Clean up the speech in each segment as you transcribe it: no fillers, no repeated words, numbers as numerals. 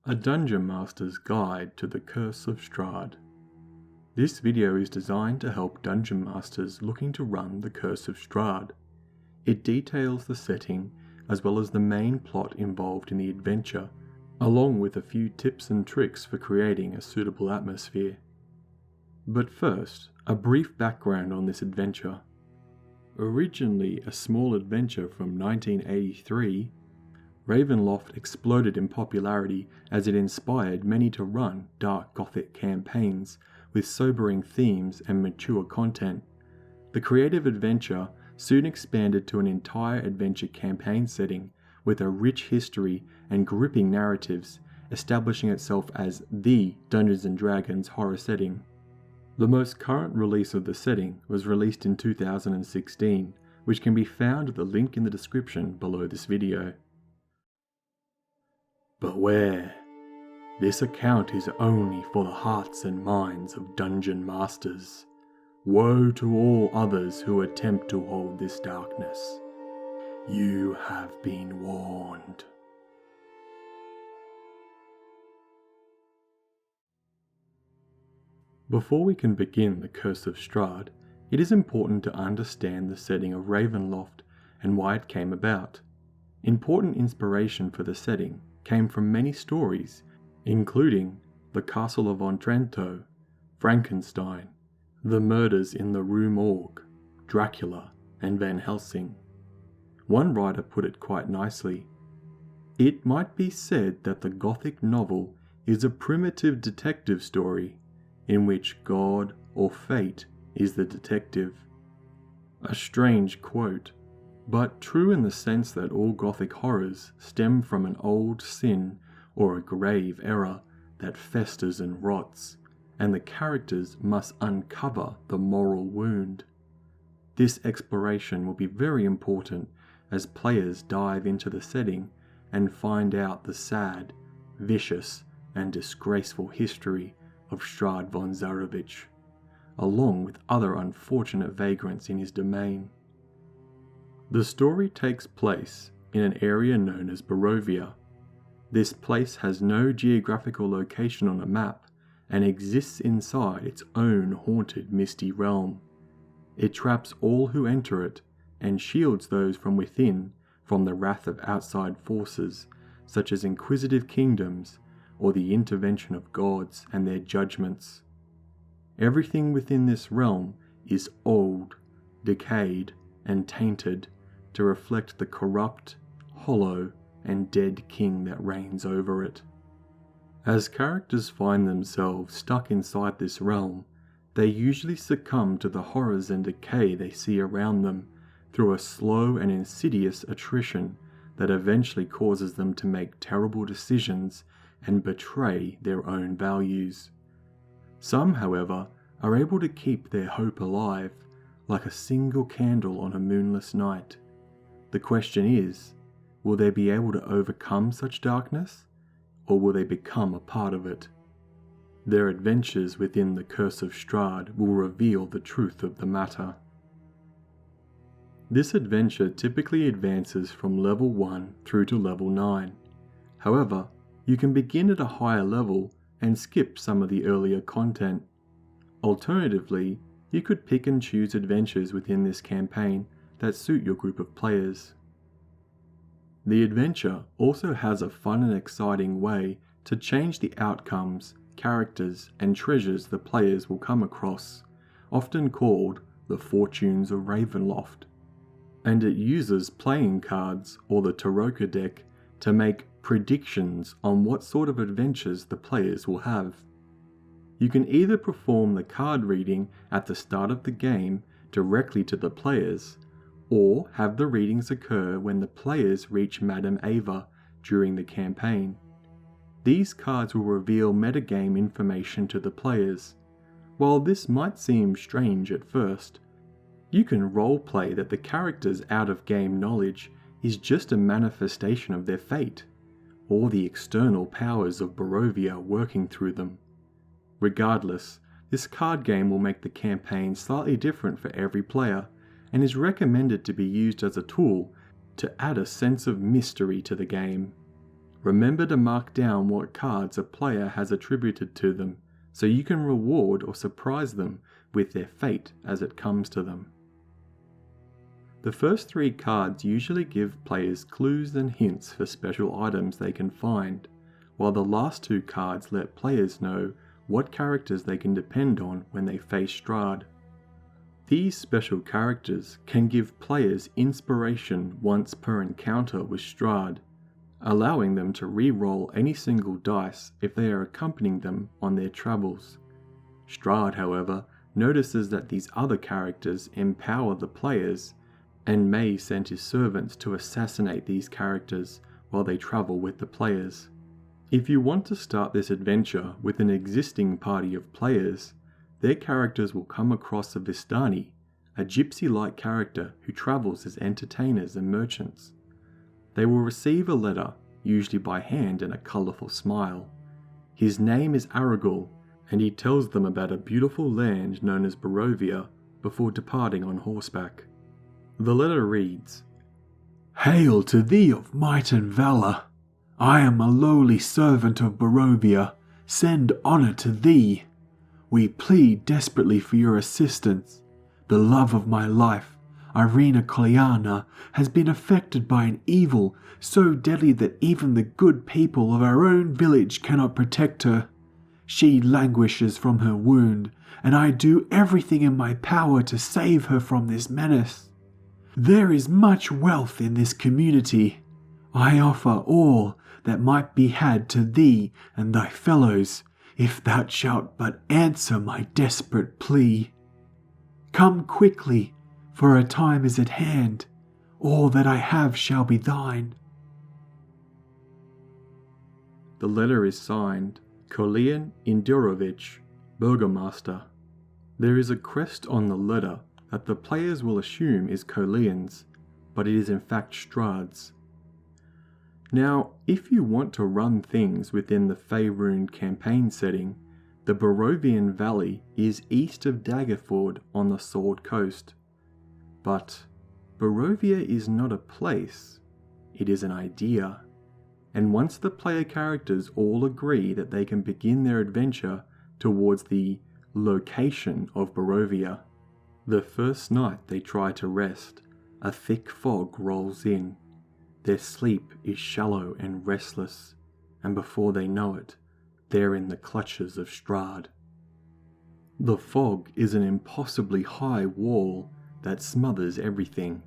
A Dungeon Master's Guide to the Curse of Strahd. This video is designed to help Dungeon Masters looking to run the Curse of Strahd. It details the setting as well as the main plot involved in the adventure, along with a few tips and tricks for creating a suitable atmosphere. But first, a brief background on this adventure. Originally a small adventure from 1983, Ravenloft exploded in popularity as it inspired many to run dark Gothic campaigns with sobering themes and mature content. The creative adventure soon expanded to an entire adventure campaign setting with a rich history and gripping narratives, establishing itself as the Dungeons & Dragons horror setting. The most current release of the setting was released in 2016, which can be found at the link in the description below this video. Beware, this account is only for the hearts and minds of Dungeon Masters. Woe to all others who attempt to hold this darkness. You have been warned. Before we can begin the Curse of Strahd, it is important to understand the setting of Ravenloft and why it came about. Important inspiration for the setting came from many stories, including the Castle of Otranto, Frankenstein, the murders in the Rue Morgue, Dracula, and Van Helsing. One writer put it quite nicely. It might be said that the Gothic novel is a primitive detective story in which God or fate is the detective. A strange quote, but true in the sense that all Gothic horrors stem from an old sin or a grave error that festers and rots, and the characters must uncover the moral wound. This exploration will be very important as players dive into the setting and find out the sad, vicious, and disgraceful history of Strahd von Zarovich, along with other unfortunate vagrants in his domain. The story takes place in an area known as Barovia. This place has no geographical location on a map and exists inside its own haunted misty realm. It traps all who enter it and shields those from within from the wrath of outside forces such as inquisitive kingdoms or the intervention of gods and their judgments. Everything within this realm is old, decayed, and tainted to reflect the corrupt, hollow, and dead king that reigns over it. As characters find themselves stuck inside this realm, they usually succumb to the horrors and decay they see around them through a slow and insidious attrition that eventually causes them to make terrible decisions and betray their own values. Some, however, are able to keep their hope alive, like a single candle on a moonless night. The question is, will they be able to overcome such darkness, or will they become a part of it? Their adventures within the Curse of Strahd will reveal the truth of the matter. This adventure typically advances from level 1 through to level 9. However, you can begin at a higher level and skip some of the earlier content. Alternatively, you could pick and choose adventures within this campaign that suit your group of players. The adventure also has a fun and exciting way to change the outcomes, characters, and treasures the players will come across, often called the Fortunes of Ravenloft. And it uses playing cards or the Taroka deck to make predictions on what sort of adventures the players will have. You can either perform the card reading at the start of the game directly to the players, or have the readings occur when the players reach Madame Ava during the campaign. These cards will reveal metagame information to the players. While this might seem strange at first, you can roleplay that the character's out-of-game knowledge is just a manifestation of their fate, or the external powers of Barovia working through them. Regardless, this card game will make the campaign slightly different for every player, and is recommended to be used as a tool to add a sense of mystery to the game. Remember to mark down what cards a player has attributed to them, so you can reward or surprise them with their fate as it comes to them. The first 3 cards usually give players clues and hints for special items they can find, while the last 2 cards let players know what characters they can depend on when they face Strahd. These special characters can give players inspiration once per encounter with Strahd, allowing them to re-roll any single dice if they are accompanying them on their travels. Strahd, however, notices that these other characters empower the players and may send his servants to assassinate these characters while they travel with the players. If you want to start this adventure with an existing party of players, their characters will come across a Vistani, a gypsy-like character who travels as entertainers and merchants. They will receive a letter, usually by hand, and a colourful smile. His name is Aragul, and he tells them about a beautiful land known as Barovia before departing on horseback. The letter reads, "Hail to thee of might and valour! I am a lowly servant of Barovia. Send honour to thee. We plead desperately for your assistance. The love of my life, Ireena Kolyana, has been affected by an evil so deadly that even the good people of our own village cannot protect her. She languishes from her wound, and I do everything in my power to save her from this menace. There is much wealth in this community. I offer all that might be had to thee and thy fellows, if thou shalt but answer my desperate plea. Come quickly, for a time is at hand. All that I have shall be thine." The letter is signed Kolyana Indirovich, Burgomaster. There is a crest on the letter that the players will assume is Kolyan's, but it is in fact Strahd's. Now, if you want to run things within the Faerun campaign setting, the Barovian Valley is east of Daggerford on the Sword Coast. But Barovia is not a place, it is an idea. And once the player characters all agree that they can begin their adventure towards the location of Barovia, the first night they try to rest, a thick fog rolls in. Their sleep is shallow and restless, and before they know it, they're in the clutches of Strahd. The fog is an impossibly high wall that smothers everything.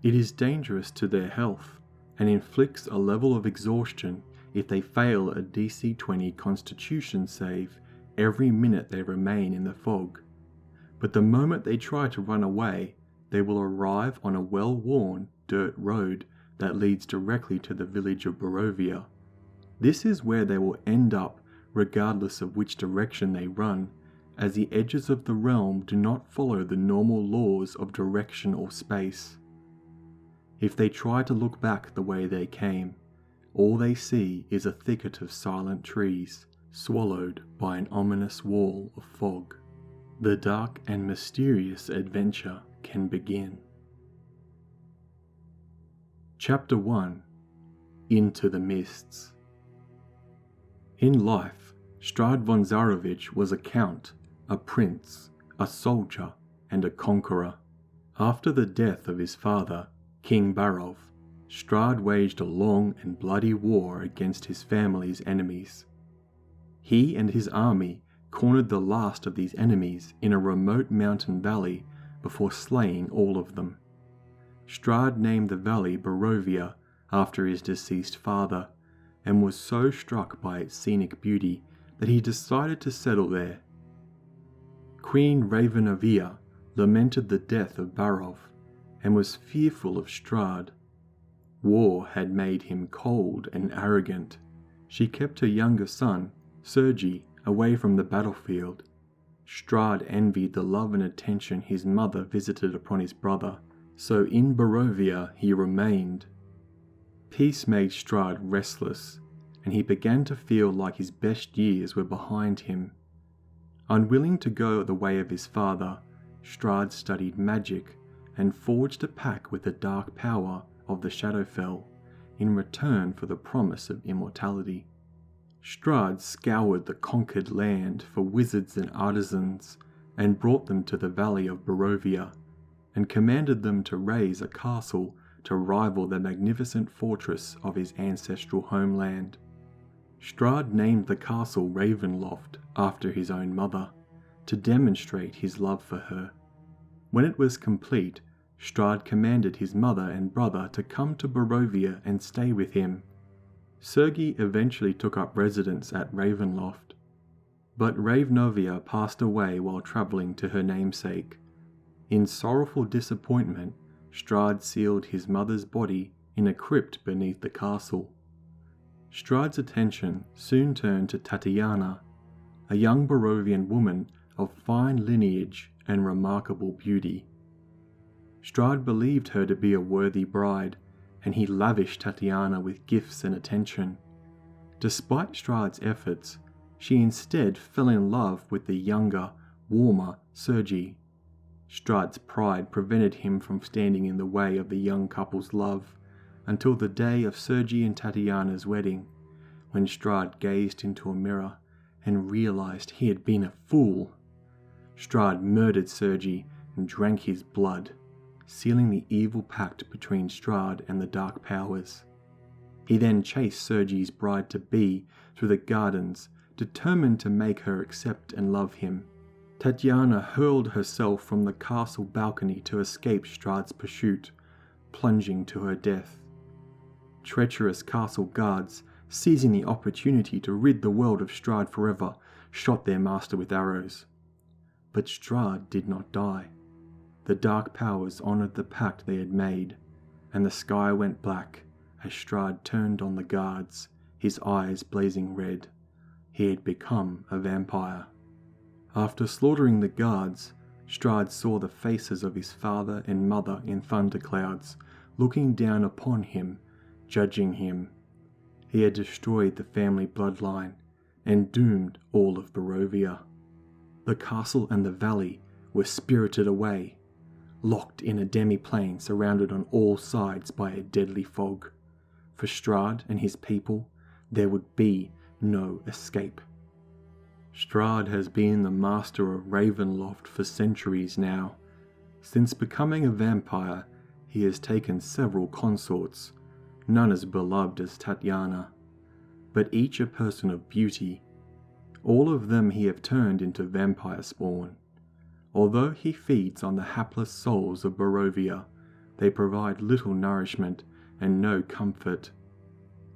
It is dangerous to their health and inflicts a level of exhaustion if they fail a DC 20 Constitution save every minute they remain in the fog. But the moment they try to run away, they will arrive on a well-worn dirt road that leads directly to the village of Barovia. This is where they will end up regardless of which direction they run, as the edges of the realm do not follow the normal laws of direction or space. If they try to look back the way they came, all they see is a thicket of silent trees, swallowed by an ominous wall of fog. The dark and mysterious adventure can begin. Chapter 1. Into the Mists. In life, Strahd von Zarovich was a count, a prince, a soldier, and a conqueror. After the death of his father, King Barov, Strahd waged a long and bloody war against his family's enemies. He and his army cornered the last of these enemies in a remote mountain valley before slaying all of them. Strahd named the valley Barovia after his deceased father, and was so struck by its scenic beauty that he decided to settle there. Queen Ravenloft lamented the death of Barov, and was fearful of Strahd. War had made him cold and arrogant. She kept her younger son, Sergi, away from the battlefield. Strahd envied the love and attention his mother visited upon his brother, so in Barovia he remained. Peace made Strahd restless, and he began to feel like his best years were behind him. Unwilling to go the way of his father, Strahd studied magic and forged a pact with the dark power of the Shadowfell, in return for the promise of immortality. Strahd scoured the conquered land for wizards and artisans and brought them to the valley of Barovia and commanded them to raise a castle to rival the magnificent fortress of his ancestral homeland. Strahd named the castle Ravenloft after his own mother, to demonstrate his love for her. When it was complete, Strahd commanded his mother and brother to come to Barovia and stay with him. Sergi eventually took up residence at Ravenloft, but Ravenovia passed away while travelling to her namesake. In sorrowful disappointment, Strahd sealed his mother's body in a crypt beneath the castle. Strahd's attention soon turned to Tatiana, a young Barovian woman of fine lineage and remarkable beauty. Strahd believed her to be a worthy bride, and he lavished Tatiana with gifts and attention. Despite Strahd's efforts, she instead fell in love with the younger, warmer Sergi. Strahd's pride prevented him from standing in the way of the young couple's love until the day of Sergi and Tatiana's wedding, when Strahd gazed into a mirror and realized he had been a fool. Strahd murdered Sergi and drank his blood, sealing the evil pact between Strahd and the Dark Powers. He then chased Sergi's bride-to-be through the gardens, determined to make her accept and love him. Tatiana hurled herself from the castle balcony to escape Strahd's pursuit, plunging to her death. Treacherous castle guards, seizing the opportunity to rid the world of Strahd forever, shot their master with arrows. But Strahd did not die. The Dark Powers honoured the pact they had made, and the sky went black as Strahd turned on the guards, his eyes blazing red. He had become a vampire. After slaughtering the guards, Strahd saw the faces of his father and mother in thunderclouds, looking down upon him, judging him. He had destroyed the family bloodline and doomed all of Barovia. The castle and the valley were spirited away, locked in a demi-plane surrounded on all sides by a deadly fog. For Strahd and his people, there would be no escape. Strahd has been the master of Ravenloft for centuries now. Since becoming a vampire, he has taken several consorts, none as beloved as Tatiana, but each a person of beauty. All of them he have turned into vampire spawn. Although he feeds on the hapless souls of Barovia, they provide little nourishment and no comfort.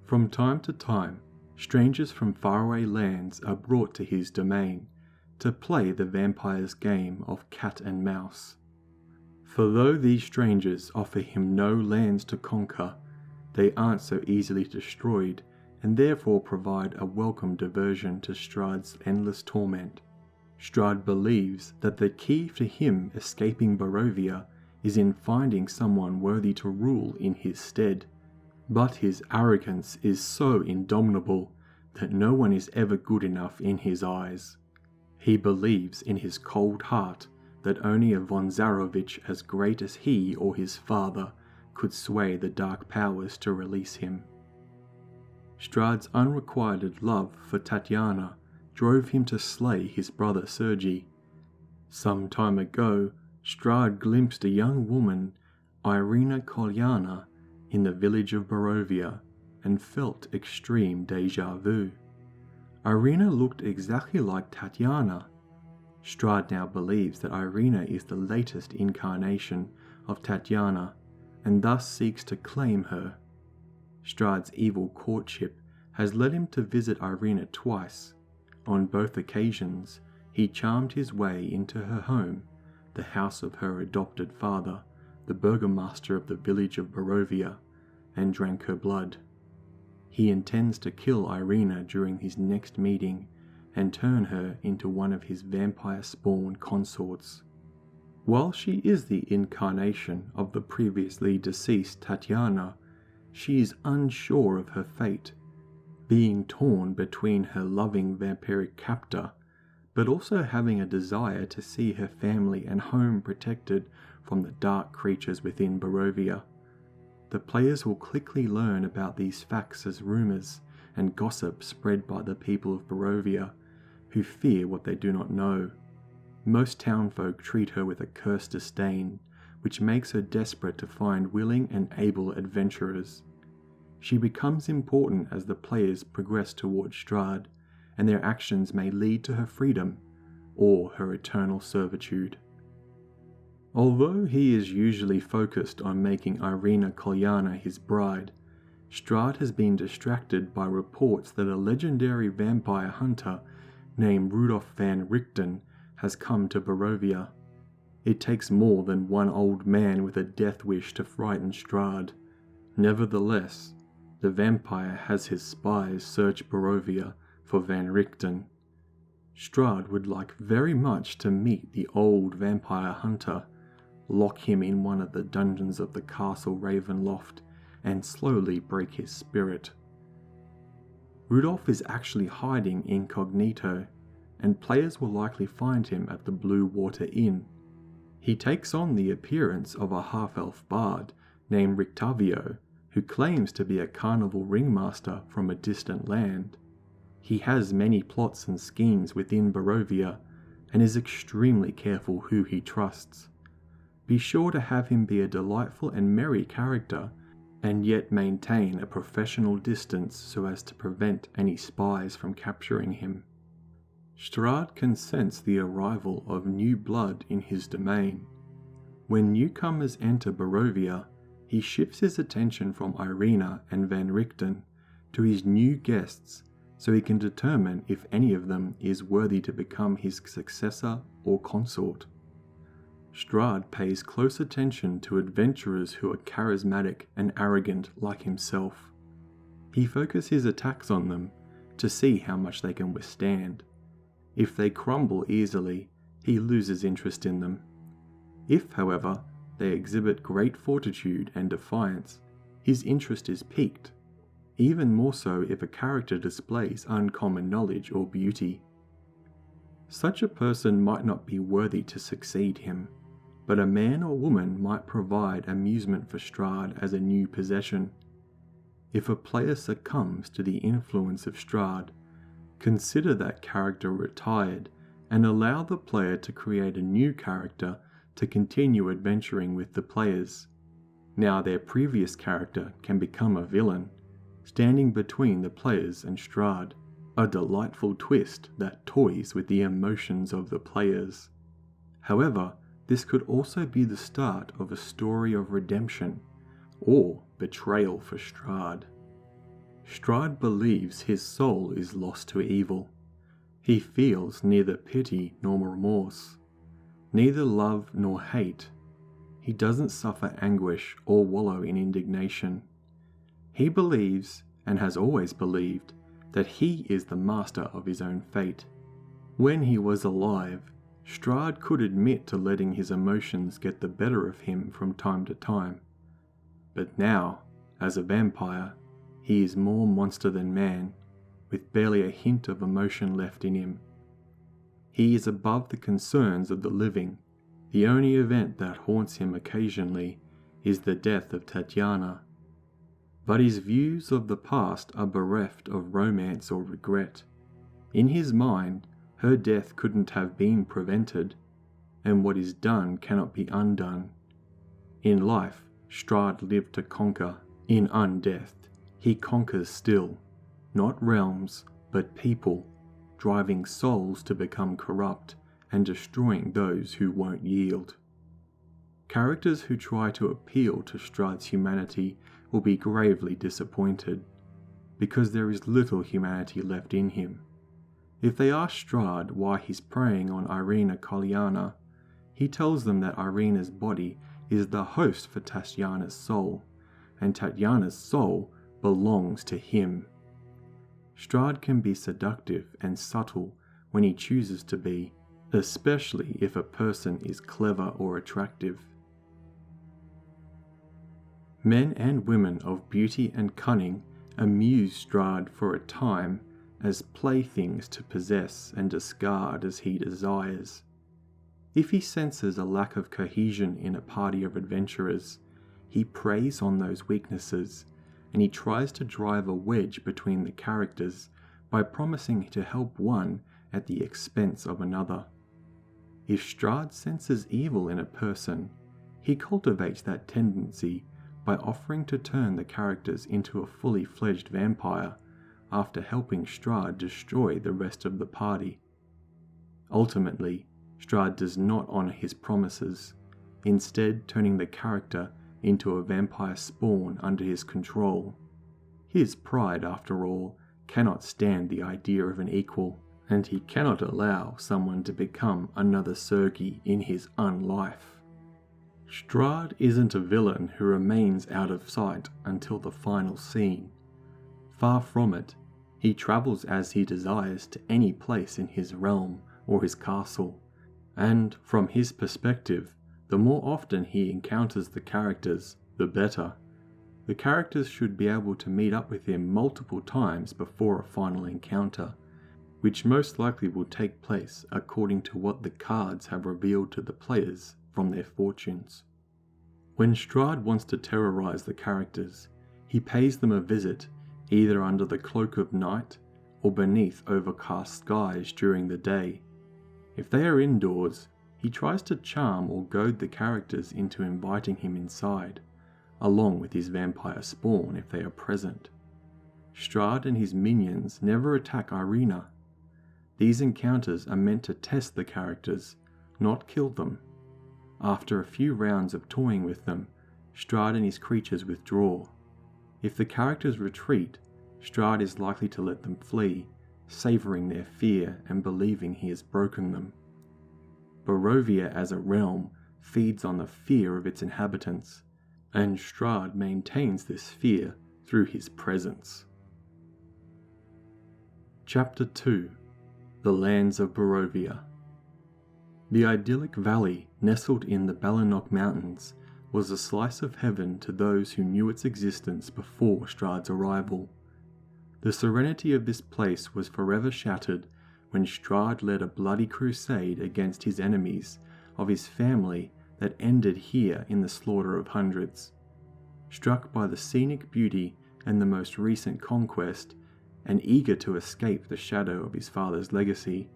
From time to time, strangers from faraway lands are brought to his domain to play the vampire's game of cat and mouse. For though these strangers offer him no lands to conquer, they aren't so easily destroyed and therefore provide a welcome diversion to Strahd's endless torment. Strahd believes that the key to him escaping Barovia is in finding someone worthy to rule in his stead. But his arrogance is so indomitable that no one is ever good enough in his eyes. He believes in his cold heart that only a von Zarovich as great as he or his father could sway the Dark Powers to release him. Strahd's unrequited love for Tatiana drove him to slay his brother Sergi. Some time ago, Strahd glimpsed a young woman, Ireena Kolyana, in the village of Barovia and felt extreme deja vu. Ireena looked exactly like Tatiana. Strahd now believes that Ireena is the latest incarnation of Tatiana and thus seeks to claim her. Strahd's evil courtship has led him to visit Ireena twice. On both occasions, he charmed his way into her home, the house of her adopted father, the Burgomaster of the village of Barovia, and drank her blood. He intends to kill Ireena during his next meeting and turn her into one of his vampire-spawn consorts. While she is the incarnation of the previously deceased Tatiana, she is unsure of her fate, being torn between her loving vampiric captor, but also having a desire to see her family and home protected from the dark creatures within Barovia. the players will quickly learn about these facts as rumours and gossip spread by the people of Barovia, who fear what they do not know. Most townfolk treat her with a cursed disdain, which makes her desperate to find willing and able adventurers. She becomes important as the players progress towards Strahd, and their actions may lead to her freedom or her eternal servitude. Although he is usually focused on making Ireena Kolyana his bride, Strahd has been distracted by reports that a legendary vampire hunter named Rudolf van Richten has come to Barovia. It takes more than one old man with a death wish to frighten Strahd. Nevertheless, the vampire has his spies search Barovia for Van Richten. Strahd would like very much to meet the old vampire hunter, lock him in one of the dungeons of the castle Ravenloft, and slowly break his spirit. Rudolf is actually hiding incognito, and players will likely find him at the Blue Water Inn. He takes on the appearance of a half-elf bard named Rictavio, who claims to be a carnival ringmaster from a distant land. He has many plots and schemes within Barovia, and is extremely careful who he trusts. Be sure to have him be a delightful and merry character, and yet maintain a professional distance so as to prevent any spies from capturing him. Strahd can sense the arrival of new blood in his domain. When newcomers enter Barovia, he shifts his attention from Ireena and Van Richten to his new guests so he can determine if any of them is worthy to become his successor or consort. Strahd pays close attention to adventurers who are charismatic and arrogant like himself. He focuses his attacks on them to see how much they can withstand. If they crumble easily, he loses interest in them. If, however, they exhibit great fortitude and defiance, his interest is piqued, even more so if a character displays uncommon knowledge or beauty. Such a person might not be worthy to succeed him, but a man or woman might provide amusement for Strahd as a new possession. If a player succumbs to the influence of Strahd, consider that character retired and allow the player to create a new character to continue adventuring with the players. Now their previous character can become a villain, standing between the players and Strahd, a delightful twist that toys with the emotions of the players. However, this could also be the start of a story of redemption, or betrayal for Strahd. Strahd believes his soul is lost to evil. He feels neither pity nor remorse, neither love nor hate. He doesn't suffer anguish or wallow in indignation. He believes, and has always believed, that he is the master of his own fate. When he was alive, Strahd could admit to letting his emotions get the better of him from time to time. But now, as a vampire, he is more monster than man, with barely a hint of emotion left in him. He is above the concerns of the living. The only event that haunts him occasionally is the death of Tatiana. But his views of the past are bereft of romance or regret. In his mind, her death couldn't have been prevented, and what is done cannot be undone. In life, Strahd lived to conquer. In undeath, he conquers still, not realms, but people, driving souls to become corrupt and destroying those who won't yield. Characters who try to appeal to Strahd's humanity will be gravely disappointed, because there is little humanity left in him. If they ask Strahd why he's preying on Ireena Kolyana, he tells them that Ireena's body is the host for Tatiana's soul, and Tatiana's soul belongs to him. Strahd can be seductive and subtle when he chooses to be, especially if a person is clever or attractive. Men and women of beauty and cunning amuse Strahd for a time as playthings to possess and discard as he desires. If he senses a lack of cohesion in a party of adventurers, he preys on those weaknesses, and he tries to drive a wedge between the characters by promising to help one at the expense of another. If Strahd senses evil in a person, he cultivates that tendency by offering to turn the characters into a fully fledged vampire after helping Strahd destroy the rest of the party. Ultimately, Strahd does not honour his promises, instead turning the character into a vampire spawn under his control. His pride, after all, cannot stand the idea of an equal, and he cannot allow someone to become another Sergi in his unlife. Strahd isn't a villain who remains out of sight until the final scene. Far from it, he travels as he desires to any place in his realm or his castle, and from his perspective, the more often he encounters the characters, the better. The characters should be able to meet up with him multiple times before a final encounter, which most likely will take place according to what the cards have revealed to the players from their fortunes. When Strahd wants to terrorize the characters, he pays them a visit either under the cloak of night or beneath overcast skies during the day. If they are indoors, he tries to charm or goad the characters into inviting him inside, along with his vampire spawn if they are present. Strahd and his minions never attack Ireena. These encounters are meant to test the characters, not kill them. After a few rounds of toying with them, Strahd and his creatures withdraw. If the characters retreat, Strahd is likely to let them flee, savouring their fear and believing he has broken them. Barovia as a realm feeds on the fear of its inhabitants, and Strahd maintains this fear through his presence. Chapter 2: The Lands of Barovia. The idyllic valley nestled in the Ballinok Mountains was a slice of heaven to those who knew its existence before Strahd's arrival. The serenity of this place was forever shattered when Strahd led a bloody crusade against his enemies of his family that ended here in the slaughter of hundreds. Struck by the scenic beauty and the most recent conquest, and eager to escape the shadow of his father's legacy,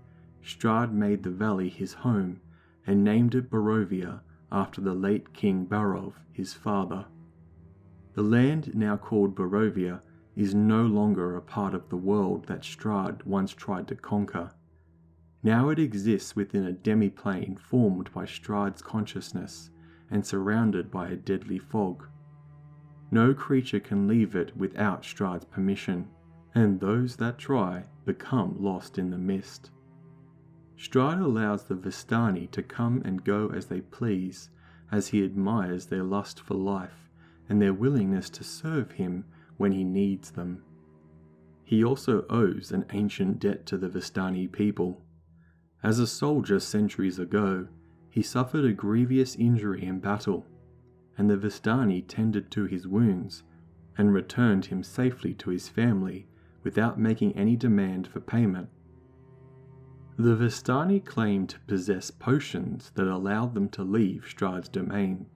Strahd made the valley his home and named it Barovia after the late King Barov, his father. The land now called Barovia is no longer a part of the world that Strahd once tried to conquer. Now it exists within a demi-plane formed by Strahd's consciousness and surrounded by a deadly fog. No creature can leave it without Strahd's permission, and those that try become lost in the mist. Strahd allows the Vistani to come and go as they please, as he admires their lust for life and their willingness to serve him when he needs them. He also owes an ancient debt to the Vistani people. As a soldier centuries ago, he suffered a grievous injury in battle, and the Vistani tended to his wounds and returned him safely to his family without making any demand for payment. The Vistani claimed to possess potions that allowed them to leave Strahd's domain,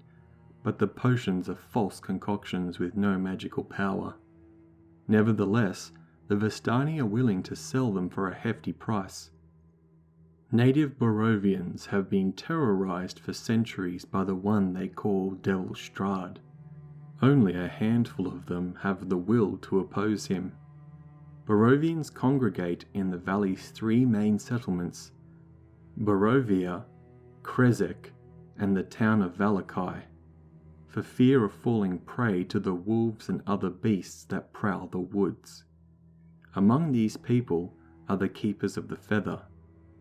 but the potions are false concoctions with no magical power. Nevertheless, the Vistani are willing to sell them for a hefty price. Native Barovians have been terrorized for centuries by the one they call Devil Strahd. Only a handful of them have the will to oppose him. Barovians congregate in the valley's three main settlements, Barovia, Krezek, and the town of Valakai, for fear of falling prey to the wolves and other beasts that prowl the woods. Among these people are the Keepers of the Feather,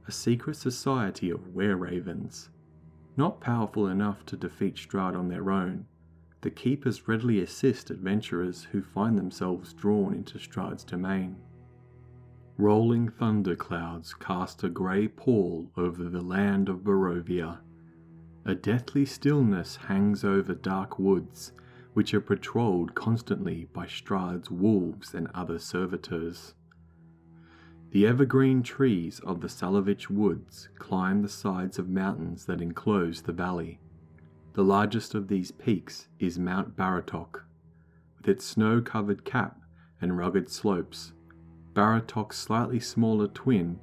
a secret society of were-ravens. Not powerful enough to defeat Strahd on their own, the Keepers readily assist adventurers who find themselves drawn into Strahd's domain. Rolling thunderclouds cast a grey pall over the land of Barovia. A deathly stillness hangs over dark woods, which are patrolled constantly by Strahd's wolves and other servitors. The evergreen trees of the Salovich woods climb the sides of mountains that enclose the valley. The largest of these peaks is Mount Baratok. With its snow-covered cap and rugged slopes, Baratok's slightly smaller twin,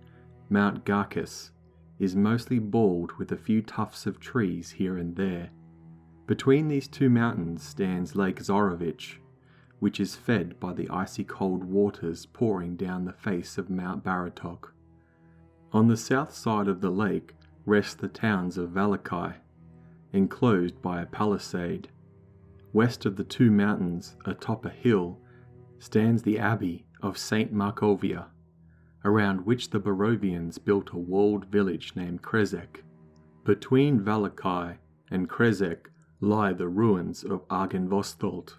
Mount Garkis, is mostly bald with a few tufts of trees here and there. Between these two mountains stands Lake Zorovich, which is fed by the icy cold waters pouring down the face of Mount Baratok. On the south side of the lake rest the towns of Valakai, enclosed by a palisade. West of the two mountains, atop a hill, stands the Abbey of St. Markovia, around which the Barovians built a walled village named Krezek. Between Valakai and Krezek lie the ruins of Argenvostolt,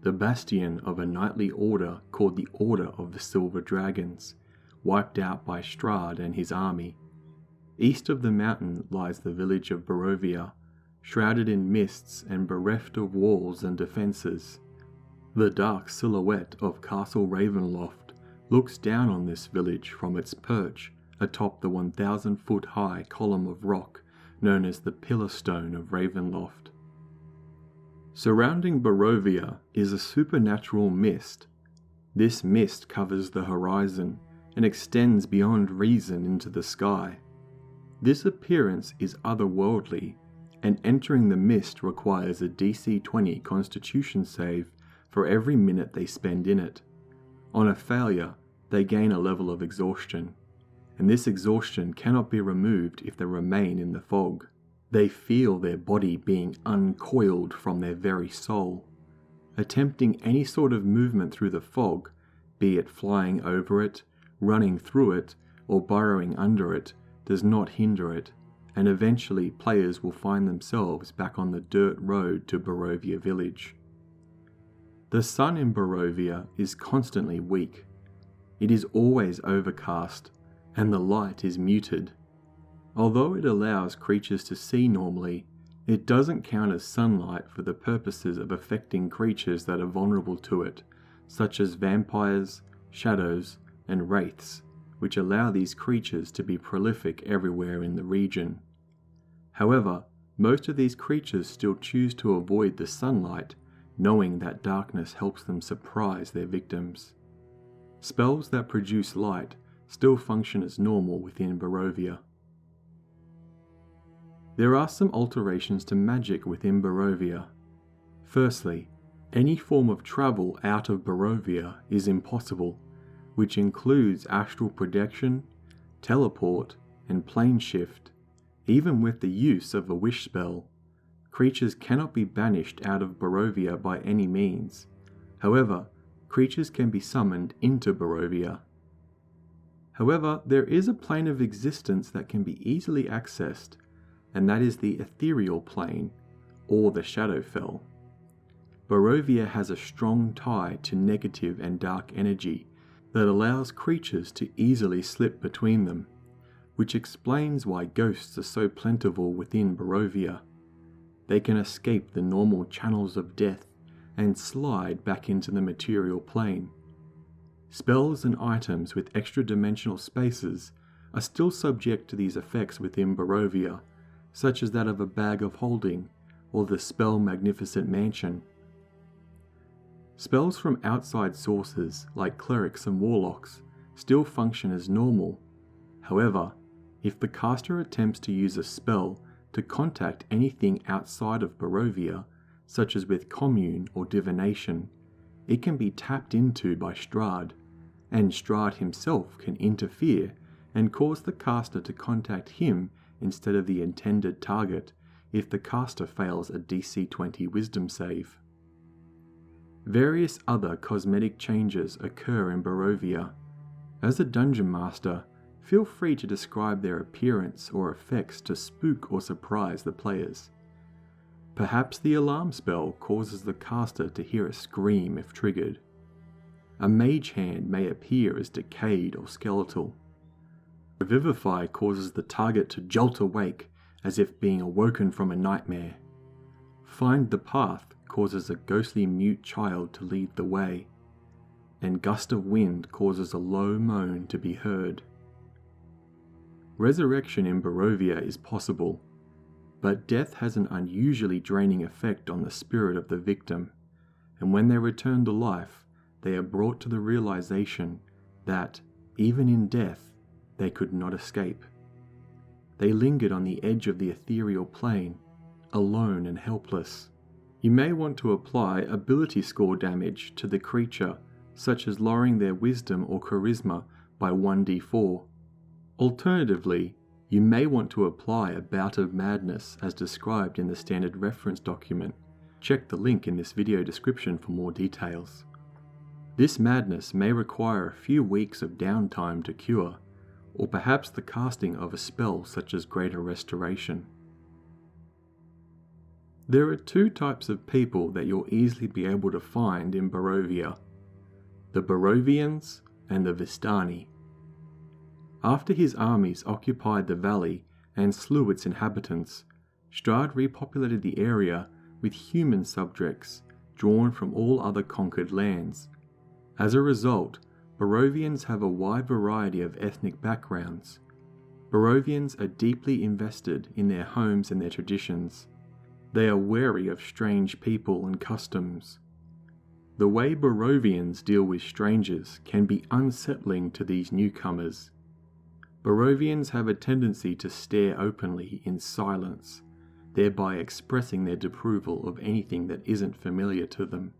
the bastion of a knightly order called the Order of the Silver Dragons, wiped out by Strahd and his army. East of the mountain lies the village of Barovia, shrouded in mists and bereft of walls and defences. The dark silhouette of Castle Ravenloft looks down on this village from its perch atop the 1,000-foot high column of rock known as the Pillar Stone of Ravenloft. Surrounding Barovia is a supernatural mist. This mist covers the horizon and extends beyond reason into the sky. This appearance is otherworldly, and entering the mist requires a DC 20 Constitution save for every minute they spend in it. On a failure, they gain a level of exhaustion, and this exhaustion cannot be removed if they remain in the fog. They feel their body being uncoiled from their very soul. Attempting any sort of movement through the fog, be it flying over it, running through it, or burrowing under it, does not hinder it, and eventually players will find themselves back on the dirt road to Barovia village. The sun in Barovia is constantly weak. It is always overcast, and the light is muted. Although it allows creatures to see normally, it doesn't count as sunlight for the purposes of affecting creatures that are vulnerable to it, such as vampires, shadows, and wraiths, which allow these creatures to be prolific everywhere in the region. However, most of these creatures still choose to avoid the sunlight, knowing that darkness helps them surprise their victims. Spells that produce light still function as normal within Barovia. There are some alterations to magic within Barovia. Firstly, any form of travel out of Barovia is impossible, which includes astral projection, teleport, and plane shift. Even with the use of a wish spell, creatures cannot be banished out of Barovia by any means. However, creatures can be summoned into Barovia. However, there is a plane of existence that can be easily accessed, and that is the ethereal plane, or the Shadowfell. Barovia has a strong tie to negative and dark energy that allows creatures to easily slip between them, which explains why ghosts are so plentiful within Barovia. They can escape the normal channels of death and slide back into the material plane. Spells and items with extra-dimensional spaces are still subject to these effects within Barovia, such as that of a Bag of Holding or the spell Magnificent Mansion. Spells from outside sources, like clerics and warlocks, still function as normal. However, if the caster attempts to use a spell to contact anything outside of Barovia, such as with commune or divination, it can be tapped into by Strahd, and Strahd himself can interfere and cause the caster to contact him instead of the intended target if the caster fails a DC 20 Wisdom save. Various other cosmetic changes occur in Barovia. As a dungeon master, feel free to describe their appearance or effects to spook or surprise the players. Perhaps the alarm spell causes the caster to hear a scream if triggered. A mage hand may appear as decayed or skeletal. Revivify causes the target to jolt awake as if being awoken from a nightmare. Find the Path causes a ghostly mute child to lead the way, and Gust of Wind causes a low moan to be heard. Resurrection in Barovia is possible, but death has an unusually draining effect on the spirit of the victim, and when they return to life, they are brought to the realization that, even in death, they could not escape. They lingered on the edge of the ethereal plane, alone and helpless. You may want to apply ability score damage to the creature, such as lowering their wisdom or charisma by 1d4. Alternatively, you may want to apply a bout of madness as described in the standard reference document. Check the link in this video description for more details. This madness may require a few weeks of downtime to cure, or perhaps the casting of a spell such as Greater Restoration. There are two types of people that you'll easily be able to find in Barovia: the Barovians and the Vistani. After his armies occupied the valley and slew its inhabitants, Strahd repopulated the area with human subjects drawn from all other conquered lands. As a result, Barovians have a wide variety of ethnic backgrounds. Barovians are deeply invested in their homes and their traditions. They are wary of strange people and customs. The way Barovians deal with strangers can be unsettling to these newcomers. Barovians have a tendency to stare openly in silence, thereby expressing their disapproval of anything that isn't familiar to them.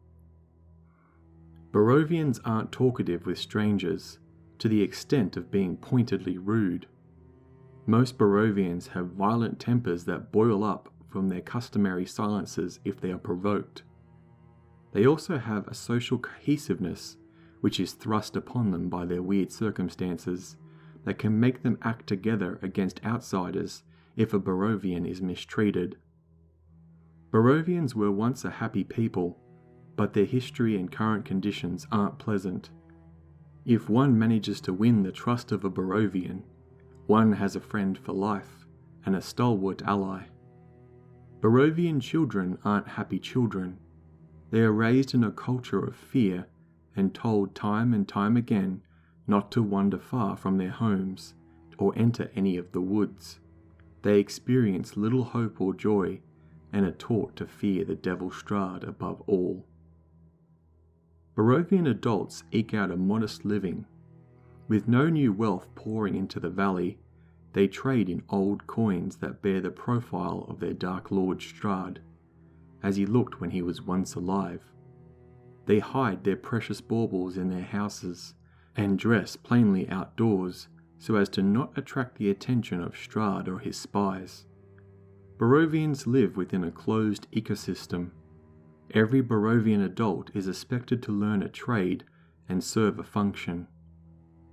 Barovians aren't talkative with strangers, to the extent of being pointedly rude. Most Barovians have violent tempers that boil up from their customary silences if they are provoked. They also have a social cohesiveness, which is thrust upon them by their weird circumstances, that can make them act together against outsiders if a Barovian is mistreated. Barovians were once a happy people, but their history and current conditions aren't pleasant. If one manages to win the trust of a Barovian, one has a friend for life and a stalwart ally. Barovian children aren't happy children. They are raised in a culture of fear and told time and time again not to wander far from their homes or enter any of the woods. They experience little hope or joy and are taught to fear the devil Strahd above all. Barovian adults eke out a modest living. With no new wealth pouring into the valley, they trade in old coins that bear the profile of their Dark Lord Strahd, as he looked when he was once alive. They hide their precious baubles in their houses, and dress plainly outdoors so as to not attract the attention of Strahd or his spies. Barovians live within a closed ecosystem. Every Barovian adult is expected to learn a trade and serve a function.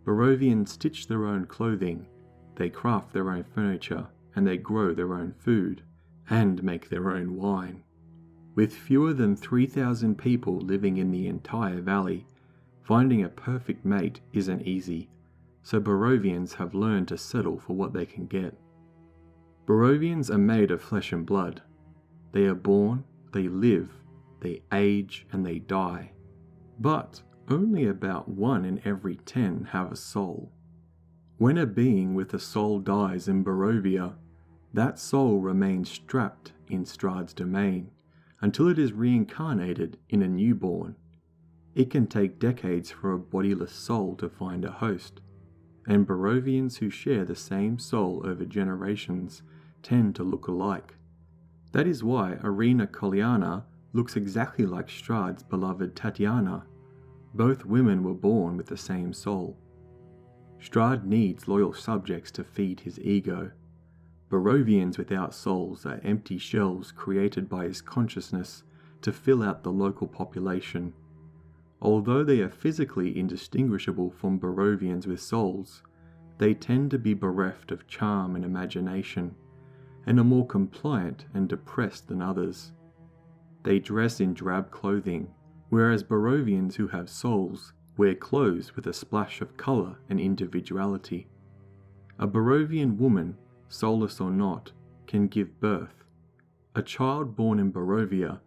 Barovians stitch their own clothing, they craft their own furniture, and they grow their own food, and make their own wine. With fewer than 3,000 people living in the entire valley, finding a perfect mate isn't easy, so Barovians have learned to settle for what they can get. Barovians are made of flesh and blood. They are born, they live, they age, and they die. But only about 1 in every 10 have a soul. When a being with a soul dies in Barovia, that soul remains trapped in Strahd's domain until it is reincarnated in a newborn. It can take decades for a bodiless soul to find a host, and Barovians who share the same soul over generations tend to look alike. That is why Ireena Kolyana looks exactly like Strahd's beloved Tatiana. Both women were born with the same soul. Strahd needs loyal subjects to feed his ego. Barovians without souls are empty shells created by his consciousness to fill out the local population. Although they are physically indistinguishable from Barovians with souls, they tend to be bereft of charm and imagination, and are more compliant and depressed than others. They dress in drab clothing, whereas Barovians who have souls wear clothes with a splash of colour and individuality. A Barovian woman, soulless or not, can give birth. A child born in Barovia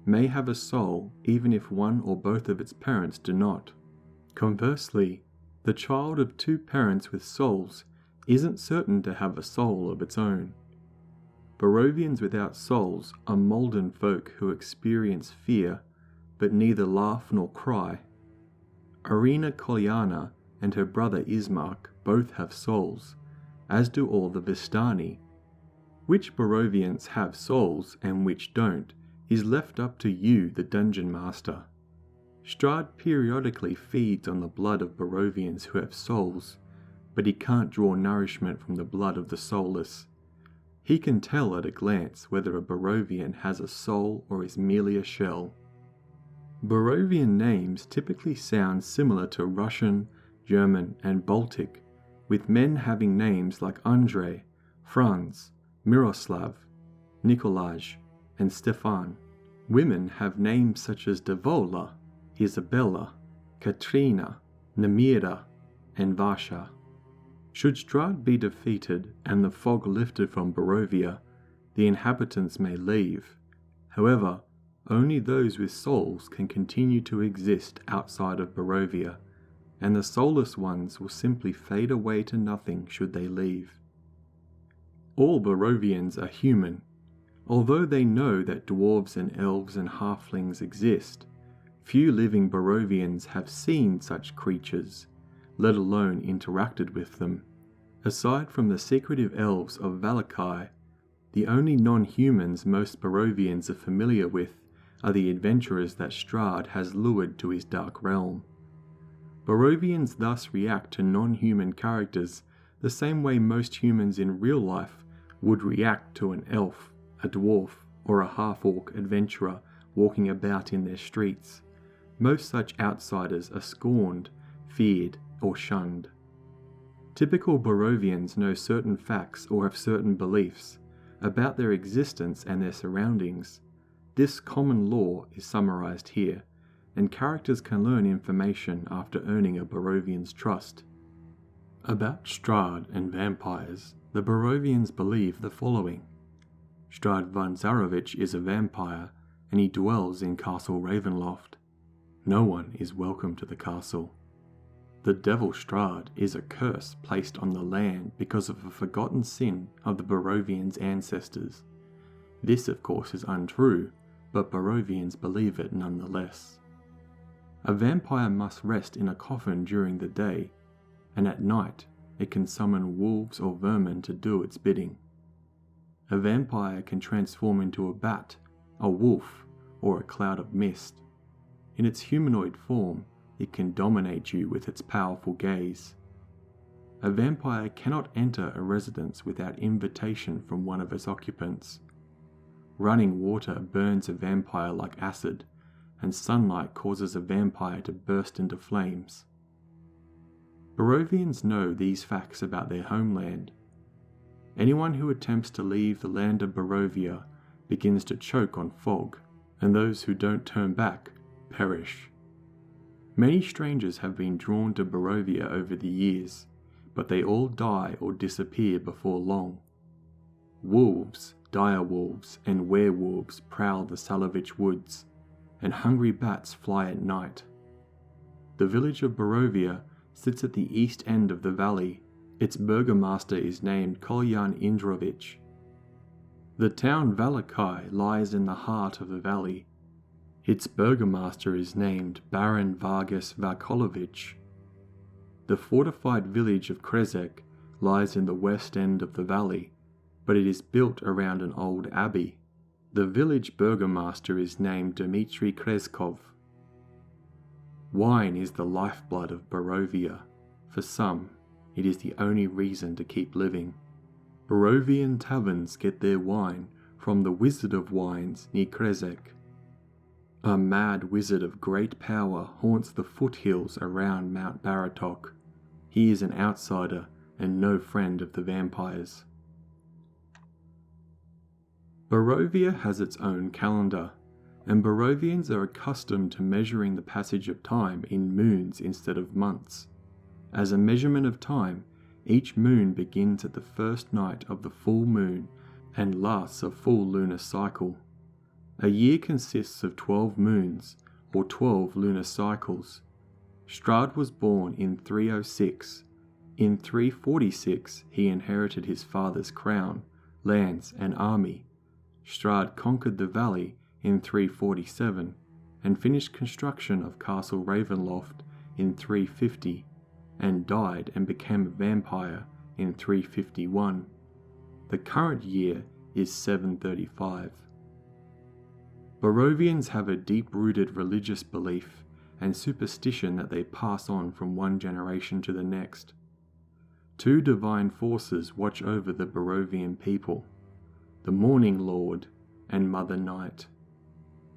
may have a soul even if one or both of its parents do not. Conversely, the child of 2 parents with souls isn't certain to have a soul of its own. Barovians without souls are molten folk who experience fear, but neither laugh nor cry. Ireena Kolyana and her brother Ismark both have souls, as do all the Vistani. Which Barovians have souls and which don't is left up to you, the dungeon master. Strahd periodically feeds on the blood of Barovians who have souls, but he can't draw nourishment from the blood of the soulless. He can tell at a glance whether a Barovian has a soul or is merely a shell. Barovian names typically sound similar to Russian, German, and Baltic, with men having names like Andrei, Franz, Miroslav, Nikolaj, and Stefan. Women have names such as Devola, Isabella, Katrina, Nemira, and Vasha. Should Strahd be defeated and the fog lifted from Barovia, the inhabitants may leave. However, only those with souls can continue to exist outside of Barovia, and the soulless ones will simply fade away to nothing should they leave. All Barovians are human. Although they know that dwarves and elves and halflings exist, few living Barovians have seen such creatures, let alone interacted with them. Aside from the secretive elves of Valakai, the only non-humans most Barovians are familiar with are the adventurers that Strahd has lured to his dark realm. Barovians thus react to non-human characters the same way most humans in real life would react to an elf, a dwarf, or a half-orc adventurer walking about in their streets. Most such outsiders are scorned, feared, or shunned. Typical Barovians know certain facts or have certain beliefs about their existence and their surroundings. This common law is summarized here, and characters can learn information after earning a Barovian's trust. About Strahd and vampires, the Barovians believe the following. Strahd von Zarovich is a vampire, and he dwells in Castle Ravenloft. No one is welcome to the castle. The devil Strahd is a curse placed on the land because of a forgotten sin of the Barovians' ancestors. This, of course, is untrue, but Barovians believe it nonetheless. A vampire must rest in a coffin during the day, and at night it can summon wolves or vermin to do its bidding. A vampire can transform into a bat, a wolf, or a cloud of mist. In its humanoid form, it can dominate you with its powerful gaze. A vampire cannot enter a residence without invitation from one of its occupants. Running water burns a vampire like acid, and sunlight causes a vampire to burst into flames. Barovians know these facts about their homeland. Anyone who attempts to leave the land of Barovia begins to choke on fog, and those who don't turn back perish. Many strangers have been drawn to Barovia over the years, but they all die or disappear before long. Wolves, direwolves, and werewolves prowl the Salovich woods, and hungry bats fly at night. The village of Barovia sits at the east end of the valley. Its burgomaster is named Kolyan Indrovich. The town Valakai lies in the heart of the valley. Its burgomaster is named Baron Vargas Vakolovich. The fortified village of Krezek lies in the west end of the valley, but it is built around an old abbey. The village burgomaster is named Dmitry Kreskov. Wine is the lifeblood of Barovia. For some, it is the only reason to keep living. Barovian taverns get their wine from the Wizard of Wines near Krezek. A mad wizard of great power haunts the foothills around Mount Baratok. He is an outsider and no friend of the vampires. Barovia has its own calendar, and Barovians are accustomed to measuring the passage of time in moons instead of months. As a measurement of time, each moon begins at the first night of the full moon and lasts a full lunar cycle. A year consists of 12 moons, or 12 lunar cycles. Strahd was born in 306. In 346, he inherited his father's crown, lance and army. Strahd conquered the valley in 347 and finished construction of Castle Ravenloft in 350 and died and became a vampire in 351. The current year is 735. Barovians have a deep-rooted religious belief and superstition that they pass on from one generation to the next. Two divine forces watch over the Barovian people, the Morning Lord and Mother Night.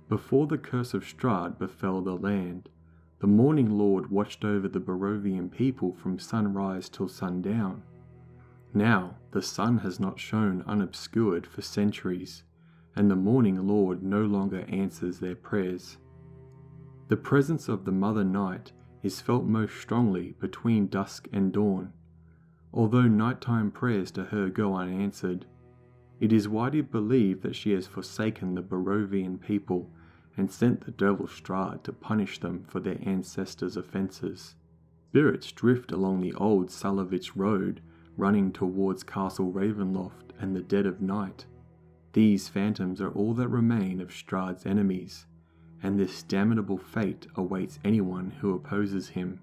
Before the Curse of Strahd befell the land, the Morning Lord watched over the Barovian people from sunrise till sundown. Now the sun has not shone unobscured for centuries, and the Morning Lord no longer answers their prayers. The presence of the Mother Night is felt most strongly between dusk and dawn. Although nighttime prayers to her go unanswered, it is widely believed that she has forsaken the Barovian people and sent the devil Strahd to punish them for their ancestors' offences. Spirits drift along the old Salovich road running towards Castle Ravenloft and the dead of night. These phantoms are all that remain of Strahd's enemies, and this damnable fate awaits anyone who opposes him.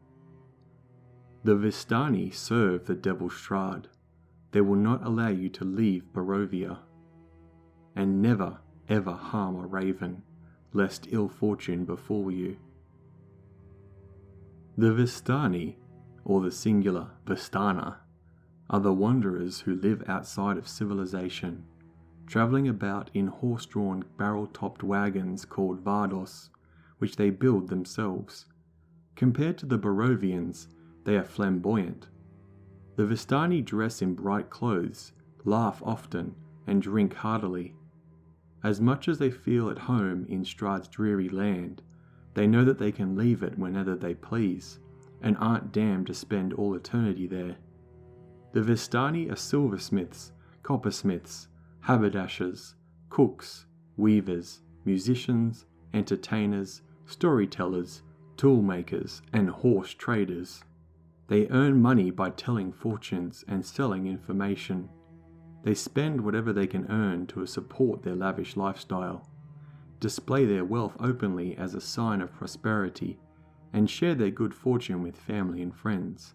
The Vistani serve the devil Strahd. They will not allow you to leave Barovia. And never, ever harm a raven, lest ill fortune befall you. The Vistani, or the singular Vistana, are the wanderers who live outside of civilization, travelling about in horse-drawn barrel-topped wagons called Vardos, which they build themselves. Compared to the Barovians, they are flamboyant. The Vistani dress in bright clothes, laugh often, and drink heartily. As much as they feel at home in Strahd's dreary land, they know that they can leave it whenever they please, and aren't damned to spend all eternity there. The Vistani are silversmiths, coppersmiths, haberdashers, cooks, weavers, musicians, entertainers, storytellers, toolmakers, and horse traders. They earn money by telling fortunes and selling information. They spend whatever they can earn to support their lavish lifestyle, display their wealth openly as a sign of prosperity, and share their good fortune with family and friends.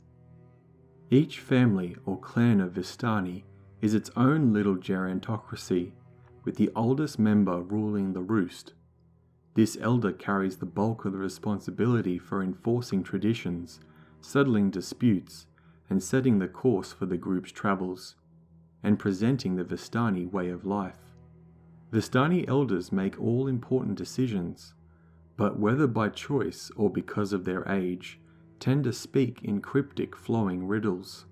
Each family or clan of Vistani is its own little gerontocracy, with the oldest member ruling the roost. This elder carries the bulk of the responsibility for enforcing traditions, settling disputes, and setting the course for the group's travels, and presenting the Vistani way of life. Vistani elders make all important decisions, but whether by choice or because of their age, tend to speak in cryptic flowing riddles.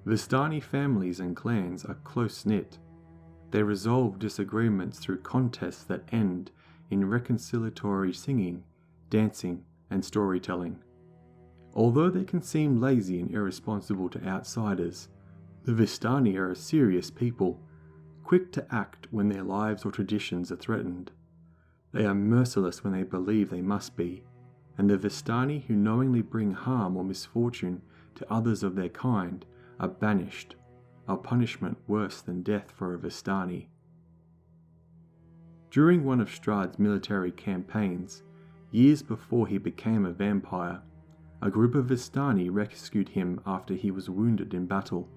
Vistani families and clans are close-knit. They resolve disagreements through contests that end in reconciliatory singing, dancing, and storytelling. Although they can seem lazy and irresponsible to outsiders, the Vistani are a serious people, quick to act when their lives or traditions are threatened. They are merciless when they believe they must be, and the Vistani who knowingly bring harm or misfortune to others of their kind are banished, a punishment worse than death for a Vistani. During one of Strahd's military campaigns, years before he became a vampire, a group of Vistani rescued him after he was wounded in battle.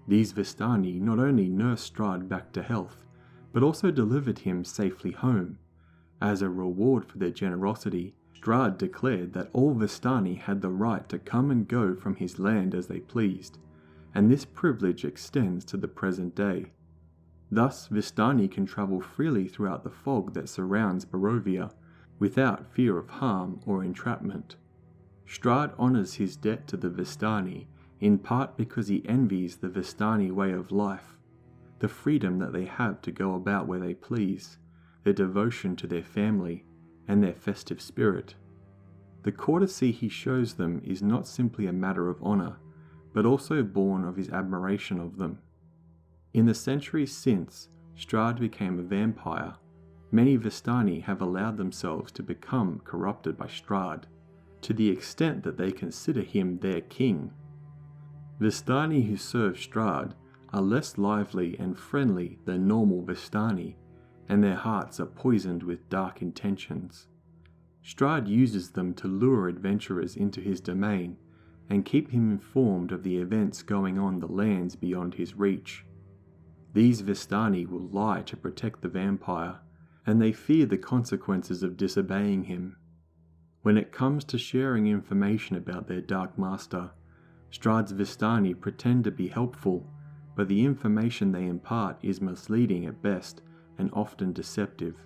These Vistani not only nursed Strahd back to health, but also delivered him safely home. As a reward for their generosity, Strahd declared that all Vistani had the right to come and go from his land as they pleased, and this privilege extends to the present day. Thus, Vistani can travel freely throughout the fog that surrounds Barovia, without fear of harm or entrapment. Strahd honours his debt to the Vistani, in part because he envies the Vistani way of life, the freedom that they have to go about where they please, their devotion to their family, and their festive spirit. The courtesy he shows them is not simply a matter of honour, but also born of his admiration of them. In the centuries since Strahd became a vampire, many Vistani have allowed themselves to become corrupted by Strahd, to the extent that they consider him their king. Vistani who serve Strahd are less lively and friendly than normal Vistani, and their hearts are poisoned with dark intentions. Strahd uses them to lure adventurers into his domain and keep him informed of the events going on the lands beyond his reach. These Vistani will lie to protect the vampire, and they fear the consequences of disobeying him. When it comes to sharing information about their Dark Master, Strahd's Vistani pretend to be helpful, but the information they impart is misleading at best and often deceptive.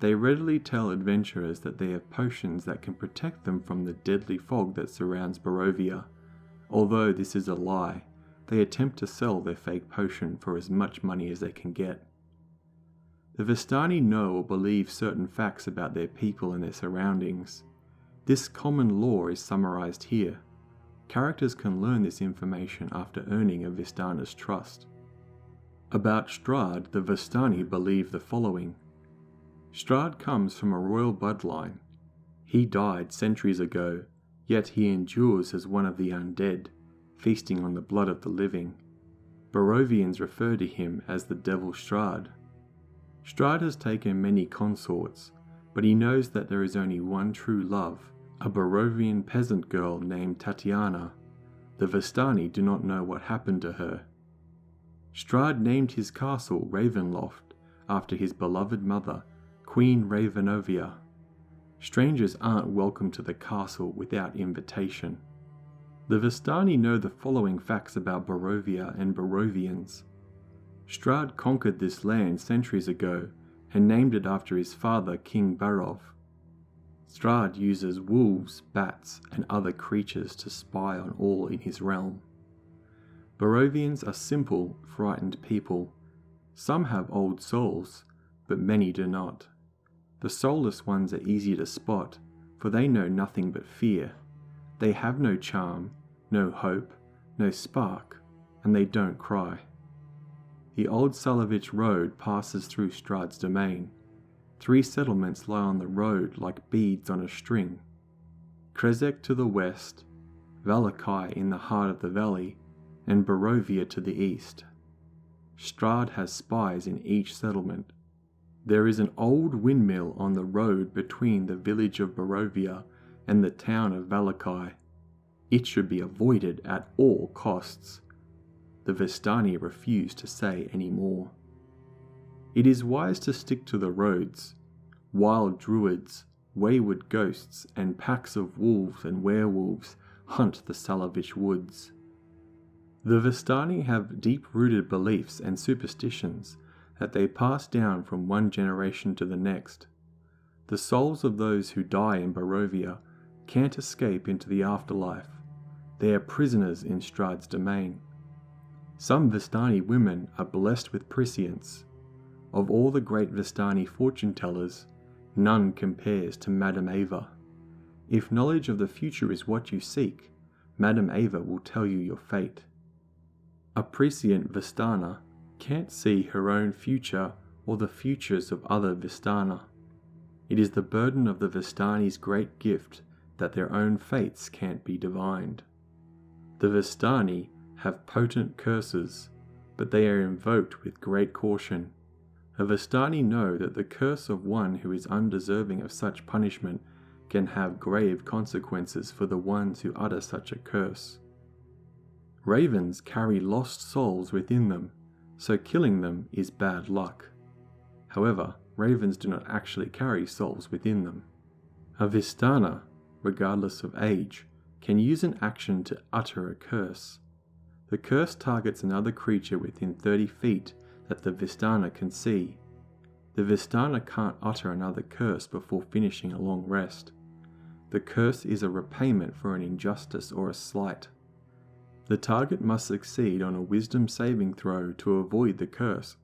They readily tell adventurers that they have potions that can protect them from the deadly fog that surrounds Barovia. Although this is a lie, they attempt to sell their fake potion for as much money as they can get. The Vistani know or believe certain facts about their people and their surroundings. This common lore is summarized here. Characters can learn this information after earning a Vistana's trust. About Strahd, the Vistani believe the following. Strahd comes from a royal bloodline. He died centuries ago, yet he endures as one of the undead, feasting on the blood of the living. Barovians refer to him as the Devil Strahd. Strahd has taken many consorts, but he knows that there is only one true love, a Barovian peasant girl named Tatiana. The Vistani do not know what happened to her. Strahd named his castle Ravenloft after his beloved mother, Queen Ravenovia. Strangers aren't welcome to the castle without invitation. The Vistani know the following facts about Barovia and Barovians. Strahd conquered this land centuries ago and named it after his father, King Barov. Strahd uses wolves, bats, and other creatures to spy on all in his realm. Barovians are simple, frightened people. Some have old souls, but many do not. The soulless ones are easy to spot, for they know nothing but fear. They have no charm, no hope, no spark, and they don't cry. The Old Salovich Road passes through Strahd's domain. 3 settlements lie on the road like beads on a string. Krezek to the west, Valakai in the heart of the valley, and Barovia to the east. Strahd has spies in each settlement. There is an old windmill on the road between the village of Barovia and the town of Valakai. It should be avoided at all costs. The Vistani refuse to say any more. It is wise to stick to the roads. Wild druids, wayward ghosts, and packs of wolves and werewolves hunt the Salovich woods. The Vistani have deep-rooted beliefs and superstitions that they pass down from one generation to the next. The souls of those who die in Barovia can't escape into the afterlife. They are prisoners in Strahd's domain. Some Vistani women are blessed with prescience. Of all the great Vistani fortune-tellers, none compares to Madame Ava. If knowledge of the future is what you seek, Madame Ava will tell you your fate. A prescient Vistana can't see her own future or the futures of other Vistana. It is the burden of the Vistani's great gift that their own fates can't be divined. The Vistani have potent curses, but they are invoked with great caution. The Vistani know that the curse of one who is undeserving of such punishment can have grave consequences for the ones who utter such a curse. Ravens carry lost souls within them, so killing them is bad luck. However, ravens do not actually carry souls within them. A Vistana, regardless of age, can use an action to utter a curse. The curse targets another creature within 30 feet that the Vistana can see. The Vistana can't utter another curse before finishing a long rest. The curse is a repayment for an injustice or a slight. The target must succeed on a wisdom saving throw to avoid the curse.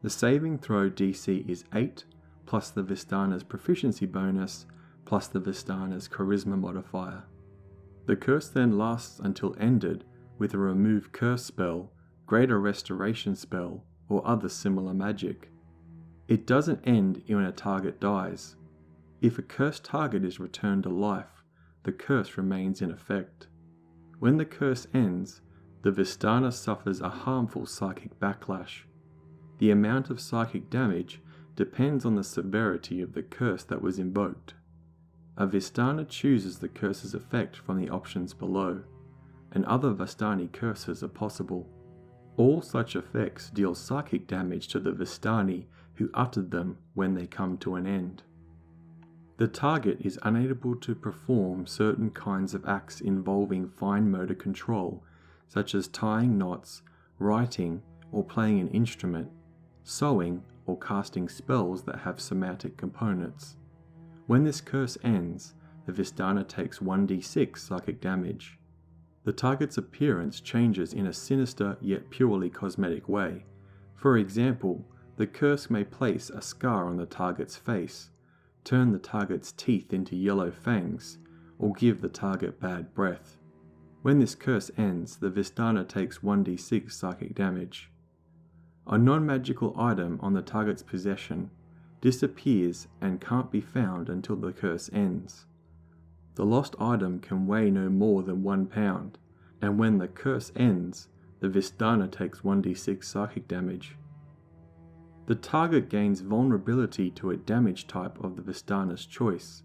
The saving throw DC is 8, plus the Vistana's proficiency bonus, plus the Vistana's charisma modifier. The curse then lasts until ended with a remove curse spell, greater restoration spell, or other similar magic. It doesn't end when a target dies. If a cursed target is returned to life, the curse remains in effect. When the curse ends, the Vistani suffers a harmful psychic backlash. The amount of psychic damage depends on the severity of the curse that was invoked. A Vistani chooses the curse's effect from the options below, and other Vistani curses are possible. All such effects deal psychic damage to the Vistani who uttered them when they come to an end. The target is unable to perform certain kinds of acts involving fine motor control, such as tying knots, writing or playing an instrument, sewing or casting spells that have somatic components. When this curse ends, the Vistani takes 1d6 psychic damage. The target's appearance changes in a sinister yet purely cosmetic way. For example, the curse may place a scar on the target's face, turn the target's teeth into yellow fangs, or give the target bad breath. When this curse ends, the Vistani takes 1d6 psychic damage. A non-magical item on the target's possession disappears and can't be found until the curse ends. The lost item can weigh no more than 1 pound, and when the curse ends, the Vistani takes 1d6 psychic damage. The target gains vulnerability to a damage type of the Vistani's choice.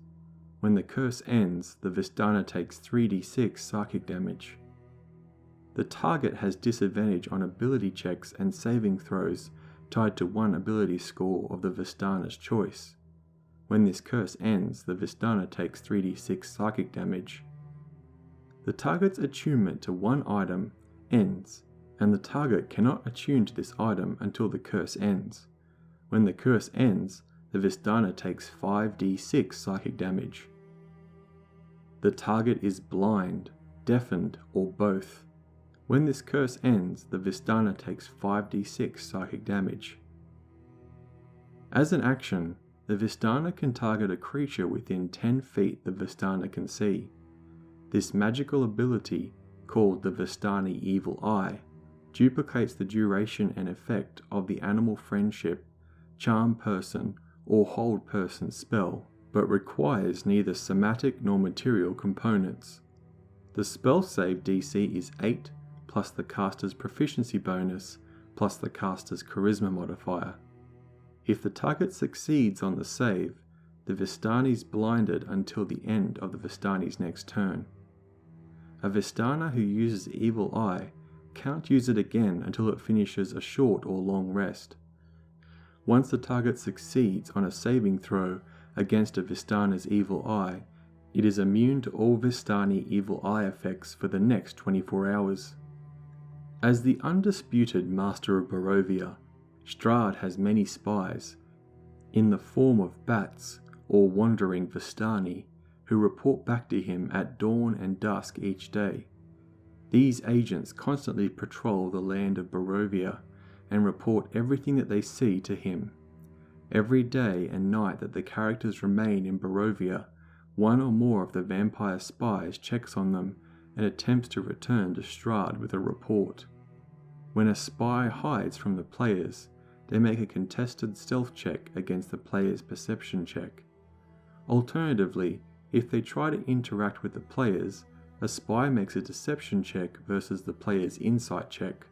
When the curse ends, the Vistani takes 3d6 psychic damage. The target has disadvantage on ability checks and saving throws tied to one ability score of the Vistani's choice. When this curse ends, the Vistani takes 3d6 psychic damage. The target's attunement to one item ends, and the target cannot attune to this item until the curse ends. When the curse ends, the Vistani takes 5d6 psychic damage. The target is blind, deafened, or both. When this curse ends, the Vistani takes 5d6 psychic damage. As an action, the Vistani can target a creature within 10 feet the Vistani can see. This magical ability, called the Vistani Evil Eye, duplicates the duration and effect of the Animal Friendship, Charm Person, or Hold Person spell, but requires neither somatic nor material components. The spell save DC is 8 plus the caster's proficiency bonus plus the caster's charisma modifier. If the target succeeds on the save, the Vistani is blinded until the end of the Vistani's next turn. A Vistani who uses Evil Eye can't use it again until it finishes a short or long rest. Once the target succeeds on a saving throw against a Vistani's Evil Eye, it is immune to all Vistani Evil Eye effects for the next 24 hours. As the undisputed master of Barovia, Strahd has many spies, in the form of bats or wandering Vistani, who report back to him at dawn and dusk each day. These agents constantly patrol the land of Barovia and report everything that they see to him. Every day and night that the characters remain in Barovia, one or more of the vampire spies checks on them and attempts to return to Strahd with a report. When a spy hides from the players, they make a contested stealth check against the player's perception check. Alternatively, if they try to interact with the players, a spy makes a deception check versus the player's insight check.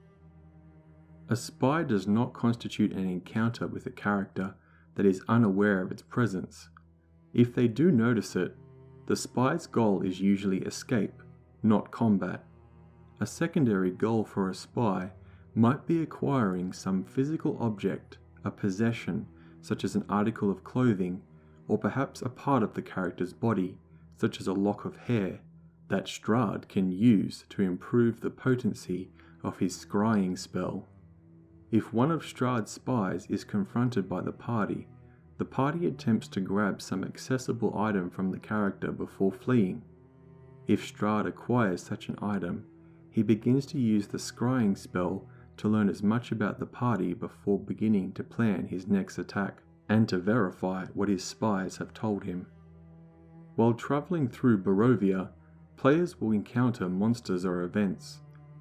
A spy does not constitute an encounter with a character that is unaware of its presence. If they do notice it, the spy's goal is usually escape, not combat. A secondary goal for a spy might be acquiring some physical object, a possession, such as an article of clothing, or perhaps a part of the character's body, such as a lock of hair, that Strahd can use to improve the potency of his scrying spell. If one of Strahd's spies is confronted by the party attempts to grab some accessible item from the character before fleeing. If Strahd acquires such an item, he begins to use the scrying spell to learn as much about the party before beginning to plan his next attack, and to verify what his spies have told him. While travelling through Barovia, players will encounter monsters or events.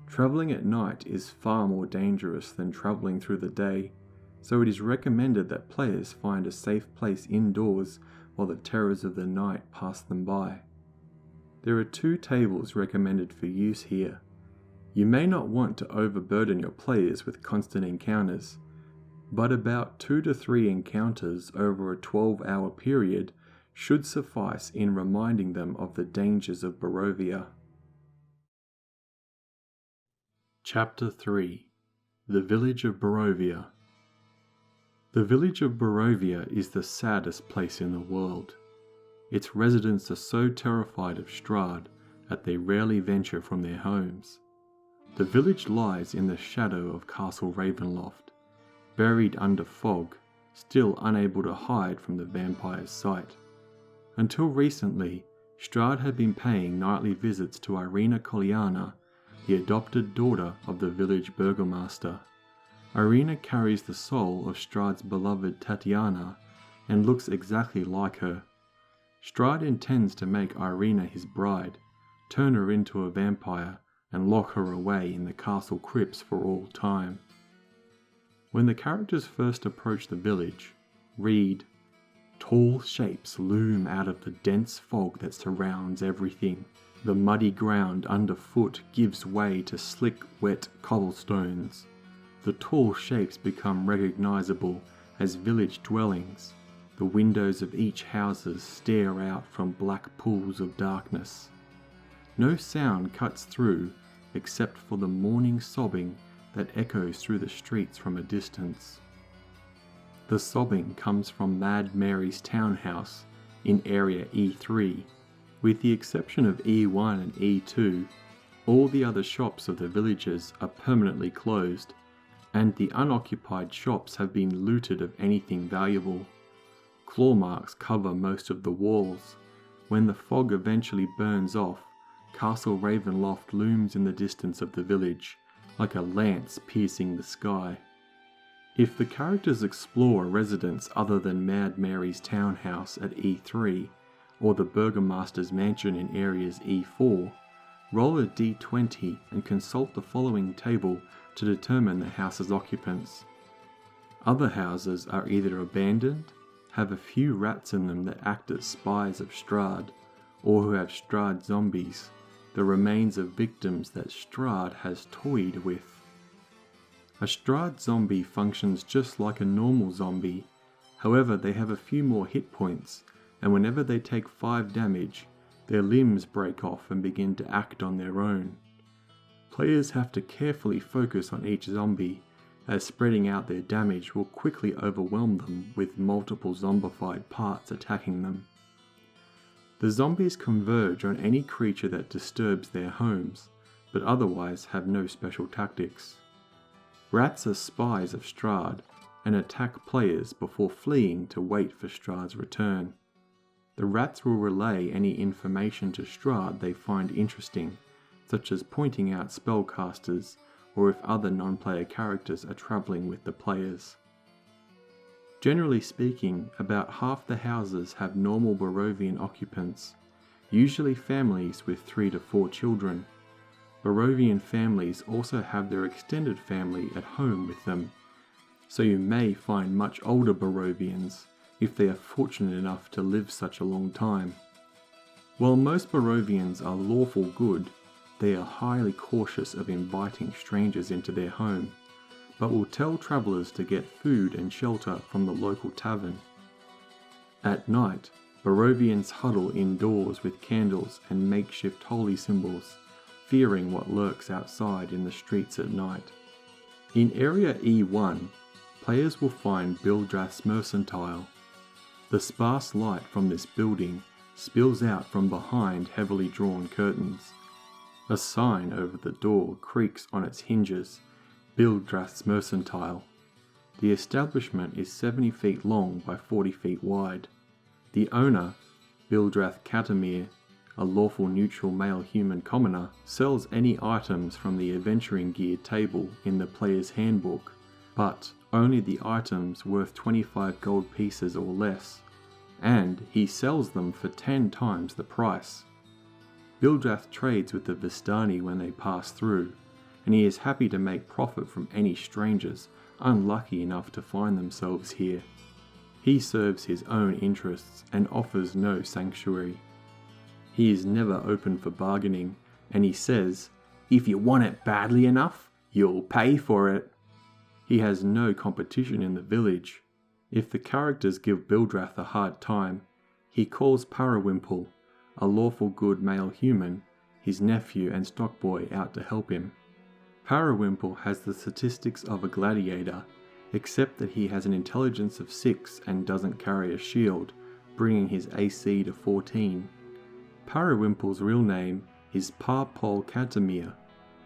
Travelling at night is far more dangerous than travelling through the day, so it is recommended that players find a safe place indoors while the terrors of the night pass them by. There are 2 tables recommended for use here. You may not want to overburden your players with constant encounters, but about 2 to 3 encounters over a 12-hour period should suffice in reminding them of the dangers of Barovia. Chapter 3. The Village of Barovia. The village of Barovia is the saddest place in the world. Its residents are so terrified of Strahd that they rarely venture from their homes. The village lies in the shadow of Castle Ravenloft, buried under fog, still unable to hide from the vampire's sight. Until recently, Strahd had been paying nightly visits to Kolyana, the adopted daughter of the village burgomaster. Ireena carries the soul of Strahd's beloved Tatiana and looks exactly like her. Strahd intends to make Ireena his bride, turn her into a vampire, and lock her away in the castle crypts for all time. When the characters first approach the village, read, "Tall shapes loom out of the dense fog that surrounds everything. The muddy ground underfoot gives way to slick, wet cobblestones. The tall shapes become recognizable as village dwellings. The windows of each houses stare out from black pools of darkness. No sound cuts through except for the morning sobbing that echoes through the streets from a distance. The sobbing comes from Mad Mary's townhouse in Area E3. With the exception of E1 and E2, all the other shops of the villagers are permanently closed, and the unoccupied shops have been looted of anything valuable. Claw marks cover most of the walls. When the fog eventually burns off, Castle Ravenloft looms in the distance of the village, like a lance piercing the sky. If the characters explore a residence other than Mad Mary's townhouse at E3, or the Burgomaster's mansion in areas E4, roll a d20 and consult the following table to determine the house's occupants. Other houses are either abandoned, have a few rats in them that act as spies of Strahd, or who have Strahd zombies, the remains of victims that Strahd has toyed with. A Strahd zombie functions just like a normal zombie, however they have a few more hit points, and whenever they take 5 damage, their limbs break off and begin to act on their own. Players have to carefully focus on each zombie, as spreading out their damage will quickly overwhelm them with multiple zombified parts attacking them. The zombies converge on any creature that disturbs their homes, but otherwise have no special tactics. Rats are spies of Strahd and attack players before fleeing to wait for Strahd's return. The rats will relay any information to Strahd they find interesting, such as pointing out spellcasters or if other non-player characters are travelling with the players. Generally speaking, about half the houses have normal Barovian occupants, usually families with 3 to 4 children. Barovian families also have their extended family at home with them, so you may find much older Barovians if they are fortunate enough to live such a long time. While most Barovians are lawful good, they are highly cautious of inviting strangers into their home, but will tell travellers to get food and shelter from the local tavern. At night, Barovians huddle indoors with candles and makeshift holy symbols, fearing what lurks outside in the streets at night. In Area E1, players will find Bildrath's Mercantile. The sparse light from this building spills out from behind heavily drawn curtains. A sign over the door creaks on its hinges, Bildrath's Mercantile. The establishment is 70 feet long by 40 feet wide. The owner, Bildrath Catamir, a lawful neutral male human commoner, sells any items from the adventuring gear table in the player's handbook, but only the items worth 25 gold pieces or less, and he sells them for 10 times the price. Bildrath trades with the Vistani when they pass through, and he is happy to make profit from any strangers unlucky enough to find themselves here. He serves his own interests and offers no sanctuary. He is never open for bargaining, and he says, If you want it badly enough, you'll pay for it. He has no competition in the village. If the characters give Bildrath a hard time, he calls Parawimple, a lawful good male human, his nephew and stockboy, out to help him. Parawimple has the statistics of a gladiator, except that he has an intelligence of 6 and doesn't carry a shield, bringing his AC to 14. Parawimple's real name is Parpol Cantamir,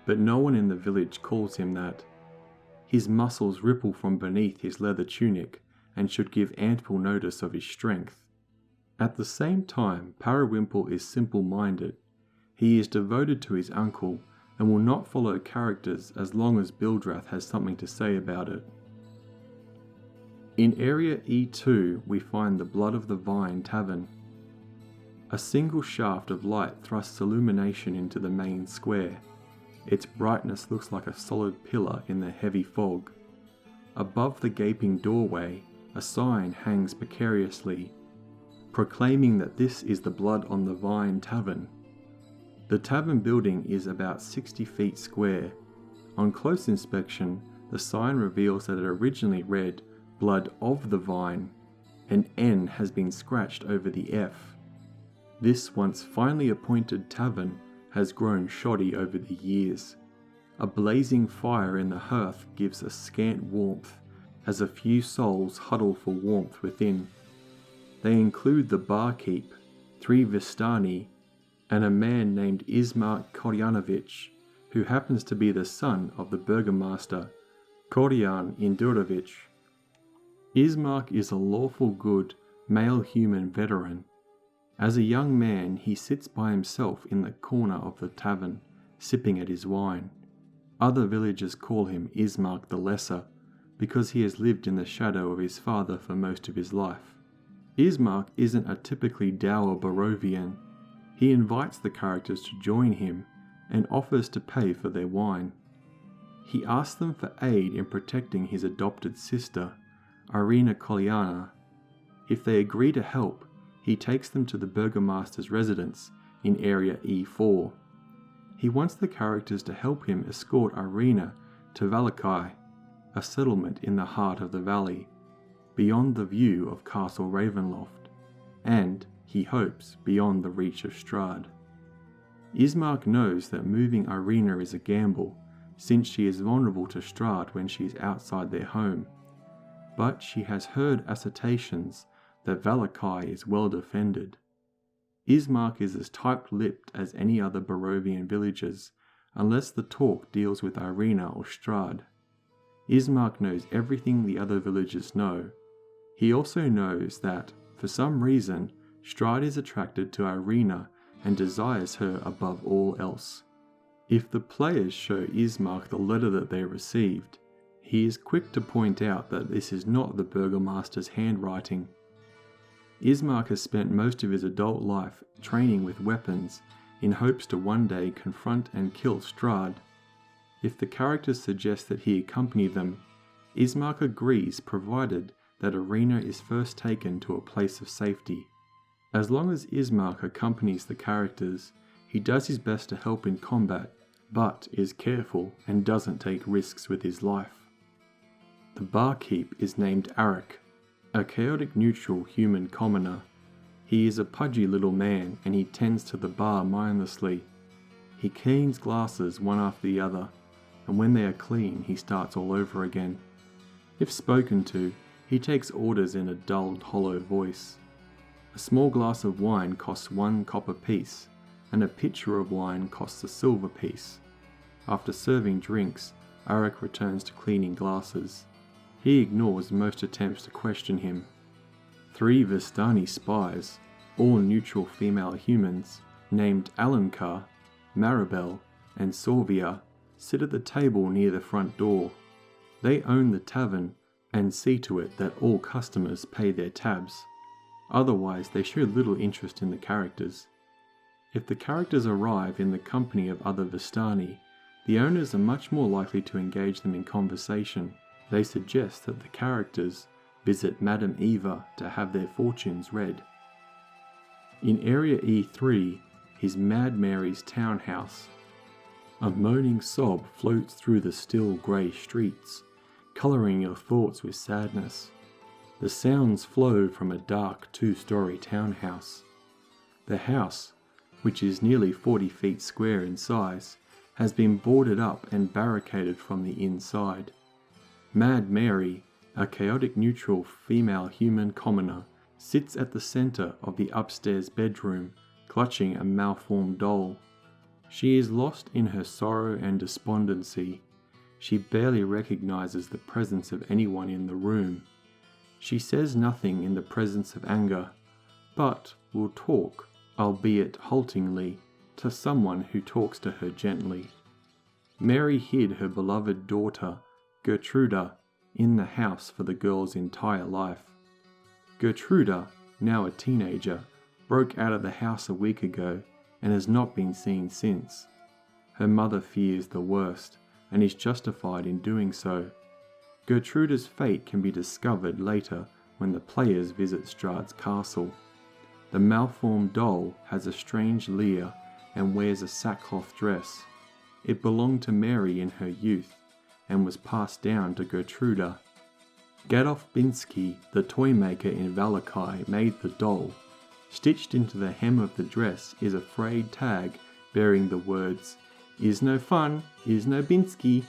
but no one in the village calls him that. His muscles ripple from beneath his leather tunic and should give ample notice of his strength. At the same time, Parawimple is simple-minded. He is devoted to his uncle and will not follow characters as long as Bildrath has something to say about it. In Area E2 we find the Blood of the Vine Tavern. A single shaft of light thrusts illumination into the main square. Its brightness looks like a solid pillar in the heavy fog. Above the gaping doorway, a sign hangs precariously, proclaiming that this is the Blood on the Vine Tavern. The tavern building is about 60 feet square. On close inspection, the sign reveals that it originally read Blood of the Vine. An N has been scratched over the F. This once finely appointed tavern has grown shoddy over the years. A blazing fire in the hearth gives a scant warmth, as a few souls huddle for warmth within. They include the barkeep, 3 Vistani, and a man named Ismark Koryanovich, who happens to be the son of the Burgomaster, Koryan Indurovich. Ismark is a lawful good, male human veteran. As a young man, he sits by himself in the corner of the tavern, sipping at his wine. Other villagers call him Ismark the Lesser, because he has lived in the shadow of his father for most of his life. Ismark isn't a typically dour Barovian. He invites the characters to join him and offers to pay for their wine. He asks them for aid in protecting his adopted sister, Ireena Kolyana. If they agree to help, he takes them to the Burgomaster's residence in Area E4. He wants the characters to help him escort Ireena to Valakai, a settlement in the heart of the valley, beyond the view of Castle Ravenloft, and, he hopes, beyond the reach of Strahd. Ismark knows that moving Ireena is a gamble, since she is vulnerable to Strahd when she is outside their home, but she has heard assertions that Valakai is well defended. Ismark is as tight-lipped as any other Barovian villagers, unless the talk deals with Ireena or Strahd. Ismark knows everything the other villagers know. He also knows that, for some reason, Strahd is attracted to Ireena and desires her above all else. If the players show Ismark the letter that they received, he is quick to point out that this is not the Burgomaster's handwriting. Ismark has spent most of his adult life training with weapons in hopes to one day confront and kill Strahd. If the characters suggest that he accompany them, Ismark agrees, provided that Ireena is first taken to a place of safety. As long as Ismark accompanies the characters, he does his best to help in combat, but is careful and doesn't take risks with his life. The barkeep is named Arik, a chaotic neutral human commoner. He is a pudgy little man and he tends to the bar mindlessly. He cleans glasses one after the other, and when they are clean he starts all over again. If spoken to, he takes orders in a dulled, hollow voice. A small glass of wine costs 1 copper piece, and a pitcher of wine costs a silver piece. After serving drinks, Arik returns to cleaning glasses. He ignores most attempts to question him. 3 Vistani spies, all neutral female humans, named Alenka, Maribel, and Sorvia, sit at the table near the front door. They own the tavern and see to it that all customers pay their tabs. Otherwise, they show little interest in the characters. If the characters arrive in the company of other Vistani, the owners are much more likely to engage them in conversation. They suggest that the characters visit Madame Eva to have their fortunes read. In Area E3 is Mad Mary's townhouse. A moaning sob floats through the still grey streets, colouring your thoughts with sadness. The sounds flow from a dark 2-storey townhouse. The house, which is nearly 40 feet square in size, has been boarded up and barricaded from the inside. Mad Mary, a chaotic neutral female human commoner, sits at the centre of the upstairs bedroom, clutching a malformed doll. She is lost in her sorrow and despondency. She barely recognises the presence of anyone in the room. She says nothing in the presence of anger, but will talk, albeit haltingly, to someone who talks to her gently. Mary hid her beloved daughter, Gertruda, in the house for the girl's entire life. Gertruda, now a teenager, broke out of the house a week ago and has not been seen since. Her mother fears the worst and is justified in doing so. Gertruda's fate can be discovered later when the players visit Strahd's castle. The malformed doll has a strange leer and wears a sackcloth dress. It belonged to Mary in her youth and was passed down to Gertruda. Gadolf Binsky, the toy maker in Valakai, made the doll. Stitched into the hem of the dress is a frayed tag bearing the words, "Is no fun, is no Binsky."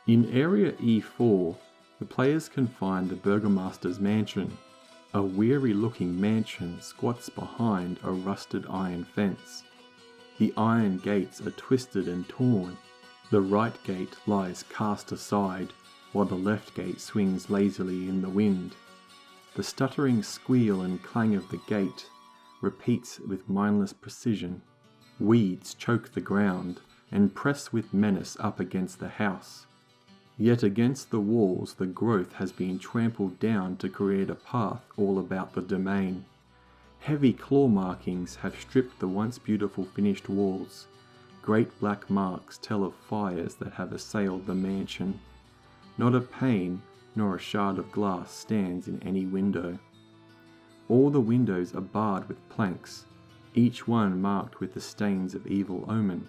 In Area E4, the players can find the Burgomaster's mansion. A weary-looking mansion squats behind a rusted iron fence. The iron gates are twisted and torn. The right gate lies cast aside, while the left gate swings lazily in the wind. The stuttering squeal and clang of the gate repeats with mindless precision. Weeds choke the ground and press with menace up against the house. Yet against the walls the growth has been trampled down to create a path all about the domain. Heavy claw markings have stripped the once beautiful finished walls. Great black marks tell of fires that have assailed the mansion. Not a pane nor a shard of glass stands in any window. All the windows are barred with planks, each one marked with the stains of evil omen.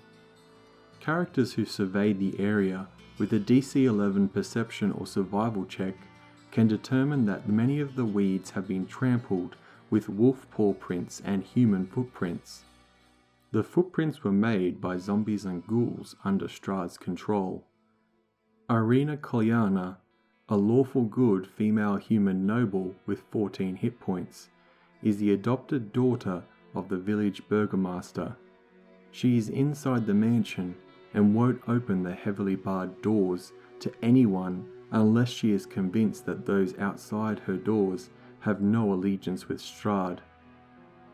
Characters who survey the area with a DC 11 perception or survival check can determine that many of the weeds have been trampled with wolf paw prints and human footprints. The footprints were made by zombies and ghouls under Strahd's control. Ireena Kolyana, a lawful good female human noble with 14 hit points, is the adopted daughter of the village burgomaster. She is inside the mansion and won't open the heavily barred doors to anyone unless she is convinced that those outside her doors have no allegiance with Strahd.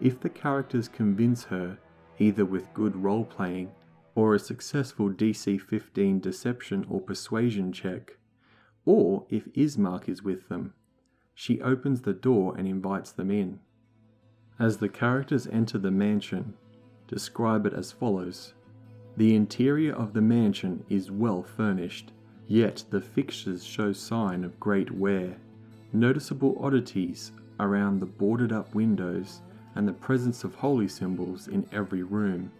If the characters convince her, either with good role-playing or a successful DC 15 deception or persuasion check, or if Ismark is with them, she opens the door and invites them in. As the characters enter the mansion, describe it as follows. The interior of the mansion is well furnished, yet the fixtures show sign of great wear. Noticeable oddities around the boarded up windows and the presence of holy symbols in every room.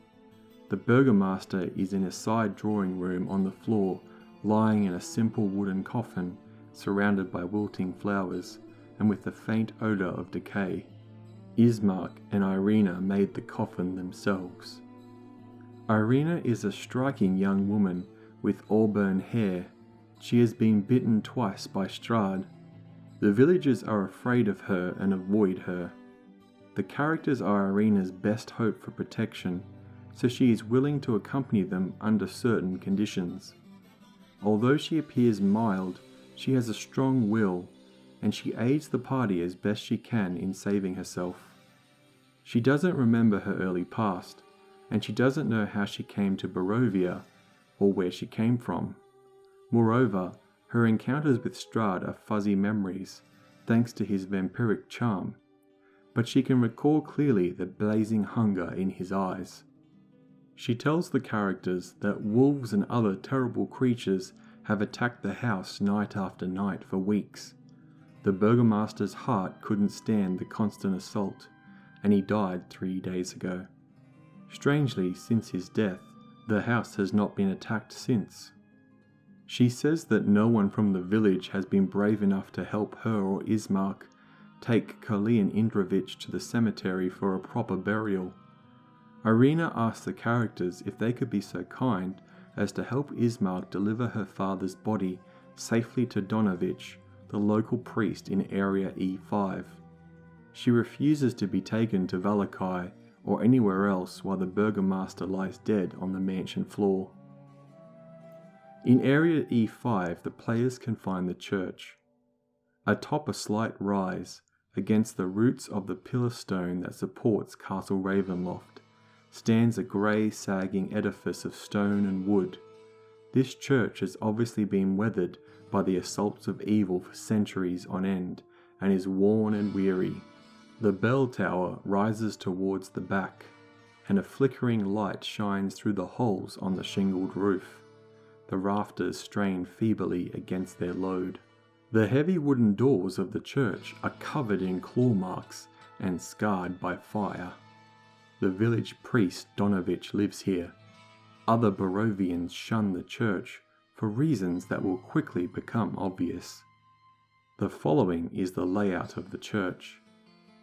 The Burgomaster is in a side drawing room on the floor, lying in a simple wooden coffin, surrounded by wilting flowers, and with a faint odour of decay. Ismark and Ireena made the coffin themselves. Ireena is a striking young woman with auburn hair. She has been bitten twice by Strahd. The villagers are afraid of her and avoid her. The characters are Ireena's best hope for protection, so she is willing to accompany them under certain conditions. Although she appears mild, she has a strong will, and she aids the party as best she can in saving herself. She doesn't remember her early past, and she doesn't know how she came to Barovia or where she came from. Moreover, her encounters with Strahd are fuzzy memories, thanks to his vampiric charm, but she can recall clearly the blazing hunger in his eyes. She tells the characters that wolves and other terrible creatures have attacked the house night after night for weeks. The Burgomaster's heart couldn't stand the constant assault, and he died 3 days ago. Strangely, since his death, The house has not been attacked since. She says that no one from the village has been brave enough to help her or Ismark take Kolyana Indrovich to the cemetery for a proper burial. Ireena asks the characters if they could be so kind as to help Ismark deliver her father's body safely to Donovich, the local priest in Area E5. She refuses to be taken to Valakai or anywhere else while the Burgomaster lies dead on the mansion floor. In Area E5, the players can find the church. Atop a slight rise, against the roots of the pillar stone that supports Castle Ravenloft, stands a grey, sagging edifice of stone and wood. This church has obviously been weathered by the assaults of evil for centuries on end, and is worn and weary. The bell tower rises towards the back, and a flickering light shines through the holes on the shingled roof. The rafters strain feebly against their load. The heavy wooden doors of the church are covered in claw marks and scarred by fire. The village priest Donovich lives here. Other Barovians shun the church for reasons that will quickly become obvious. The following is the layout of the church.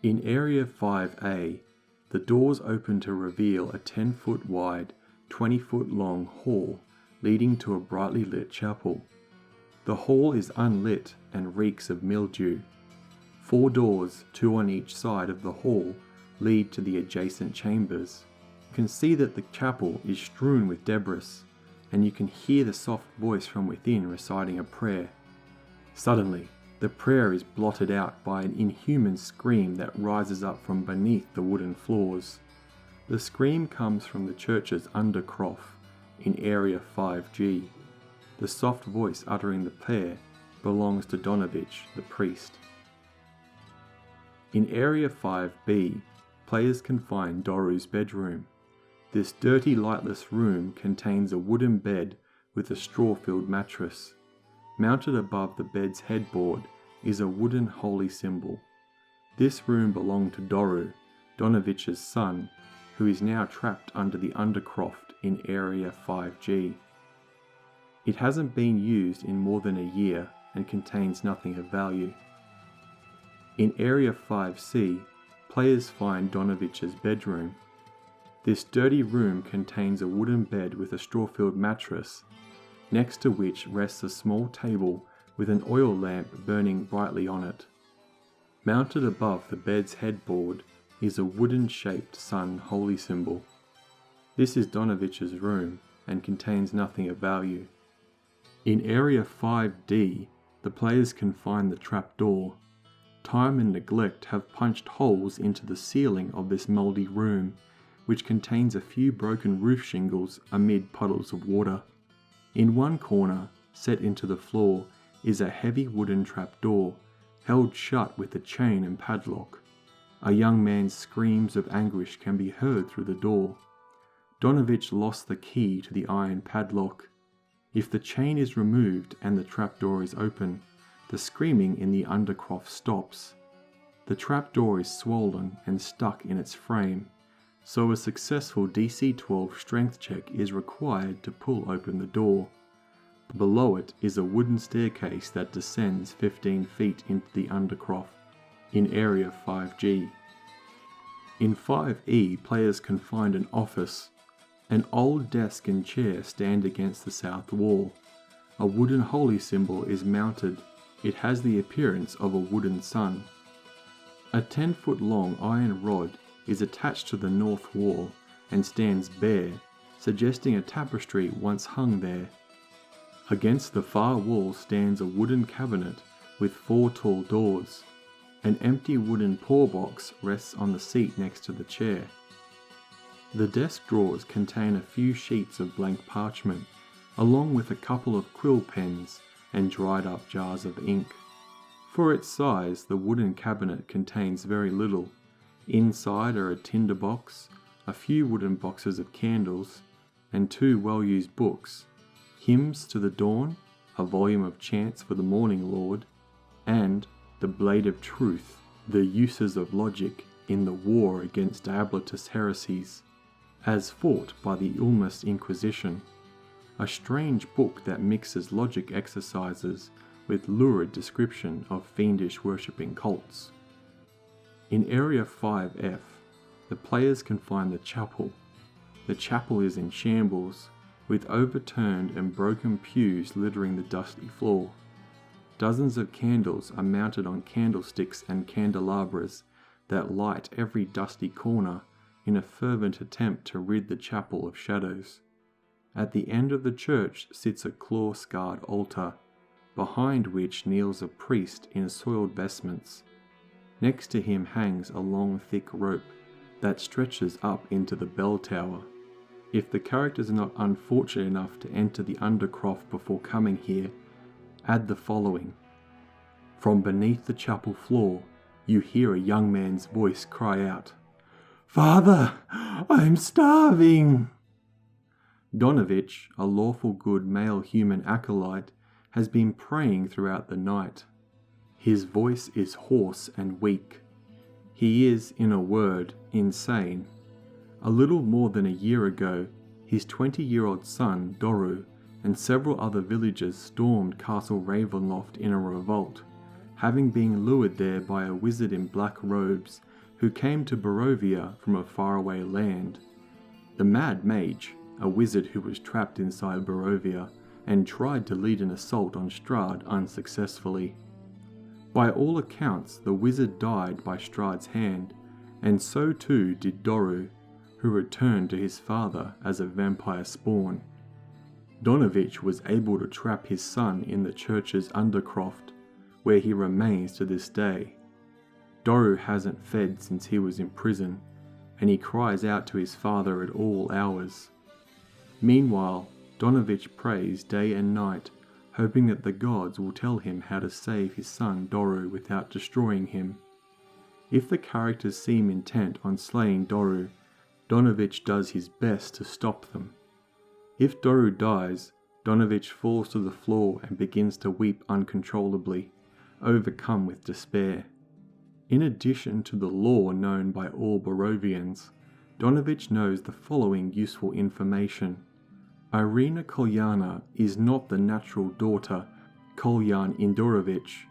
In Area 5A, the doors open to reveal a 10-foot wide, 20-foot long hall leading to a brightly lit chapel. The hall is unlit and reeks of mildew. 4 doors, 2 on each side of the hall, lead to the adjacent chambers. You can see that the chapel is strewn with debris, and you can hear the soft voice from within reciting a prayer. Suddenly, the prayer is blotted out by an inhuman scream that rises up from beneath the wooden floors. The scream comes from the church's undercroft in Area 5G. The soft voice uttering the prayer belongs to Donovich, the priest. In Area 5B, players can find Doru's bedroom. This dirty, lightless room contains a wooden bed with a straw-filled mattress. Mounted above the bed's headboard is a wooden holy symbol. This room belonged to Doru, Donovich's son, who is now trapped under the undercroft in Area 5G. It hasn't been used in more than a year and contains nothing of value. In Area 5C, players find Donovich's bedroom. This dirty room contains a wooden bed with a straw-filled mattress, next to which rests a small table with an oil lamp burning brightly on it. Mounted above the bed's headboard is a wooden-shaped sun holy symbol. This is Donovich's room and contains nothing of value. In Area 5D, the players can find the trapdoor. Time and neglect have punched holes into the ceiling of this mouldy room, which contains a few broken roof shingles amid puddles of water. In one corner, set into the floor, is a heavy wooden trapdoor, held shut with a chain and padlock. A young man's screams of anguish can be heard through the door. Donovich lost the key to the iron padlock. If the chain is removed and the trapdoor is open, the screaming in the undercroft stops. The trapdoor is swollen and stuck in its frame, so a successful DC 12 strength check is required to pull open the door. Below it is a wooden staircase that descends 15 feet into the undercroft in Area 5G. In 5E, players can find an office. An old desk and chair stand against the south wall. A wooden holy symbol is mounted. It has the appearance of a wooden sun. A 10-foot long iron rod is attached to the north wall and stands bare, suggesting a tapestry once hung there. Against the far wall stands a wooden cabinet with 4 tall doors. An empty wooden pour box rests on the seat next to the chair. The desk drawers contain a few sheets of blank parchment, along with a couple of quill pens and dried up jars of ink. For its size, the wooden cabinet contains very little. Inside are a tinder box, a few wooden boxes of candles, and 2 well-used books, Hymns to the Dawn, a volume of chants for the Morning Lord, and The Blade of Truth, the uses of logic in the war against Diabolitus heresies. as fought by the Ulmus Inquisition, a strange book that mixes logic exercises with lurid description of fiendish worshipping cults. In Area 5F, the players can find the chapel. The chapel is in shambles, with overturned and broken pews littering the dusty floor. Dozens of candles are mounted on candlesticks and candelabras that light every dusty corner in a fervent attempt to rid the chapel of shadows. At the end of the church sits a claw-scarred altar, behind which kneels a priest in soiled vestments. Next to him hangs a long thick rope that stretches up into the bell tower. If the characters are not unfortunate enough to enter the Undercroft before coming here, add the following. From beneath the chapel floor, you hear a young man's voice cry out, "Father, I'm starving!" Donovich, a lawful good male human acolyte, has been praying throughout the night. His voice is hoarse and weak. He is, in a word, insane. A little more than a year ago, his 20-year-old son, Doru, and several other villagers stormed Castle Ravenloft in a revolt, having been lured there by a wizard in black robes who came to Barovia from a faraway land. The Mad Mage, a wizard who was trapped inside Barovia and tried to lead an assault on Strahd unsuccessfully. By all accounts, the wizard died by Strahd's hand, and so too did Doru, who returned to his father as a vampire spawn. Donovich was able to trap his son in the church's Undercroft, where he remains to this day. Doru hasn't fed since he was in prison, and he cries out to his father at all hours. Meanwhile, Donovich prays day and night, hoping that the gods will tell him how to save his son Doru without destroying him. If the characters seem intent on slaying Doru, Donovich does his best to stop them. If Doru dies, Donovich falls to the floor and begins to weep uncontrollably, overcome with despair. In addition to the lore known by all Barovians, Donovich knows the following useful information. Ireena Kolyana is not the natural daughter, Kolyan Indorovich.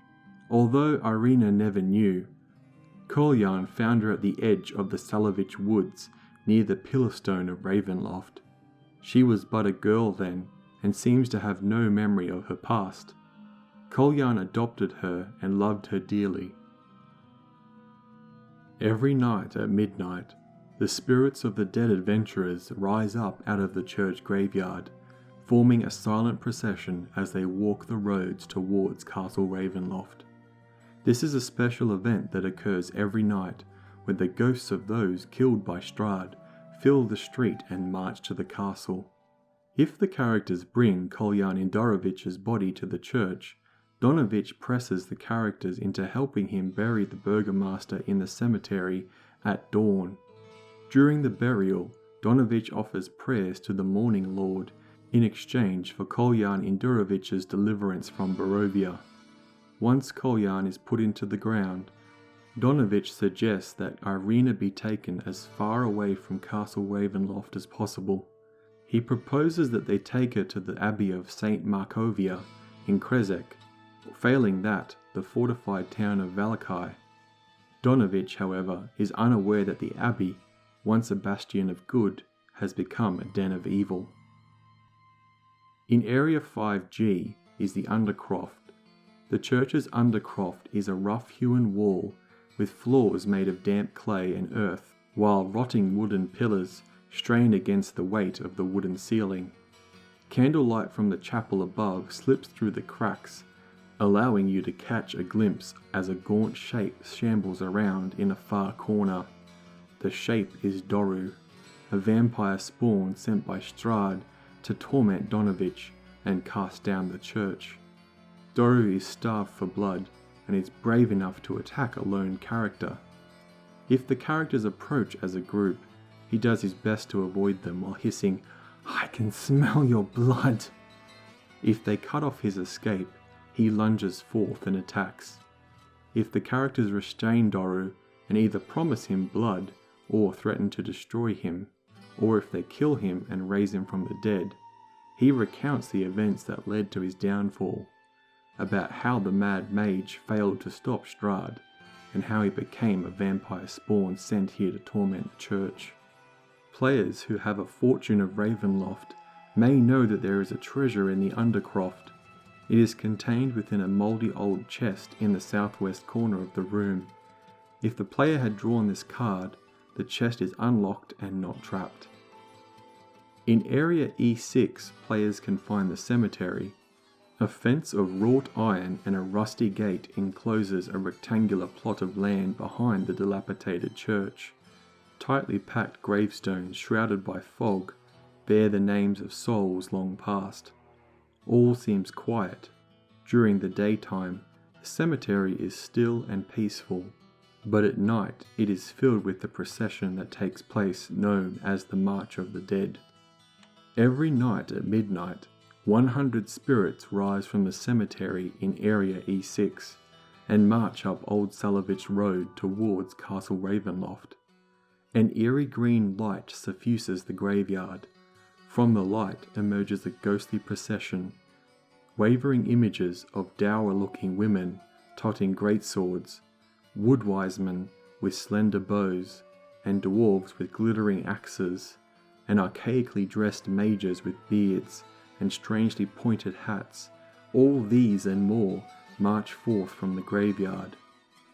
Although Ireena never knew, Kolyan found her at the edge of the Salovich woods near the Pillarstone of Ravenloft. She was but a girl then, and seems to have no memory of her past. Kolyan adopted her and loved her dearly. Every night at midnight, the spirits of the dead adventurers rise up out of the church graveyard, forming a silent procession as they walk the roads towards Castle Ravenloft. This is a special event that occurs every night, when the ghosts of those killed by Strahd fill the street and march to the castle. If the characters bring Kolyan Indorovich's body to the church, Donovich presses the characters into helping him bury the Burgomaster in the cemetery at dawn. During the burial, Donovich offers prayers to the Morning Lord in exchange for Kolyan Indorovich's deliverance from Barovia. Once Kolyan is put into the ground, Donovich suggests that Ireena be taken as far away from Castle Ravenloft as possible. He proposes that they take her to the Abbey of St. Markovia in Krezek, failing that, the fortified town of Valakai. Donovich, however, is unaware that the Abbey, once a bastion of good, has become a den of evil. In Area 5G is the Undercroft. The church's Undercroft is a rough-hewn wall with floors made of damp clay and earth, while rotting wooden pillars strain against the weight of the wooden ceiling. Candlelight from the chapel above slips through the cracks, allowing you to catch a glimpse as a gaunt shape shambles around in a far corner. The shape is Doru, a vampire spawn sent by Strahd to torment Donovich and cast down the church. Doru is starved for blood and is brave enough to attack a lone character. If the characters approach as a group, he does his best to avoid them while hissing, "I can smell your blood!" If they cut off his escape, he lunges forth and attacks. If the characters restrain Doru and either promise him blood or threaten to destroy him, or if they kill him and raise him from the dead, he recounts the events that led to his downfall, about how the Mad Mage failed to stop Strahd, and how he became a vampire spawn sent here to torment the church. Players who have a Fortune of Ravenloft may know that there is a treasure in the Undercroft. It is contained within a mouldy old chest in the southwest corner of the room. If the player had drawn this card, the chest is unlocked and not trapped. In Area E6, players can find the cemetery. A fence of wrought iron and a rusty gate encloses a rectangular plot of land behind the dilapidated church. Tightly packed gravestones shrouded by fog bear the names of souls long past. All seems quiet. During the daytime, the cemetery is still and peaceful, but at night it is filled with the procession that takes place known as the March of the Dead. Every night at midnight, 100 spirits rise from the cemetery in Area E6 and march up Old Salovich Road towards Castle Ravenloft. An eerie green light suffuses the graveyard. From the light emerges a ghostly procession, wavering images of dour-looking women toting greatswords, woodwisemen with slender bows, and dwarves with glittering axes, and archaically dressed mages with beards and strangely pointed hats. All these and more march forth from the graveyard,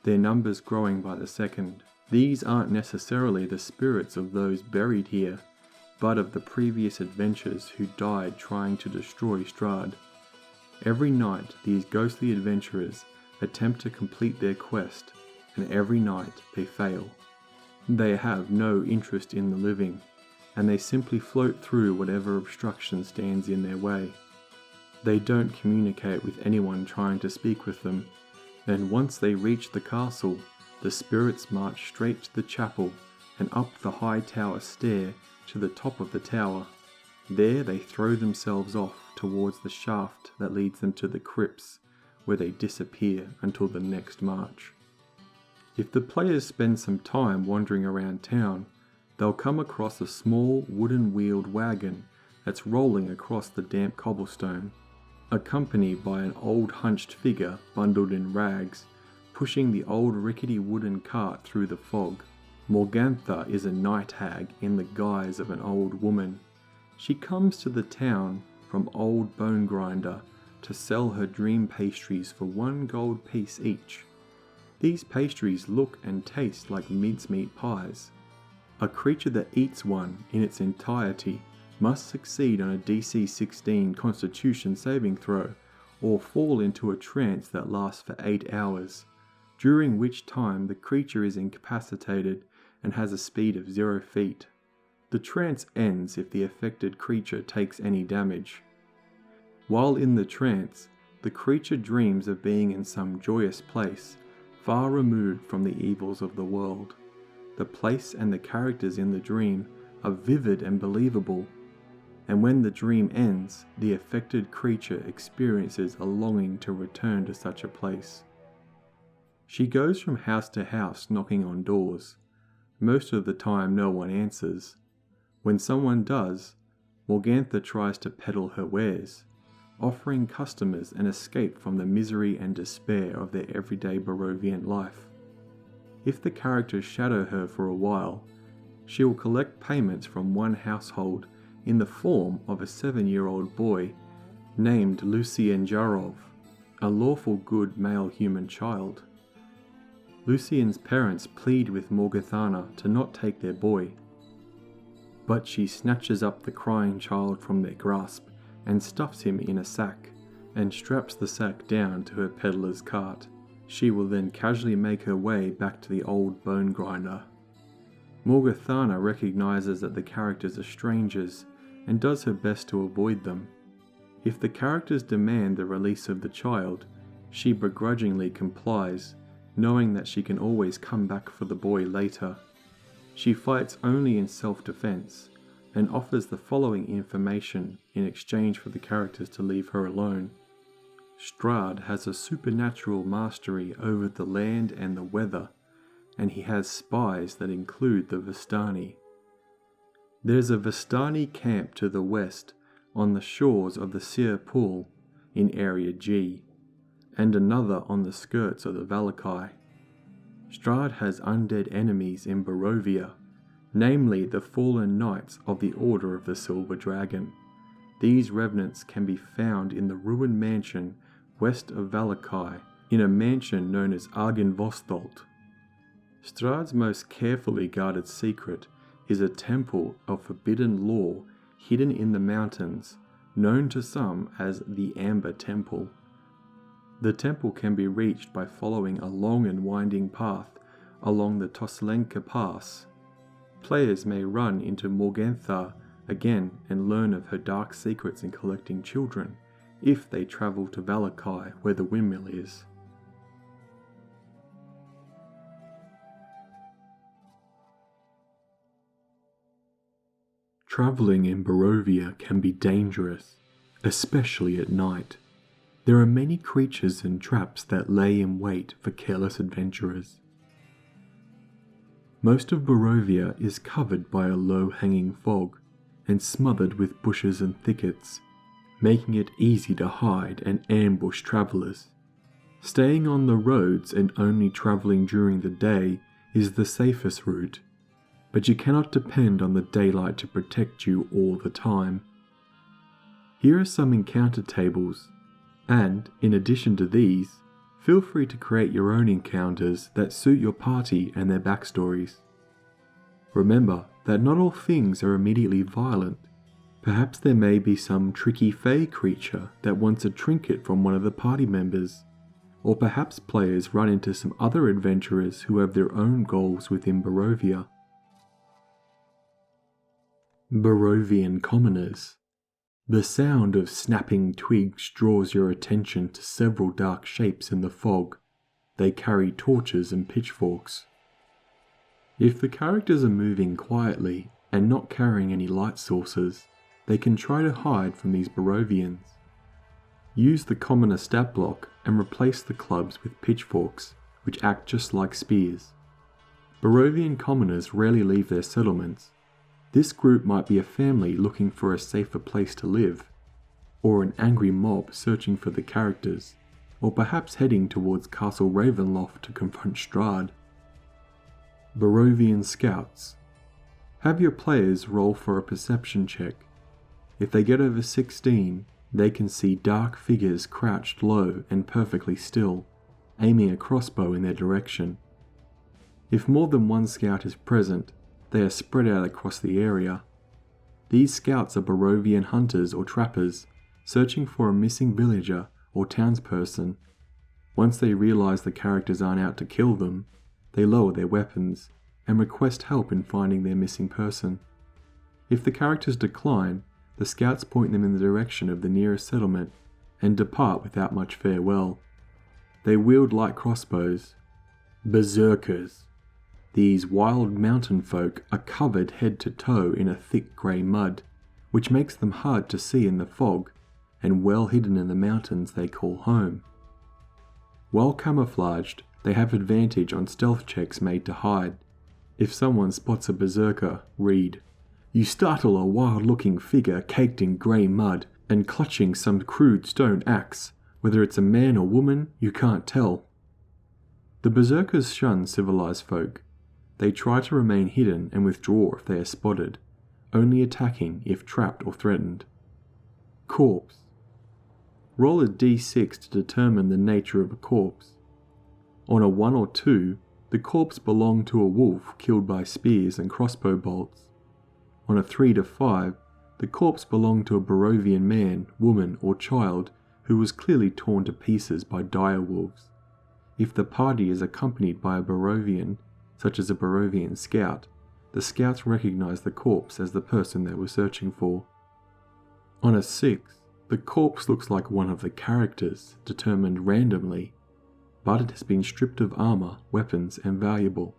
their numbers growing by the second. These aren't necessarily the spirits of those buried here, but of the previous adventurers who died trying to destroy Strahd. Every night these ghostly adventurers attempt to complete their quest, and every night they fail. They have no interest in the living, and they simply float through whatever obstruction stands in their way. They don't communicate with anyone trying to speak with them, and once they reach the castle, the spirits march straight to the chapel and up the high tower stair to the top of the tower. There they throw themselves off towards the shaft that leads them to the crypts, where they disappear until the next march. If the players spend some time wandering around town, they'll come across a small wooden-wheeled wagon that's rolling across the damp cobblestone, accompanied by an old hunched figure bundled in rags, pushing the old rickety wooden cart through the fog. Morgantha is a night hag in the guise of an old woman. She comes to the town from Old Bone Grinder to sell her dream pastries for 1 gold piece each. These pastries look and taste like mincemeat pies. A creature that eats one in its entirety must succeed on a DC 16 Constitution saving throw or fall into a trance that lasts for 8 hours, during which time the creature is incapacitated and has a speed of 0 feet. The trance ends if the affected creature takes any damage. While in the trance, the creature dreams of being in some joyous place, far removed from the evils of the world. The place and the characters in the dream are vivid and believable, and when the dream ends, the affected creature experiences a longing to return to such a place. She goes from house to house knocking on doors. Most of the time no one answers. When someone does, Morgantha tries to peddle her wares, offering customers an escape from the misery and despair of their everyday Barovian life. If the characters shadow her for a while, she will collect payments from one household in the form of a 7-year-old boy named Lucien Jarov, a lawful good male human child. Lucien's parents plead with Morgantha to not take their boy, but she snatches up the crying child from their grasp and stuffs him in a sack, and straps the sack down to her peddler's cart. She will then casually make her way back to the Old Bone Grinder. Morgantha recognizes that the characters are strangers and does her best to avoid them. If the characters demand the release of the child, she begrudgingly complies, knowing that she can always come back for the boy later. She fights only in self-defense, and offers the following information in exchange for the characters to leave her alone. Strahd has a supernatural mastery over the land and the weather, and he has spies that include the Vistani. There's a Vistani camp to the west on the shores of the Seer Pool in Area G, and another on the skirts of the Valakai. Strahd has undead enemies in Barovia, namely the fallen knights of the Order of the Silver Dragon. These revenants can be found in the ruined mansion west of Valakai, in a mansion known as Argynvostholt. Strahd's most carefully guarded secret is a temple of forbidden lore hidden in the mountains, known to some as the Amber Temple. The temple can be reached by following a long and winding path along the Toslenka Pass. Players may run into Morgantha again and learn of her dark secrets in collecting children, if they travel to Valakai where the windmill is. Travelling in Barovia can be dangerous, especially at night. There are many creatures and traps that lay in wait for careless adventurers. Most of Barovia is covered by a low-hanging fog and smothered with bushes and thickets, making it easy to hide and ambush travellers. Staying on the roads and only travelling during the day is the safest route, but you cannot depend on the daylight to protect you all the time. Here are some encounter tables, and, in addition to these, feel free to create your own encounters that suit your party and their backstories. Remember that not all things are immediately violent. Perhaps there may be some tricky fey creature that wants a trinket from one of the party members, or perhaps players run into some other adventurers who have their own goals within Barovia. Barovian commoners. The sound of snapping twigs draws your attention to several dark shapes in the fog. They carry torches and pitchforks. If the characters are moving quietly and not carrying any light sources, they can try to hide from these Barovians. Use the commoner stat block and replace the clubs with pitchforks, which act just like spears. Barovian commoners rarely leave their settlements. This group might be a family looking for a safer place to live, or an angry mob searching for the characters, or perhaps heading towards Castle Ravenloft to confront Strahd. Barovian scouts. Have your players roll for a perception check. If they get over 16, they can see dark figures crouched low and perfectly still, aiming a crossbow in their direction. If more than one scout is present, they are spread out across the area. These scouts are Barovian hunters or trappers, searching for a missing villager or townsperson. Once they realize the characters aren't out to kill them, they lower their weapons and request help in finding their missing person. If the characters decline, the scouts point them in the direction of the nearest settlement and depart without much farewell. They wield light crossbows. Berserkers. These wild mountain folk are covered head to toe in a thick grey mud, which makes them hard to see in the fog and well hidden in the mountains they call home. While camouflaged, they have advantage on stealth checks made to hide. If someone spots a berserker, read, "You startle a wild-looking figure caked in grey mud and clutching some crude stone axe. Whether it's a man or woman, you can't tell." The berserkers shun civilized folk. They try to remain hidden and withdraw if they are spotted, only attacking if trapped or threatened. Corpse. Roll a d6 to determine the nature of a corpse. On a 1 or 2, the corpse belonged to a wolf killed by spears and crossbow bolts. On a 3 to 5, the corpse belonged to a Barovian man, woman, or child who was clearly torn to pieces by dire wolves. If the party is accompanied by a Barovian, such as a Barovian scout, the scouts recognize the corpse as the person they were searching for. On a 6, the corpse looks like one of the characters, determined randomly, but it has been stripped of armor, weapons, and valuable.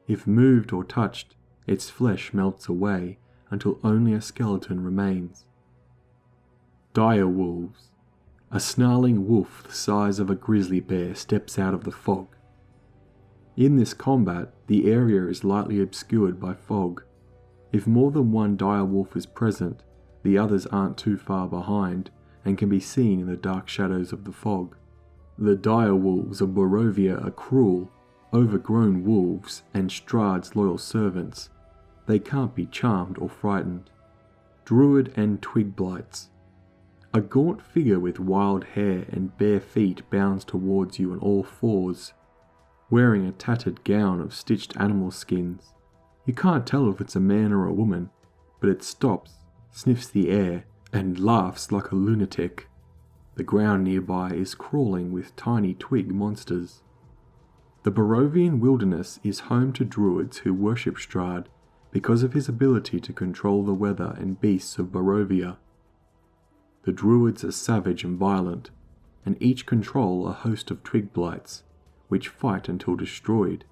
If moved or touched, its flesh melts away until only a skeleton remains. Dire wolves. A snarling wolf the size of a grizzly bear steps out of the fog. In this combat, the area is lightly obscured by fog. If more than one direwolf is present, the others aren't too far behind and can be seen in the dark shadows of the fog. The direwolves of Barovia are cruel, overgrown wolves and Strahd's loyal servants. They can't be charmed or frightened. Druid and Twig Blights. A gaunt figure with wild hair and bare feet bounds towards you on all fours, wearing a tattered gown of stitched animal skins. You can't tell if it's a man or a woman, but it stops, sniffs the air, and laughs like a lunatic. The ground nearby is crawling with tiny twig monsters. The Barovian wilderness is home to druids who worship Strahd because of his ability to control the weather and beasts of Barovia. The druids are savage and violent, and each control a host of twig blights, which fight until destroyed.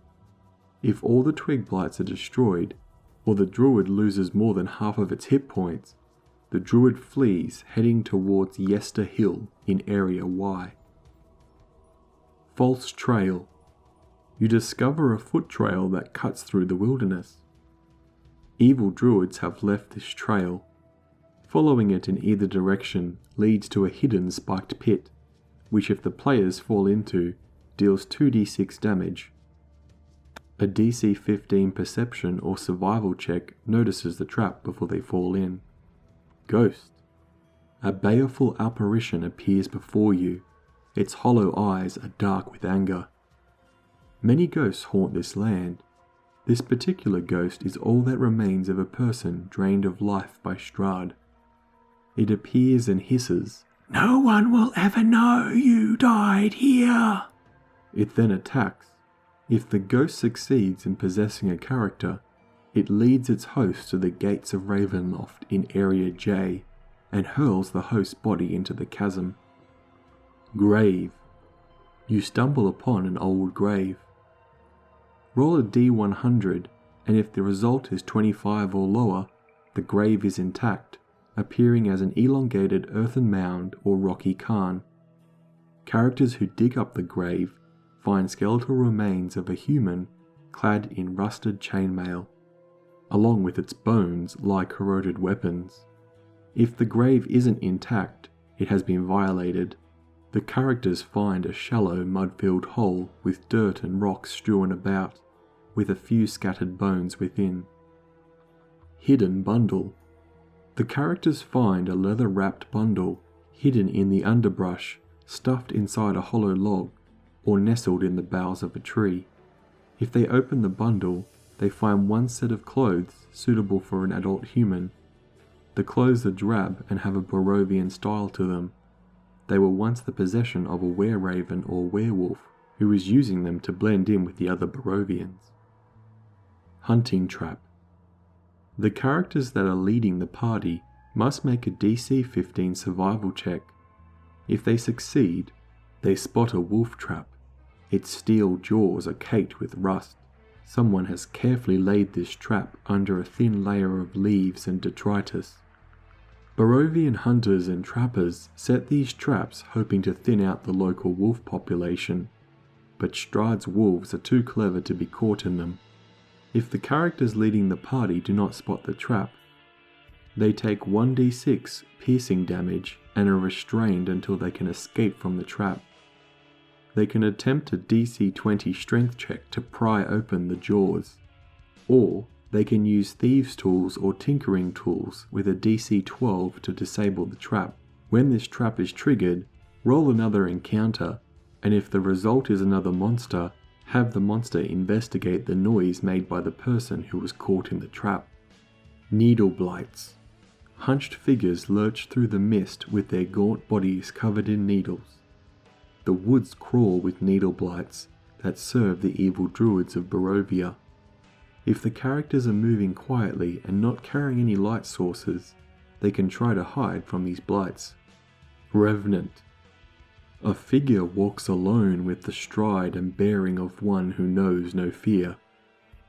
If all the twig blights are destroyed, or the druid loses more than half of its hit points, the druid flees, heading towards Yester Hill in Area Y. False Trail. You discover a foot trail that cuts through the wilderness. Evil druids have left this trail. Following it in either direction leads to a hidden spiked pit, which if the players fall into, deals 2d6 damage. A DC 15 perception or survival check notices the trap before they fall in. Ghost. A baleful apparition appears before you. Its hollow eyes are dark with anger. Many ghosts haunt this land. This particular ghost is all that remains of a person drained of life by Strahd. It appears and hisses, "No one will ever know you died here." It then attacks. If the ghost succeeds in possessing a character, it leads its host to the gates of Ravenloft in Area J and hurls the host's body into the chasm. Grave. You stumble upon an old grave. Roll a D100, and if the result is 25 or lower, the grave is intact, appearing as an elongated earthen mound or rocky cairn. Characters who dig up the grave find skeletal remains of a human clad in rusted chainmail. Along with its bones lie corroded weapons. If the grave isn't intact, it has been violated. The characters find a shallow mud-filled hole with dirt and rocks strewn about, with a few scattered bones within. Hidden bundle. The characters find a leather-wrapped bundle hidden in the underbrush, stuffed inside a hollow log, or nestled in the boughs of a tree. If they open the bundle, they find one set of clothes suitable for an adult human. The clothes are drab and have a Barovian style to them. They were once the possession of a were-raven or werewolf, who was using them to blend in with the other Barovians. Hunting trap. The characters that are leading the party must make a DC 15 survival check. If they succeed, they spot a wolf trap. Its steel jaws are caked with rust. Someone has carefully laid this trap under a thin layer of leaves and detritus. Barovian hunters and trappers set these traps hoping to thin out the local wolf population, but Strahd's wolves are too clever to be caught in them. If the characters leading the party do not spot the trap, they take 1d6 piercing damage and are restrained until they can escape from the trap. They can attempt a DC 20 strength check to pry open the jaws, or they can use thieves' tools or tinkering tools with a DC 12 to disable the trap. When this trap is triggered, roll another encounter, and if the result is another monster, have the monster investigate the noise made by the person who was caught in the trap. Needle blights. Hunched figures lurch through the mist with their gaunt bodies covered in needles. The woods crawl with needle blights that serve the evil druids of Barovia. If the characters are moving quietly and not carrying any light sources, they can try to hide from these blights. Revenant. A figure walks alone with the stride and bearing of one who knows no fear.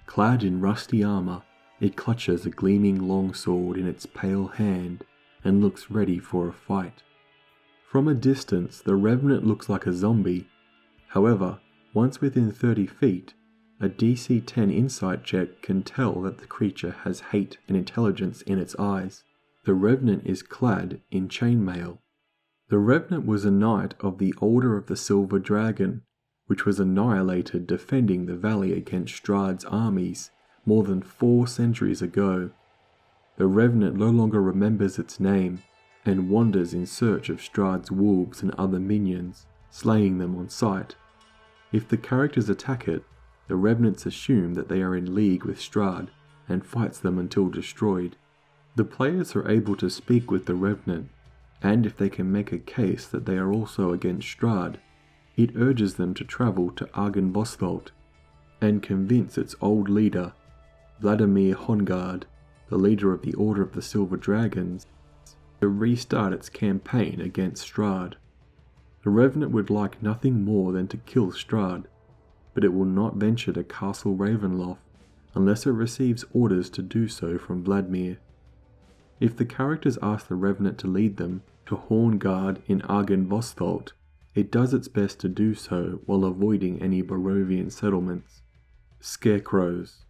Clad in rusty armor, it clutches a gleaming longsword in its pale hand and looks ready for a fight. From a distance, the Revenant looks like a zombie. However, once within 30 feet, A DC 10 insight check can tell that the creature has hate and intelligence in its eyes. The Revenant is clad in chainmail. The Revenant was a knight of the Order of the Silver Dragon, which was annihilated defending the valley against Strahds' armies more than 4 centuries ago. The Revenant no longer remembers its name and wanders in search of Strahds' wolves and other minions, slaying them on sight. If the characters attack it, the Revenants assume that they are in league with Strahd and fights them until destroyed. The players are able to speak with the Revenant, and if they can make a case that they are also against Strahd, it urges them to travel to Argynvostholt and convince its old leader, Vladimir Hongard, the leader of the Order of the Silver Dragons, to restart its campaign against Strahd. The Revenant would like nothing more than to kill Strahd, but it will not venture to Castle Ravenloft unless it receives orders to do so from Vladimir. If the characters ask the Revenant to lead them to Horngard in Argynvostholt, it does its best to do so while avoiding any Barovian settlements. Scarecrows.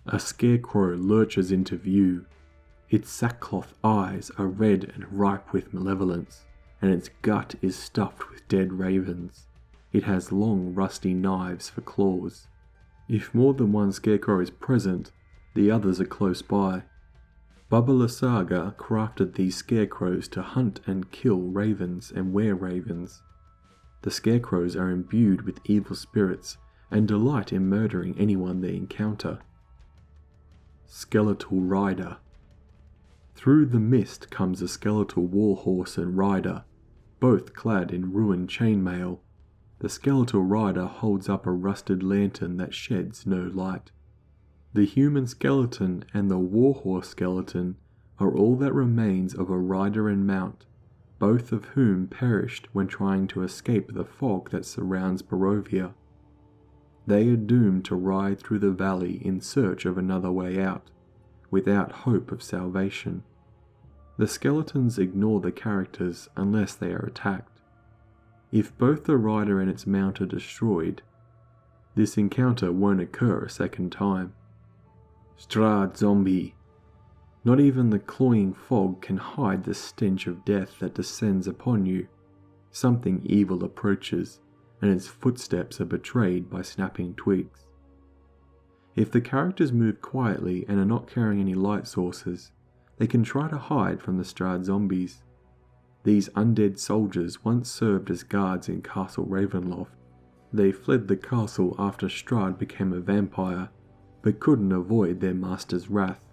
A scarecrow lurches into view. Its sackcloth eyes are red and ripe with malevolence, and its gut is stuffed with dead ravens. It has long rusty knives for claws. If more than one scarecrow is present, the others are close by. Baba Lysaga crafted these scarecrows to hunt and kill ravens and were-ravens. The scarecrows are imbued with evil spirits and delight in murdering anyone they encounter. Skeletal Rider. Through the mist comes a skeletal warhorse and rider, both clad in ruined chainmail. The skeletal rider holds up a rusted lantern that sheds no light. The human skeleton and the warhorse skeleton are all that remains of a rider and mount, both of whom perished when trying to escape the fog that surrounds Barovia. They are doomed to ride through the valley in search of another way out, without hope of salvation. The skeletons ignore the characters unless they are attacked. If both the rider and its mount are destroyed, this encounter won't occur a second time. Strahd Zombie. Not even the cloying fog can hide the stench of death that descends upon you. Something evil approaches, and its footsteps are betrayed by snapping twigs. If the characters move quietly and are not carrying any light sources, they can try to hide from the Strahd zombies. These undead soldiers once served as guards in Castle Ravenloft. They fled the castle after Strahd became a vampire, but couldn't avoid their master's wrath.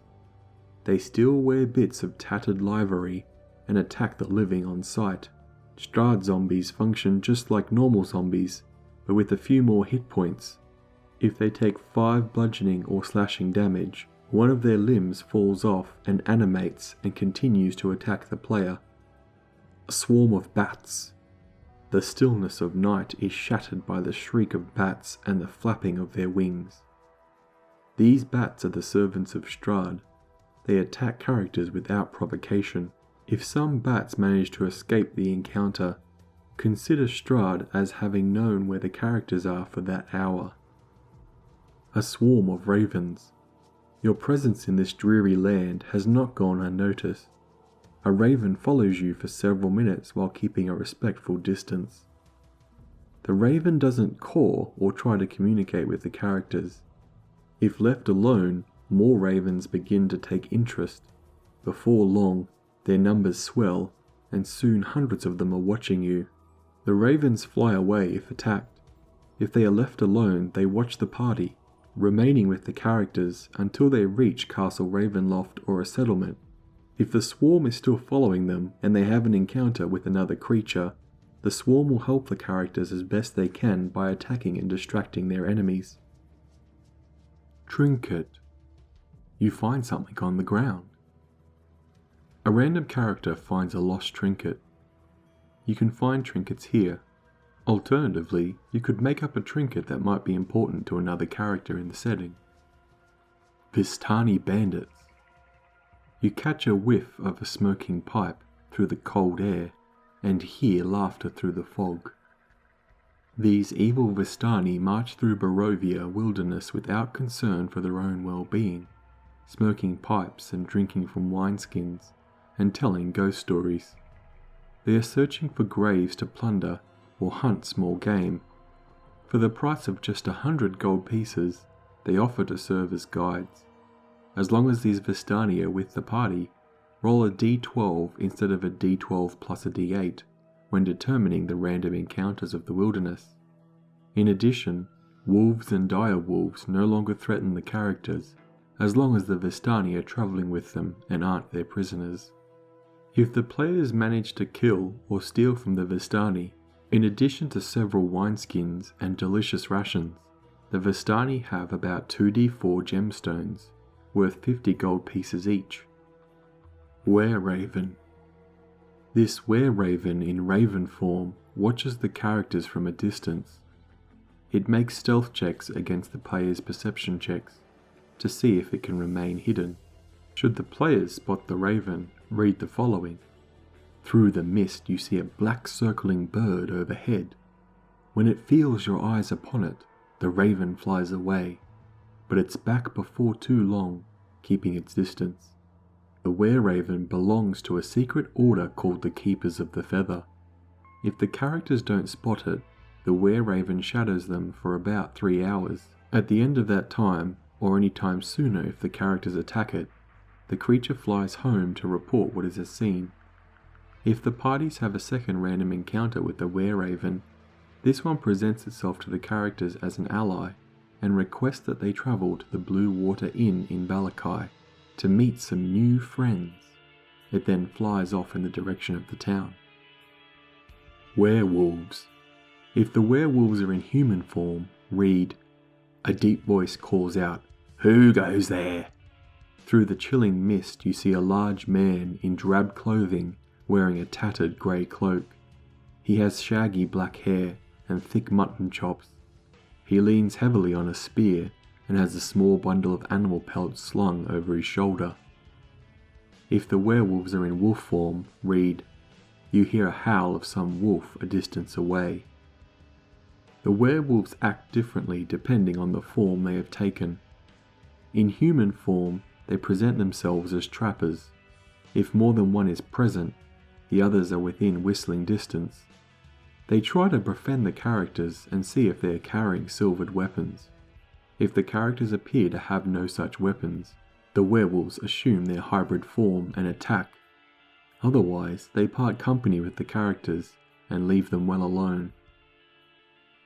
They still wear bits of tattered livery and attack the living on sight. Strahd zombies function just like normal zombies, but with a few more hit points. If they take 5 bludgeoning or slashing damage, one of their limbs falls off and animates and continues to attack the player. A swarm of bats. The stillness of night is shattered by the shriek of bats and the flapping of their wings. These bats are the servants of Strahd. They attack characters without provocation. If some bats manage to escape the encounter, consider Strahd as having known where the characters are for that hour. A swarm of ravens. Your presence in this dreary land has not gone unnoticed. A raven follows you for several minutes while keeping a respectful distance. The raven doesn't caw or try to communicate with the characters. If left alone, more ravens begin to take interest. Before long, their numbers swell, and soon hundreds of them are watching you. The ravens fly away if attacked. If they are left alone, they watch the party, remaining with the characters until they reach Castle Ravenloft or a settlement. If the swarm is still following them and they have an encounter with another creature, the swarm will help the characters as best they can by attacking and distracting their enemies. Trinket. You find something on the ground. A random character finds a lost trinket. You can find trinkets here. Alternatively, you could make up a trinket that might be important to another character in the setting. Vistani bandits. You catch a whiff of a smoking pipe through the cold air and hear laughter through the fog. These evil Vistani march through Barovia wilderness without concern for their own well-being, smoking pipes and drinking from wineskins, and telling ghost stories. They are searching for graves to plunder or hunt small game. For the price of just 100 gold pieces, they offer to serve as guides. As long as these Vistani are with the party, roll a d12 instead of a d12 plus a d8 when determining the random encounters of the wilderness. In addition, wolves and dire wolves no longer threaten the characters, as long as the Vistani are travelling with them and aren't their prisoners. If the players manage to kill or steal from the Vistani, in addition to several wineskins and delicious rations, the Vistani have about 2d4 gemstones, worth 50 gold pieces each. Were-Raven. This were-raven in raven form watches the characters from a distance. It makes stealth checks against the player's perception checks to see if it can remain hidden. Should the players spot the raven, read the following. Through the mist you see a black circling bird overhead. When it feels your eyes upon it, the raven flies away, but it's back before too long, keeping its distance. The were-raven belongs to a secret order called the Keepers of the Feather. If the characters don't spot it, the were-raven shadows them for about 3 hours. At the end of that time, or any time sooner if the characters attack it, the creature flies home to report what it has seen. If the parties have a second random encounter with the were-raven, this one presents itself to the characters as an ally and requests that they travel to the Blue Water Inn in Valakai to meet some new friends. It then flies off in the direction of the town. Werewolves. If the werewolves are in human form, read, a deep voice calls out, "Who goes there?" Through the chilling mist you see a large man in drab clothing wearing a tattered grey cloak. He has shaggy black hair and thick mutton chops. He leans heavily on a spear and has a small bundle of animal pelts slung over his shoulder. If the werewolves are in wolf form, read, you hear a howl of some wolf a distance away. The werewolves act differently depending on the form they have taken. In human form, they present themselves as trappers. If more than one is present, the others are within whistling distance. They try to befriend the characters and see if they are carrying silvered weapons. If the characters appear to have no such weapons, the werewolves assume their hybrid form and attack. Otherwise, they part company with the characters and leave them well alone.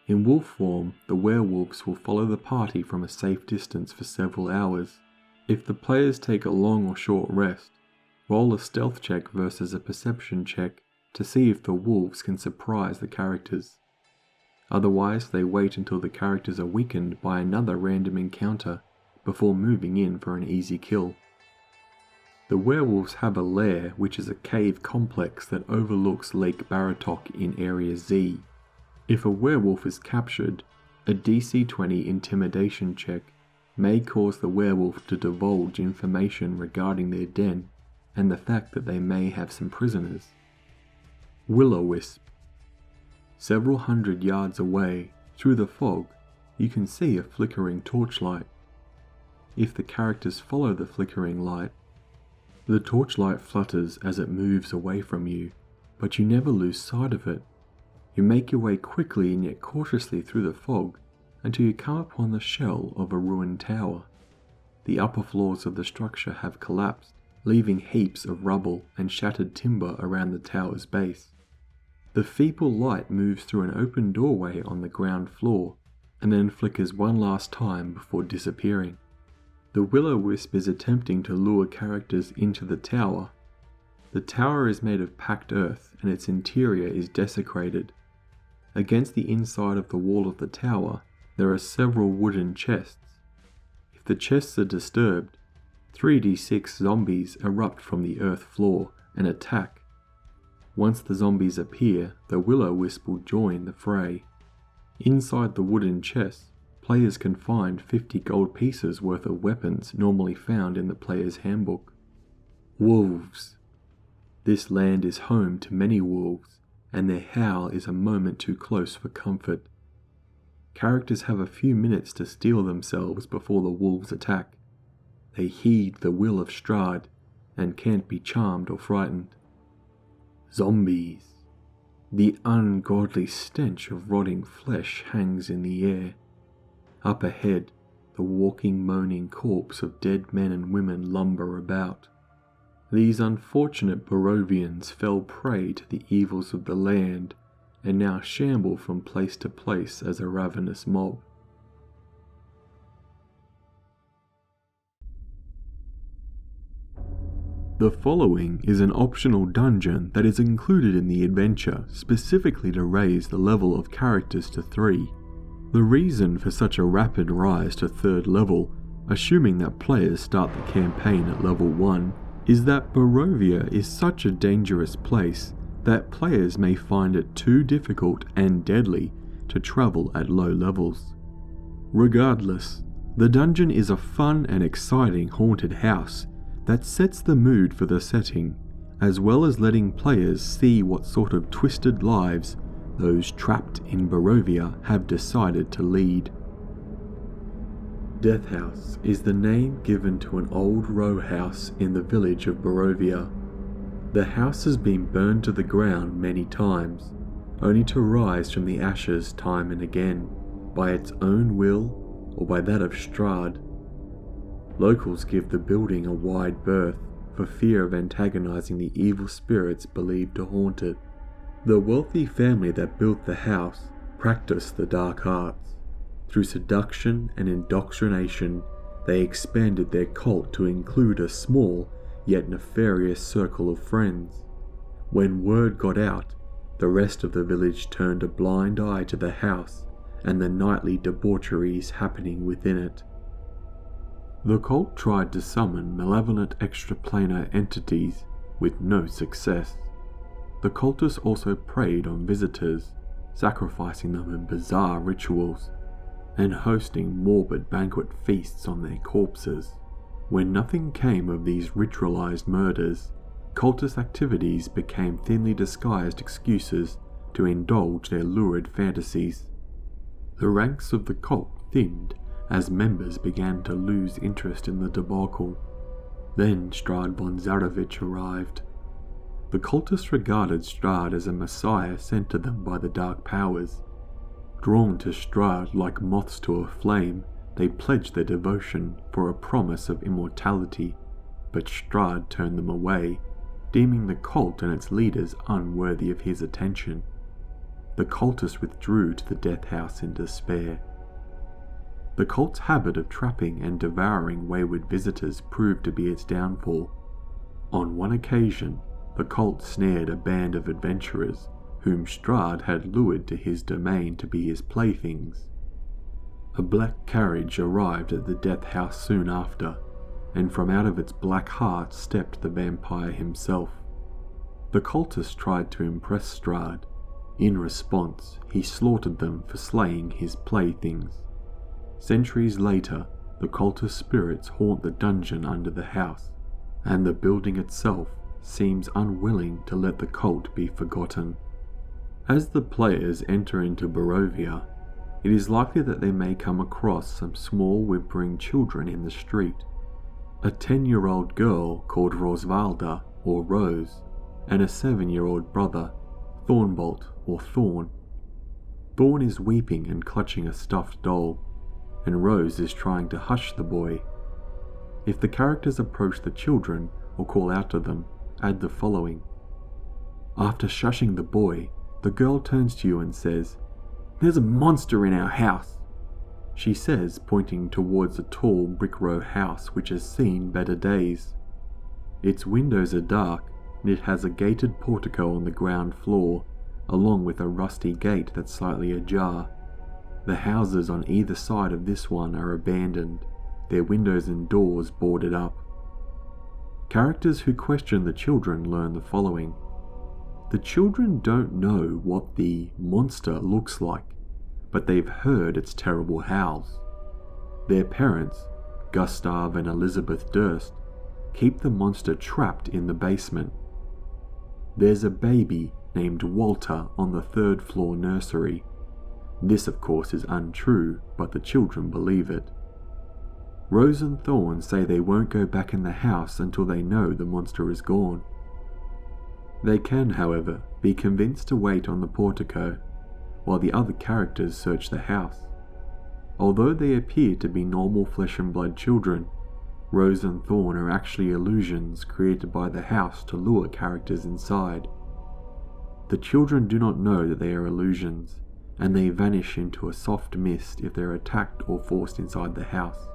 In wolf form, the werewolves will follow the party from a safe distance for several hours. If the players take a long or short rest, roll a stealth check versus a perception check to see if the wolves can surprise the characters. Otherwise, they wait until the characters are weakened by another random encounter before moving in for an easy kill. The werewolves have a lair which is a cave complex that overlooks Lake Baratok in Area Z. If a werewolf is captured, a DC 20 intimidation check may cause the werewolf to divulge information regarding their den and the fact that they may have some prisoners. Will-o-wisp. Several hundred yards away, through the fog, you can see a flickering torchlight. If the characters follow the flickering light, the torchlight flutters as it moves away from you, but you never lose sight of it. You make your way quickly and yet cautiously through the fog until you come upon the shell of a ruined tower. The upper floors of the structure have collapsed, leaving heaps of rubble and shattered timber around the tower's base. The feeble light moves through an open doorway on the ground floor and then flickers one last time before disappearing. The will-o-wisp is attempting to lure characters into the tower. The tower is made of packed earth and its interior is desecrated. Against the inside of the wall of the tower, there are several wooden chests. If the chests are disturbed, 3d6 zombies erupt from the earth floor and attack. Once the zombies appear, the will-o-wisp will join the fray. Inside the wooden chests, players can find 50 gold pieces worth of weapons normally found in the player's handbook. Wolves. This land is home to many wolves, and their howl is a moment too close for comfort, characters have a few minutes to steel themselves before the wolves attack. They heed the will of Strahd and can't be charmed or frightened. Zombies. The ungodly stench of rotting flesh hangs in the air. Up ahead, the walking, moaning corpse of dead men and women lumber about. These unfortunate Barovians fell prey to the evils of the land and now shamble from place to place as a ravenous mob. The following is an optional dungeon that is included in the adventure specifically to raise the level of characters to 3. The reason for such a rapid rise to 3rd level, assuming that players start the campaign at level 1, is that Barovia is such a dangerous place that players may find it too difficult and deadly to travel at low levels. Regardless, the dungeon is a fun and exciting haunted house that sets the mood for the setting, as well as letting players see what sort of twisted lives those trapped in Barovia have decided to lead. Death House is the name given to an old row house in the village of Barovia. The house has been burned to the ground many times, only to rise from the ashes time and again, by its own will or by that of Strahd. Locals give the building a wide berth for fear of antagonizing the evil spirits believed to haunt it. The wealthy family that built the house practiced the dark arts. Through seduction and indoctrination, they expanded their cult to include a small yet nefarious circle of friends. When word got out, the rest of the village turned a blind eye to the house and the nightly debaucheries happening within it. The cult tried to summon malevolent extraplanar entities with no success. The cultists also preyed on visitors, sacrificing them in bizarre rituals, and hosting morbid banquet feasts on their corpses. When nothing came of these ritualized murders, cultist activities became thinly disguised excuses to indulge their lurid fantasies. The ranks of the cult thinned as members began to lose interest in the debacle. Then Strahd von Zarovich arrived. The cultists regarded Strahd as a messiah sent to them by the dark powers. Drawn to Strahd like moths to a flame, they pledged their devotion for a promise of immortality, but Strahd turned them away, deeming the cult and its leaders unworthy of his attention. The cultists withdrew to the death house in despair. The cult's habit of trapping and devouring wayward visitors proved to be its downfall. On one occasion, the cult snared a band of adventurers whom Strahd had lured to his domain to be his playthings. A black carriage arrived at the death house soon after, and from out of its black heart stepped the vampire himself. The cultists tried to impress Strahd. In response, he slaughtered them for slaying his playthings. Centuries later, the cultist spirits haunt the dungeon under the house, and the building itself seems unwilling to let the cult be forgotten. As the players enter into Barovia, it is likely that they may come across some small whimpering children in the street. A 10-year-old girl called Rosvalda, or Rose, and a 7-year-old brother, Thornbolt, or Thorn. Thorn is weeping and clutching a stuffed doll, and Rose is trying to hush the boy. If the characters approach the children or call out to them, add the following. After shushing the boy, the girl turns to you and says, "There's a monster in our house," she says, pointing towards a tall brick row house which has seen better days. Its windows are dark, and it has a gated portico on the ground floor, along with a rusty gate that's slightly ajar. The houses on either side of this one are abandoned, their windows and doors boarded up. Characters who question the children learn the following. The children don't know what the monster looks like, but they've heard its terrible howls. Their parents, Gustav and Elizabeth Durst, keep the monster trapped in the basement. There's a baby named Walter on the 3rd floor nursery. This of course is untrue, but the children believe it. Rose and Thorn say they won't go back in the house until they know the monster is gone. They can, however, be convinced to wait on the portico, while the other characters search the house. Although they appear to be normal flesh and blood children, Rose and Thorn are actually illusions created by the house to lure characters inside. The children do not know that they are illusions, and they vanish into a soft mist if they're attacked or forced inside the house.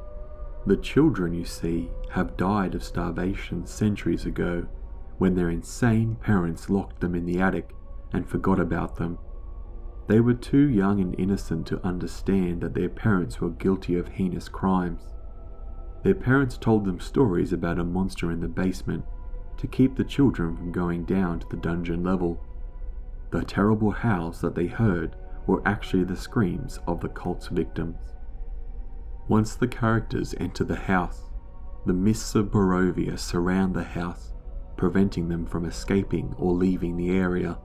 The children, you see, have died of starvation centuries ago, when their insane parents locked them in the attic and forgot about them. They were too young and innocent to understand that their parents were guilty of heinous crimes. Their parents told them stories about a monster in the basement to keep the children from going down to the dungeon level. The terrible howls that they heard were actually the screams of the cult's victims. Once the characters enter the house, the mists of Barovia surround the house, preventing them from escaping or leaving the area.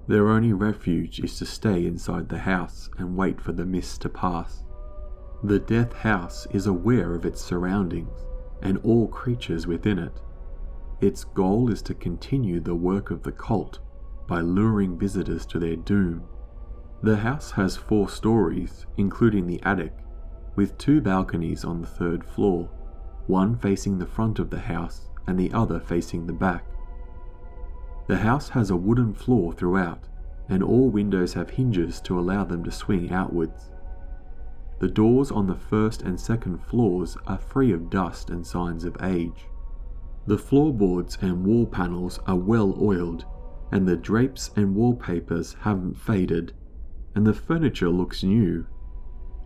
Their only refuge is to stay inside the house and wait for the mists to pass. The Death House is aware of its surroundings and all creatures within it. Its goal is to continue the work of the cult by luring visitors to their doom. The house has 4 stories, including the attic, with 2 balconies on the 3rd floor, one facing the front of the house and the other facing the back. The house has a wooden floor throughout, and all windows have hinges to allow them to swing outwards. The doors on the 1st and 2nd floors are free of dust and signs of age. The floorboards and wall panels are well oiled, and the drapes and wallpapers haven't faded, and the furniture looks new.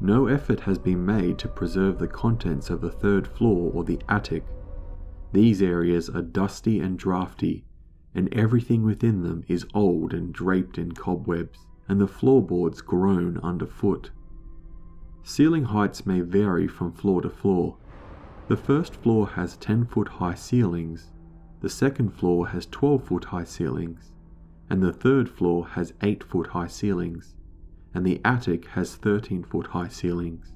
No effort has been made to preserve the contents of the 3rd floor or the attic. These areas are dusty and drafty, and everything within them is old and draped in cobwebs, and the floorboards groan underfoot. Ceiling heights may vary from floor to floor. The 1st floor has 10-foot high ceilings, the 2nd floor has 12-foot high ceilings, and the 3rd floor has 8-foot high ceilings, and the attic has 13-foot high ceilings.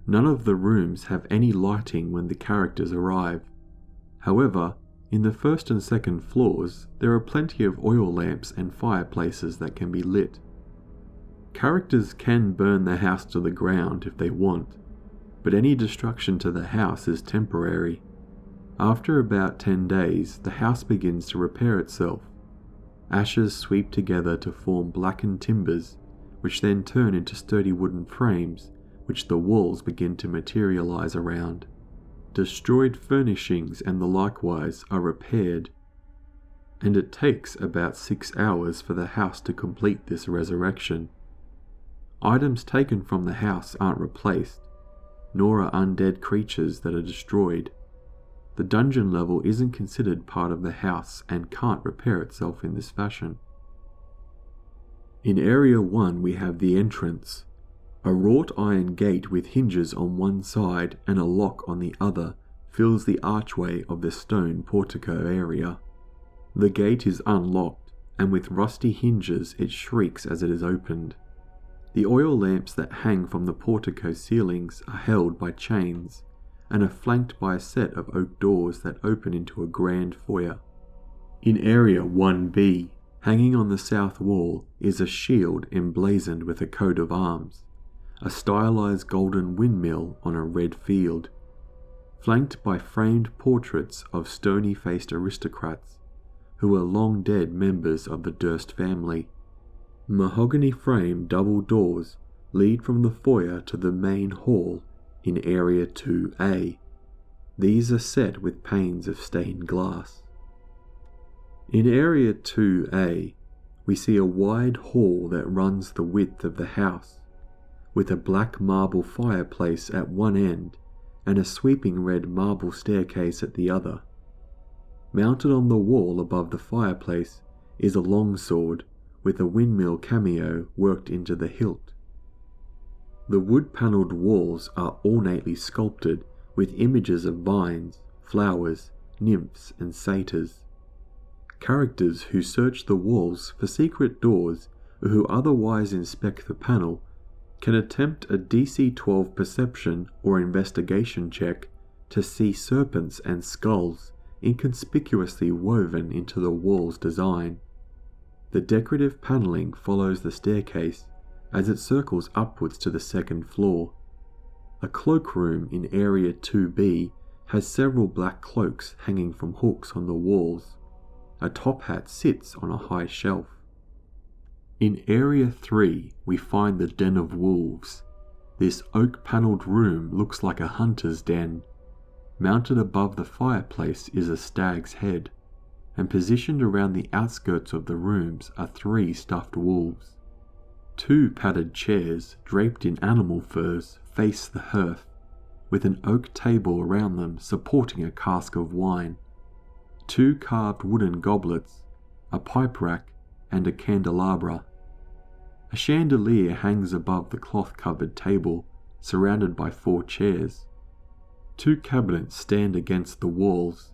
None of the rooms have any lighting when the characters arrive. However, in the 1st and 2nd floors, there are plenty of oil lamps and fireplaces that can be lit. Characters can burn the house to the ground if they want, but any destruction to the house is temporary. After about 10 days, the house begins to repair itself. Ashes sweep together to form blackened timbers, which then turn into sturdy wooden frames, which the walls begin to materialize around. Destroyed furnishings and the likewise are repaired, and it takes about 6 hours for the house to complete this resurrection. Items taken from the house aren't replaced, nor are undead creatures that are destroyed. The dungeon level isn't considered part of the house and can't repair itself in this fashion. In Area 1 we have the entrance. A wrought iron gate with hinges on one side and a lock on the other fills the archway of the stone portico area. The gate is unlocked, and with rusty hinges it shrieks as it is opened. The oil lamps that hang from the portico ceilings are held by chains, and are flanked by a set of oak doors that open into a grand foyer. In Area 1B, hanging on the south wall, is a shield emblazoned with a coat of arms, a stylized golden windmill on a red field, flanked by framed portraits of stony-faced aristocrats who are long dead members of the Durst family. Mahogany-framed double doors lead from the foyer to the main hall in Area 2A. These are set with panes of stained glass. In Area 2A, we see a wide hall that runs the width of the house, with a black marble fireplace at one end and a sweeping red marble staircase at the other. Mounted on the wall above the fireplace is a longsword with a windmill cameo worked into the hilt. The wood-panelled walls are ornately sculpted with images of vines, flowers, nymphs and satyrs. Characters who search the walls for secret doors who otherwise inspect the panel can attempt a DC 12 perception or investigation check to see serpents and skulls inconspicuously woven into the wall's design. The decorative paneling follows the staircase as it circles upwards to the second floor. A cloakroom in Area 2B has several black cloaks hanging from hooks on the walls. A top hat sits on a high shelf. In Area 3, we find the Den of Wolves. This oak-panelled room looks like a hunter's den. Mounted above the fireplace is a stag's head, and positioned around the outskirts of the rooms are 3 stuffed wolves. 2 padded chairs draped in animal furs face the hearth, with an oak table around them supporting a cask of wine. 2 carved wooden goblets, a pipe rack, and a candelabra. A chandelier hangs above the cloth-covered table, surrounded by 4 chairs. 2 cabinets stand against the walls.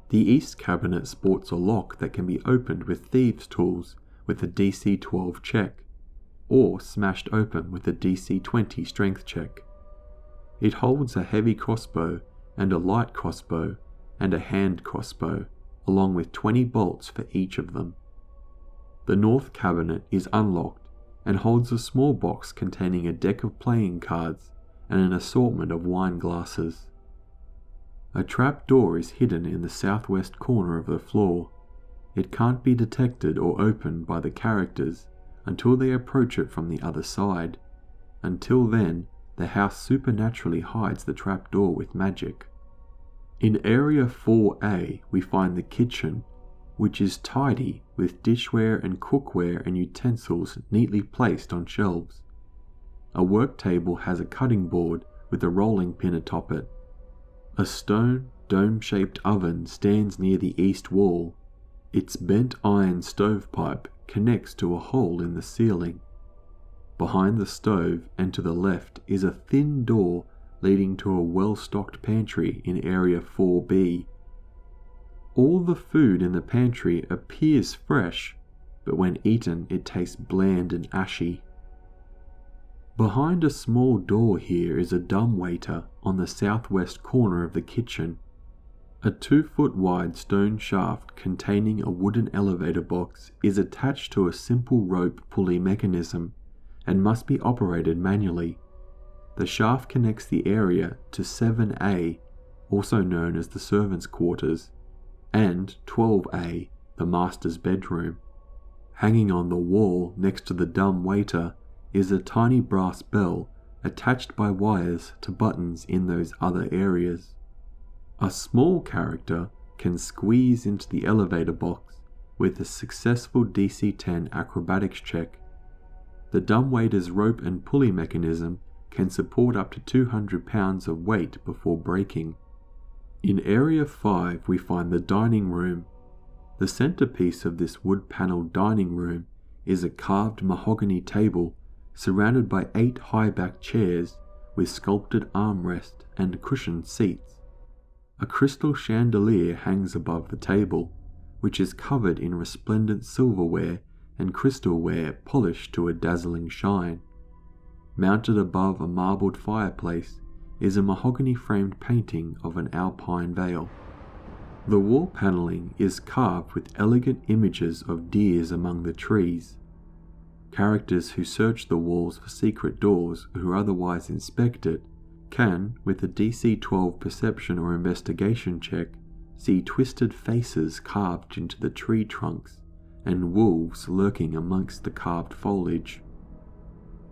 The east cabinet sports a lock that can be opened with thieves' tools with a DC 12 check, or smashed open with a DC 20 strength check. It holds a heavy crossbow and a light crossbow and a hand crossbow, along with 20 bolts for each of them. The north cabinet is unlocked and holds a small box containing a deck of playing cards and an assortment of wine glasses. A trap door is hidden in the southwest corner of the floor. It can't be detected or opened by the characters until they approach it from the other side. Until then, the house supernaturally hides the trap door with magic. In Area 4A, we find the kitchen, which is tidy with dishware and cookware and utensils neatly placed on shelves. A work table has a cutting board with a rolling pin atop it. A stone, dome-shaped oven stands near the east wall. Its bent iron stovepipe connects to a hole in the ceiling. Behind the stove and to the left is a thin door leading to a well-stocked pantry in Area 4B. All the food in the pantry appears fresh, but when eaten it tastes bland and ashy. Behind a small door here is a dumbwaiter on the southwest corner of the kitchen. A 2-foot wide stone shaft containing a wooden elevator box is attached to a simple rope pulley mechanism and must be operated manually. The shaft connects the area to 7A, also known as the servants' quarters, and 12A, the master's bedroom. Hanging on the wall next to the dumb waiter is a tiny brass bell attached by wires to buttons in those other areas. A small character can squeeze into the elevator box with a successful DC 10 acrobatics check. The dumbwaiter's rope and pulley mechanism can support up to 200 pounds of weight before breaking. In Area 5 we find the dining room. The centerpiece of this wood-panelled dining room is a carved mahogany table surrounded by 8 high-backed chairs with sculpted armrest and cushioned seats. A crystal chandelier hangs above the table, which is covered in resplendent silverware and crystalware polished to a dazzling shine. Mounted above a marbled fireplace is a mahogany-framed painting of an alpine vale. The wall panelling is carved with elegant images of deers among the trees. Characters who search the walls for secret doors who otherwise inspect it can, with a DC 12 perception or investigation check, see twisted faces carved into the tree trunks and wolves lurking amongst the carved foliage.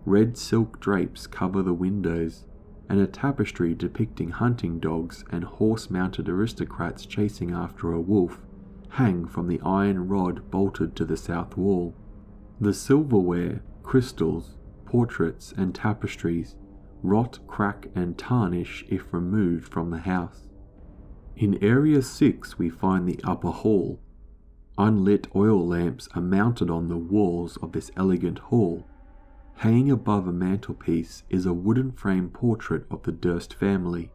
Red silk drapes cover the windows, and a tapestry depicting hunting dogs and horse-mounted aristocrats chasing after a wolf hang from the iron rod bolted to the south wall. The silverware, crystals, portraits and tapestries rot, crack and tarnish if removed from the house. In Area 6 we find the upper hall. Unlit oil lamps are mounted on the walls of this elegant hall. Hanging above a mantelpiece is a wooden frame portrait of the Durst family.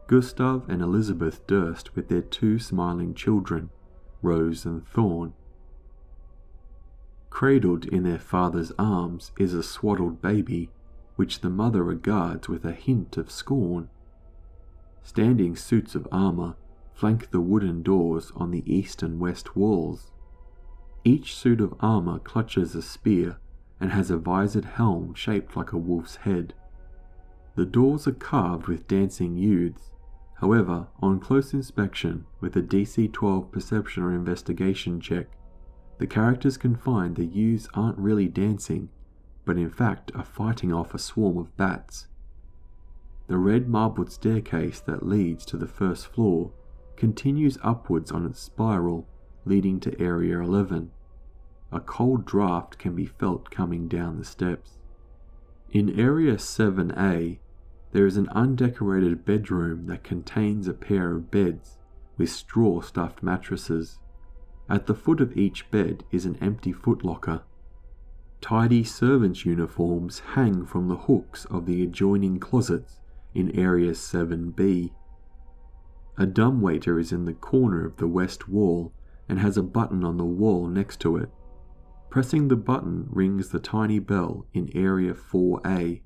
Gustav and Elizabeth Durst with their 2 smiling children, Rose and Thorn. Cradled in their father's arms is a swaddled baby, which the mother regards with a hint of scorn. Standing suits of armor flank the wooden doors on the east and west walls. Each suit of armor clutches a spear and has a visored helm shaped like a wolf's head. The doors are carved with dancing youths. However, on close inspection with a DC 12 perception or investigation check, the characters can find the youths aren't really dancing, but in fact are fighting off a swarm of bats. The red marbled staircase that leads to the first floor continues upwards on its spiral, leading to Area 11. A cold draft can be felt coming down the steps. In Area 7A, there is an undecorated bedroom that contains a pair of beds with straw-stuffed mattresses. At the foot of each bed is an empty footlocker. Tidy servants' uniforms hang from the hooks of the adjoining closets in Area 7B. A dumbwaiter is in the corner of the west wall and has a button on the wall next to it. Pressing the button rings the tiny bell in Area 4A.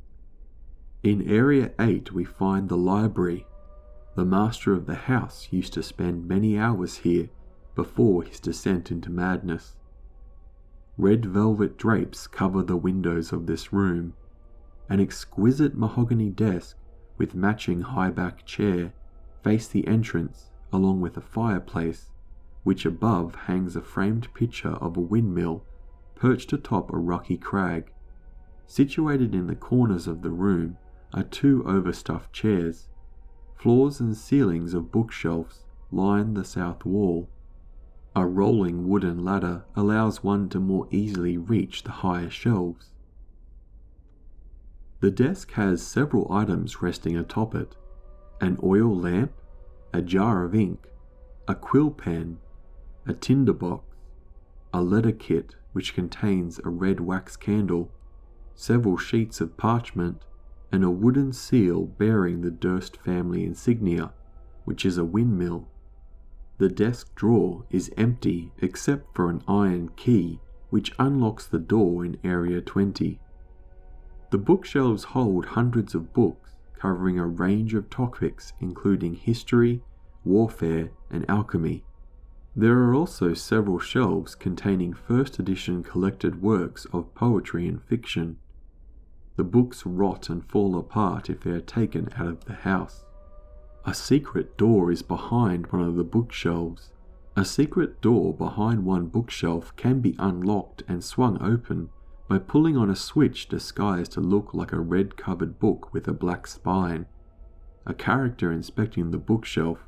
In Area 8 we find the library. The master of the house used to spend many hours here before his descent into madness. Red velvet drapes cover the windows of this room. An exquisite mahogany desk with matching high-back chair face the entrance along with a fireplace, which above hangs a framed picture of a windmill perched atop a rocky crag. Situated in the corners of the room are two overstuffed chairs. Floors and ceilings of bookshelves line the south wall. A rolling wooden ladder allows one to more easily reach the higher shelves. The desk has several items resting atop it: an oil lamp, a jar of ink, a quill pen, a tinderbox, a letter kit which contains a red wax candle, several sheets of parchment, and a wooden seal bearing the Durst family insignia, which is a windmill. The desk drawer is empty except for an iron key which unlocks the door in Area 20. The bookshelves hold hundreds of books covering a range of topics including history, warfare, and alchemy. There are also several shelves containing first edition collected works of poetry and fiction. The books rot and fall apart if they are taken out of the house. A secret door is behind one of the bookshelves. A secret door behind one bookshelf can be unlocked and swung open by pulling on a switch disguised to look like a red-covered book with a black spine. A character inspecting the bookshelf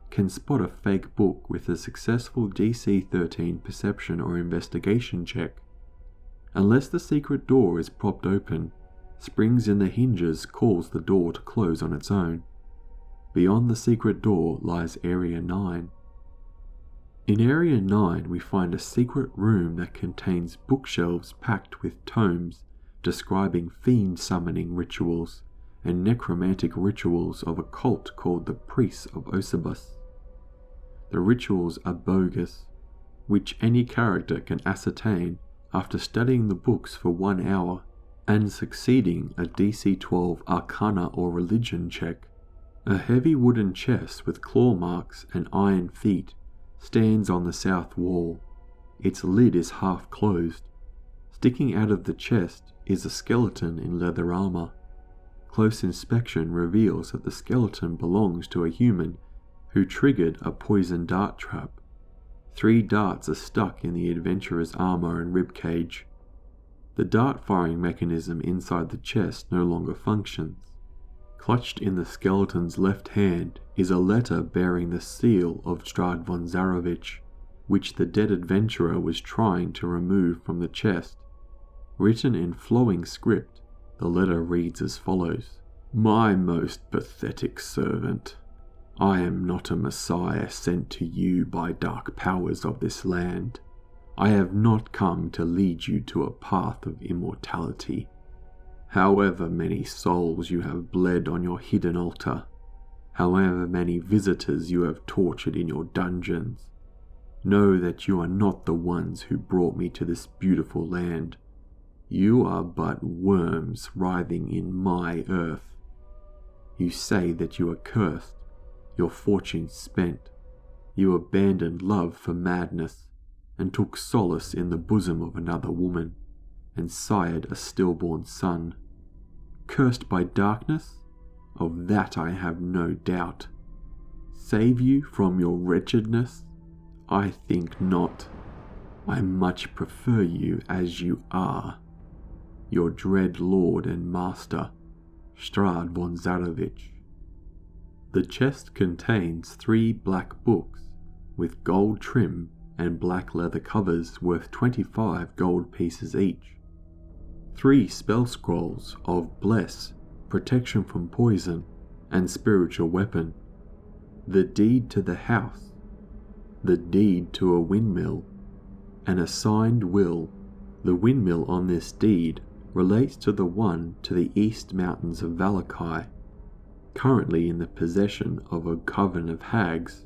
can spot a fake book with a successful DC 13 perception or investigation check. Unless the secret door is propped open, springs in the hinges cause the door to close on its own. Beyond the secret door lies Area 9. In Area 9 we find a secret room that contains bookshelves packed with tomes describing fiend summoning rituals and necromantic rituals of a cult called the Priests of Osibus. The rituals are bogus, which any character can ascertain after studying the books for 1 hour and succeeding a DC 12 Arcana or Religion check. A heavy wooden chest with claw marks and iron feet stands on the south wall. Its lid is half closed. Sticking out of the chest is a skeleton in leather armor. Close inspection reveals that the skeleton belongs to a human who triggered a poison dart trap. 3 darts are stuck in the adventurer's armor and ribcage. The dart firing mechanism inside the chest no longer functions. Clutched in the skeleton's left hand is a letter bearing the seal of Strahd von Zarovich, which the dead adventurer was trying to remove from the chest. Written in flowing script, the letter reads as follows: "My most pathetic servant, I am not a messiah sent to you by dark powers of this land. I have not come to lead you to a path of immortality. However many souls you have bled on your hidden altar, however many visitors you have tortured in your dungeons, know that you are not the ones who brought me to this beautiful land. You are but worms writhing in my earth. You say that you are cursed, your fortune spent. You abandoned love for madness, and took solace in the bosom of another woman, and sired a stillborn son. Cursed by darkness? Of that I have no doubt. Save you from your wretchedness? I think not. I much prefer you as you are. Your dread lord and master, Strahd von Zarovich. The chest contains 3 black books with gold trim and black leather covers worth 25 gold pieces each. 3 spell scrolls of Bless, Protection from Poison, and Spiritual Weapon. The deed to the house. The deed to a windmill. An assigned will. The windmill on this deed relates to the one to the east mountains of Valakai, currently in the possession of a coven of hags.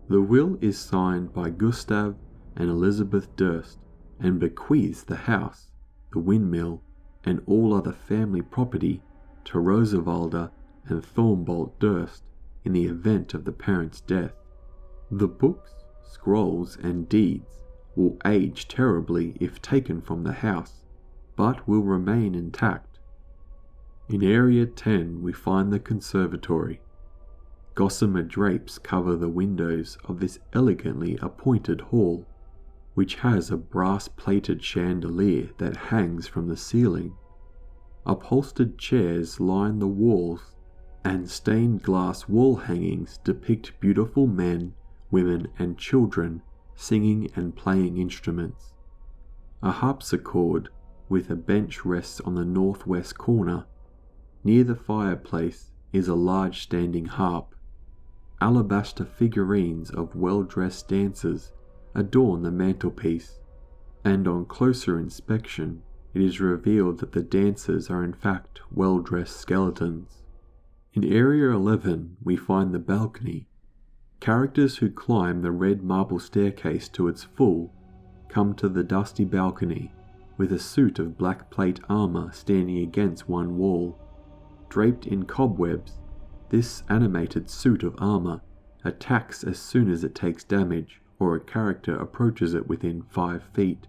The will is signed by Gustav and Elizabeth Durst and bequeaths the house, the windmill, and all other family property to Rosavalda and Thornbolt Durst in the event of the parents' death. The books, scrolls, and deeds will age terribly if taken from the house, but will remain intact. In Area 10 we find the conservatory. Gossamer drapes cover the windows of this elegantly appointed hall, which has a brass-plated chandelier that hangs from the ceiling. Upholstered chairs line the walls, and stained glass wall hangings depict beautiful men, women, and children singing and playing instruments. A harpsichord with a bench rests on the northwest corner. Near the fireplace is a large standing harp. Alabaster figurines of well-dressed dancers adorn the mantelpiece, and on closer inspection it is revealed that the dancers are in fact well-dressed skeletons. In Area 11 we find the balcony. Characters who climb the red marble staircase to its full come to the dusty balcony, with a suit of black plate armor standing against one wall. Draped in cobwebs, this animated suit of armor attacks as soon as it takes damage or a character approaches it within 5 feet.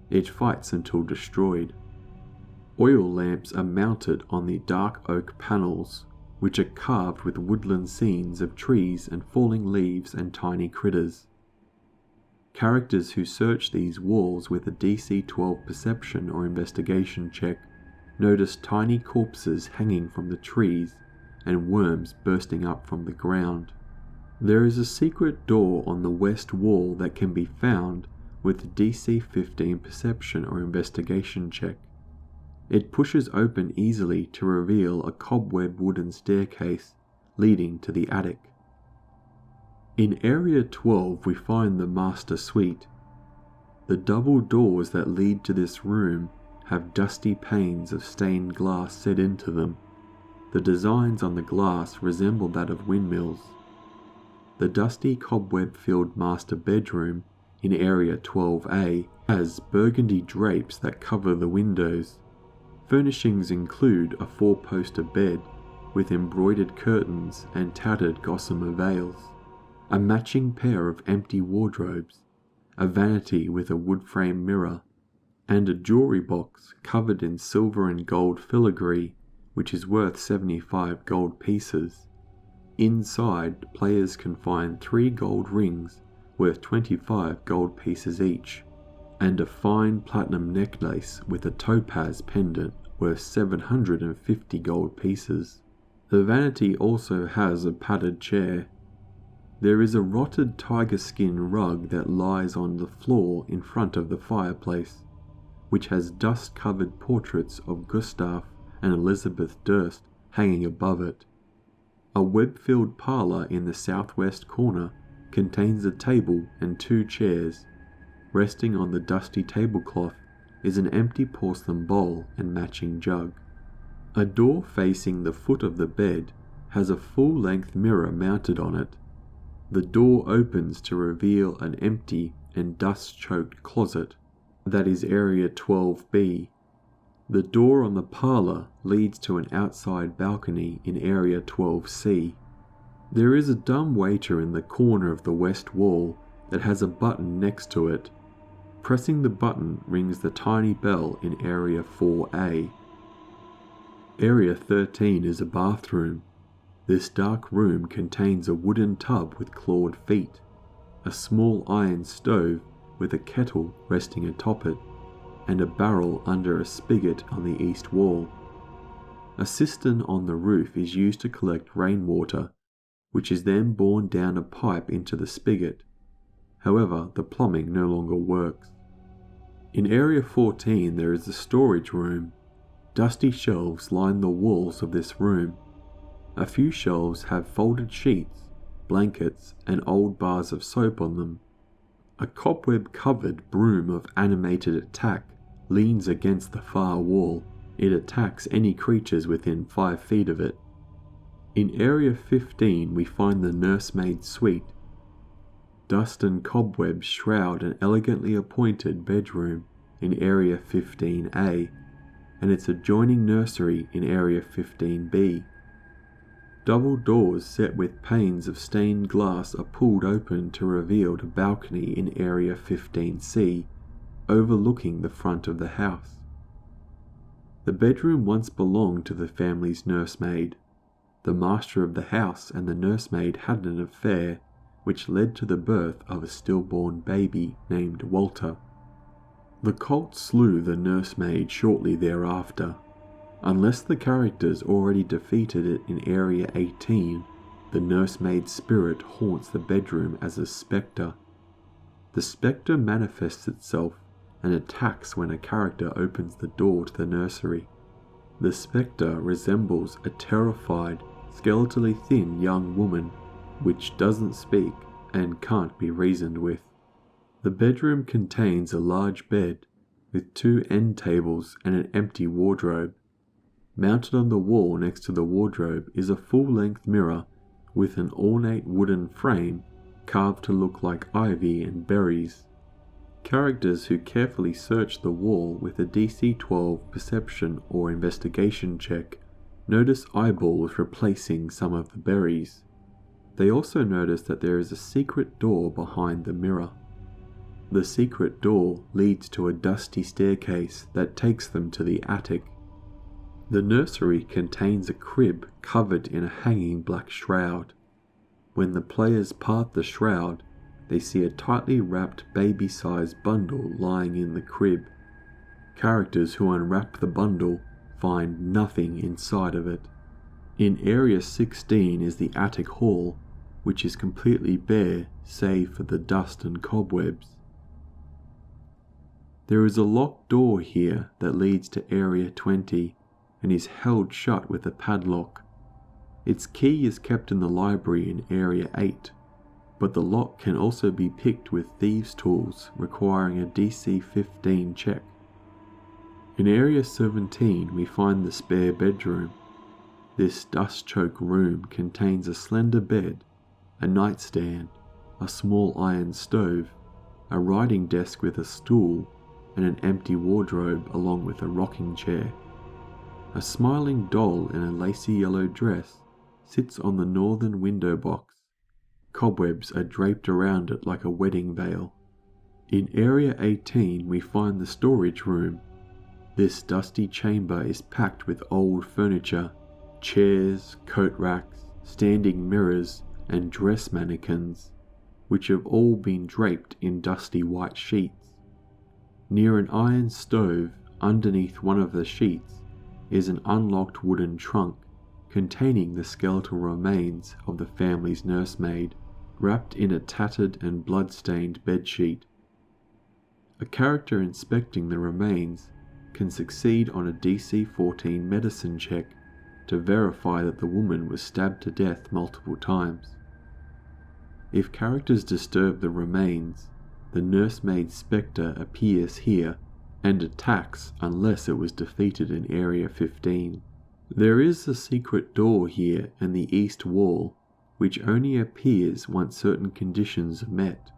It fights until destroyed. Oil lamps are mounted on the dark oak panels, which are carved with woodland scenes of trees and falling leaves and tiny critters. Characters who search these walls with a DC 12 perception or investigation check notice tiny corpses hanging from the trees and worms bursting up from the ground. There is a secret door on the west wall that can be found with a DC 15 perception or investigation check. It pushes open easily to reveal a cobweb wooden staircase leading to the attic. In Area 12 we find the Master Suite. The double doors that lead to this room have dusty panes of stained glass set into them. The designs on the glass resemble that of windmills. The dusty cobweb-filled master bedroom in Area 12A has burgundy drapes that cover the windows. Furnishings include a 4-poster bed with embroidered curtains and tattered gossamer veils, a matching pair of empty wardrobes, a vanity with a wood-frame mirror, and a jewelry box covered in silver and gold filigree, which is worth 75 gold pieces. Inside, players can find 3 gold rings worth 25 gold pieces each, and a fine platinum necklace with a topaz pendant worth 750 gold pieces. The vanity also has a padded chair. There is a rotted tiger skin rug that lies on the floor in front of the fireplace, which has dust-covered portraits of Gustav and Elizabeth Durst hanging above it. A web-filled parlour in the southwest corner contains a table and 2 chairs. Resting on the dusty tablecloth is an empty porcelain bowl and matching jug. A door facing the foot of the bed has a full-length mirror mounted on it. The door opens to reveal an empty and dust-choked closet. That is Area 12B. The door on the parlour leads to an outside balcony in Area 12C. There is a dumb waiter in the corner of the west wall that has a button next to it. Pressing the button rings the tiny bell in Area 4A. Area 13 is a bathroom. This dark room contains a wooden tub with clawed feet, a small iron stove with a kettle resting atop it, and a barrel under a spigot on the east wall. A cistern on the roof is used to collect rainwater, which is then borne down a pipe into the spigot. However, the plumbing no longer works. In Area 14 there is a storage room. Dusty shelves line the walls of this room. A few shelves have folded sheets, blankets, and old bars of soap on them. A cobweb-covered broom of animated attack leans against the far wall. It attacks any creatures within 5 feet of it. In Area 15 we find the nursemaid suite. Dust and cobwebs shroud an elegantly appointed bedroom in Area 15A, and its adjoining nursery in Area 15B. Double doors set with panes of stained glass are pulled open to reveal a balcony in Area 15C, overlooking the front of the house. The bedroom once belonged to the family's nursemaid. The master of the house and the nursemaid had an affair, which led to the birth of a stillborn baby named Walter. The cult slew the nursemaid shortly thereafter. Unless the characters already defeated it in Area 18, the nursemaid's spirit haunts the bedroom as a spectre. The spectre manifests itself and attacks when a character opens the door to the nursery. The spectre resembles a terrified, skeletally thin young woman, which doesn't speak and can't be reasoned with. The bedroom contains a large bed with 2 end tables and an empty wardrobe. Mounted on the wall next to the wardrobe is a full-length mirror with an ornate wooden frame carved to look like ivy and berries. Characters who carefully search the wall with a DC 12 perception or investigation check notice eyeballs replacing some of the berries. They also notice that there is a secret door behind the mirror. The secret door leads to a dusty staircase that takes them to the attic. The nursery contains a crib covered in a hanging black shroud. When the players part the shroud, they see a tightly wrapped baby-sized bundle lying in the crib. Characters who unwrap the bundle find nothing inside of it. In Area 16 is the attic hall, which is completely bare save for the dust and cobwebs. There is a locked door here that leads to Area 20 and is held shut with a padlock. Its key is kept in the library in Area 8, but the lock can also be picked with thieves' tools requiring a DC 15 check. In Area 17 we find the spare bedroom. This dust-choked room contains a slender bed, a nightstand, a small iron stove, a writing desk with a stool, and an empty wardrobe along with a rocking chair. A smiling doll in a lacy yellow dress sits on the northern window box. Cobwebs are draped around it like a wedding veil. In Area 18 we find the storage room. This dusty chamber is packed with old furniture, chairs, coat racks, standing mirrors, and dress mannequins, which have all been draped in dusty white sheets. Near an iron stove, underneath one of the sheets, is an unlocked wooden trunk containing the skeletal remains of the family's nursemaid, wrapped in a tattered and blood-stained bedsheet. A character inspecting the remains can succeed on a DC 14 medicine check to verify that the woman was stabbed to death multiple times. If characters disturb the remains, the nursemaid spectre appears here and attacks unless it was defeated in Area 15. There is a secret door here in the east wall which only appears once certain conditions are met.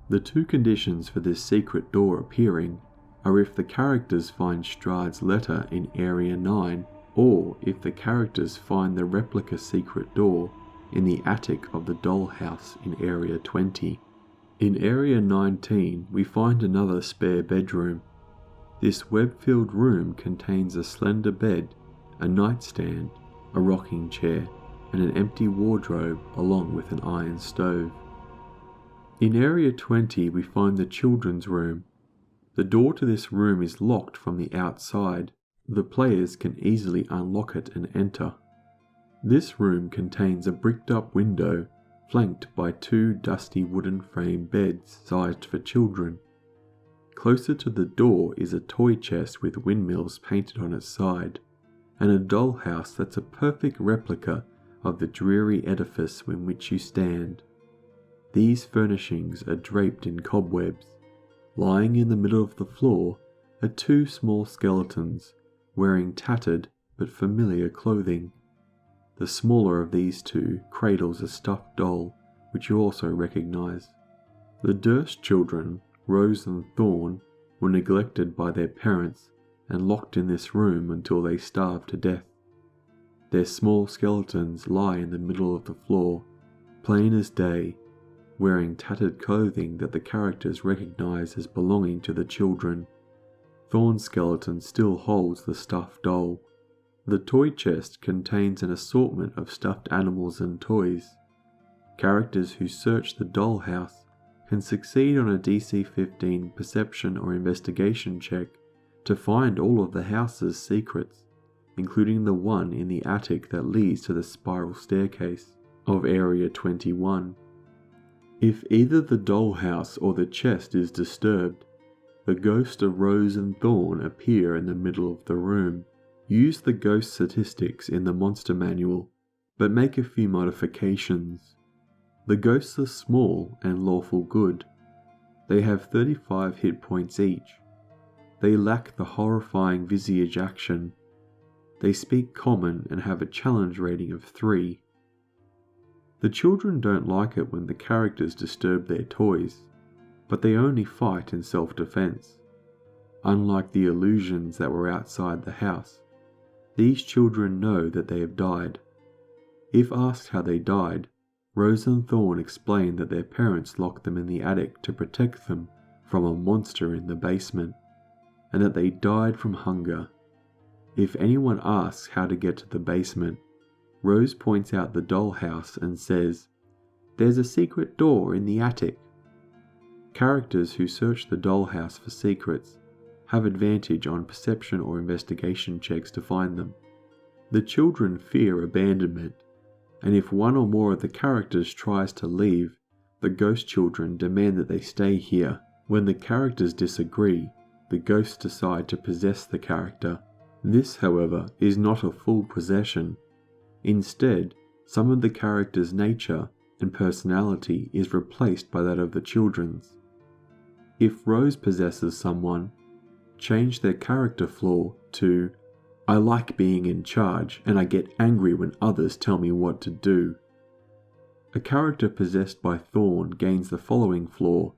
The two conditions for this secret door appearing are if the characters find Strahd's letter in Area 9, or if the characters find the replica secret door in the attic of the dollhouse in Area 20. In Area 19, we find another spare bedroom. This web-filled room contains a slender bed, a nightstand, a rocking chair, and an empty wardrobe along with an iron stove. In Area 20, we find the children's room. The door to this room is locked from the outside. The players can easily unlock it and enter. This room contains a bricked-up window flanked by two dusty wooden frame beds sized for children. Closer to the door is a toy chest with windmills painted on its side, and a dollhouse that's a perfect replica of the dreary edifice in which you stand. These furnishings are draped in cobwebs. Lying in the middle of the floor are two small skeletons, wearing tattered but familiar clothing. The smaller of these two cradles a stuffed doll, which you also recognize. The Durst children, Rose and Thorn, were neglected by their parents and locked in this room until they starved to death. Their small skeletons lie in the middle of the floor, plain as day, wearing tattered clothing that the characters recognize as belonging to the children. Thorn's skeleton still holds the stuffed doll. The toy chest contains an assortment of stuffed animals and toys. Characters who search the dollhouse can succeed on a DC 15 perception or investigation check to find all of the house's secrets, including the one in the attic that leads to the spiral staircase of Area 21. If either the dollhouse or the chest is disturbed, the ghost of Rose and Thorn appear in the middle of the room. Use the ghost statistics in the monster manual, but make a few modifications. The ghosts are small and lawful good. They have 35 hit points each. They lack the horrifying visage action. They speak common and have a challenge rating of 3. The children don't like it when the characters disturb their toys, but they only fight in self-defense. Unlike the illusions that were outside the house, these children know that they have died. If asked how they died, Rose and Thorn explain that their parents locked them in the attic to protect them from a monster in the basement, and that they died from hunger. If anyone asks how to get to the basement, Rose points out the dollhouse and says, "There's a secret door in the attic." Characters who search the dollhouse for secrets have advantage on perception or investigation checks to find them. The children fear abandonment, and if one or more of the characters tries to leave, the ghost children demand that they stay here. When the characters disagree, the ghosts decide to possess the character. This, however, is not a full possession. Instead, some of the character's nature and personality is replaced by that of the children's. If Rose possesses someone, change their character flaw to, "I like being in charge and I get angry when others tell me what to do." A character possessed by Thorn gains the following flaw: